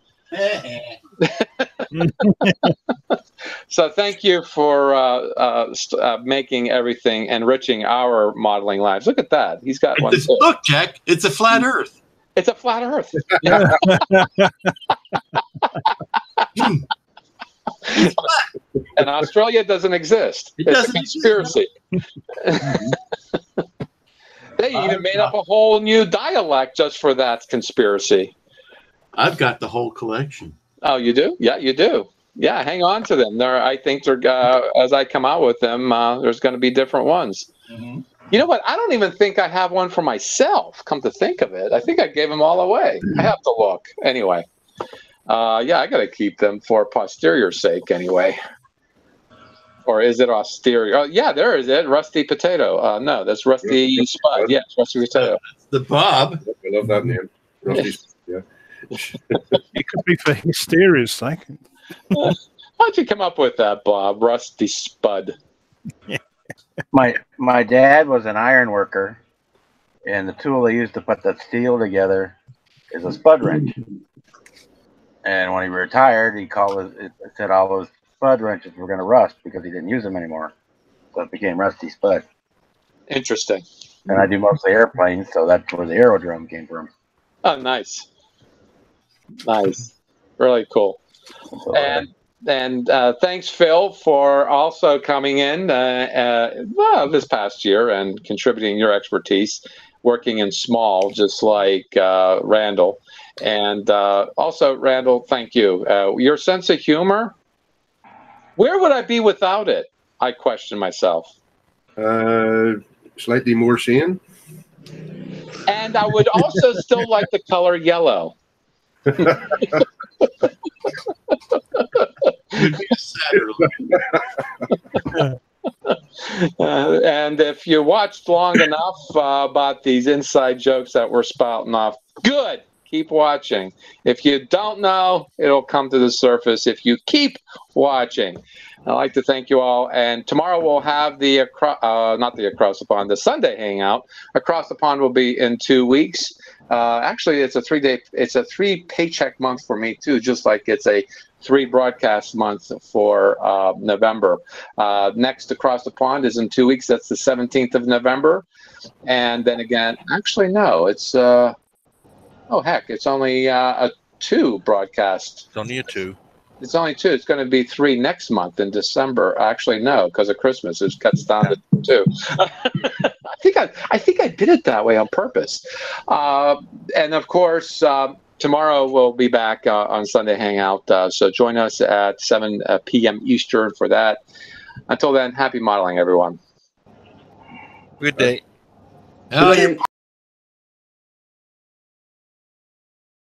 So thank you for making everything, enriching our modeling lives. Look at that. He's got one. Look, Jack, it's a flat Earth. It's a flat Earth. And Australia doesn't exist. It's a conspiracy. They even made up a whole new dialect just for that conspiracy. I've got the whole collection. Oh, you do? Yeah, you do. Yeah, hang on to them. I think they're as I come out with them, there's going to be different ones. Mm-hmm. You know what? I don't even think I have one for myself. Come to think of it, I think I gave them all away. I have to look anyway. Yeah, I got to keep them for posterior's sake anyway. Or is it posterior? Oh, yeah, there is it. Rusty Potato. No, that's Rusty Spud. Yeah, it's Rusty Potato. The Bob. I love that name. Rusty. Yeah. It could be for hysteria's sake. How'd you come up with that, Bob? Rusty Spud. My dad was an iron worker, and the tool they used to put that steel together is a spud wrench. And when he retired, he said all those spud wrenches were going to rust because he didn't use them anymore. So it became Rusty Spud. Interesting. And I do mostly airplanes, so that's where the aerodrome came from. Oh, nice. Nice. Really cool. And thanks, Phil, for also coming in this past year and contributing your expertise, working in small, just like Randall. And also, Randall, thank you. Your sense of humor, where would I be without it? I question myself. Slightly more sane. And I would also still like the color yellow. And if you watched long enough about these inside jokes that we're spouting off, good. Keep watching. If you don't know, it'll come to the surface if you keep watching. I'd like to thank you all. And tomorrow we'll have the not the Across the Pond, the Sunday Hangout. Across the Pond will be in 2 weeks. Actually, it's a 3 paycheck month for me too, just like it's a 3 broadcast month for November. Next Across the Pond is in 2 weeks. That's the 17th of November. And then again, actually, no, it's oh, heck, it's only a 2 broadcast. It's only a 2. It's only 2. It's going to be 3 next month in December. Actually, no, because of Christmas, it cuts down to 2. I think I did it that way on purpose. And of course, tomorrow we'll be back on Sunday Hangout. So join us at 7 p.m. Eastern for that. Until then, happy modeling, everyone. Good day. Oh, you're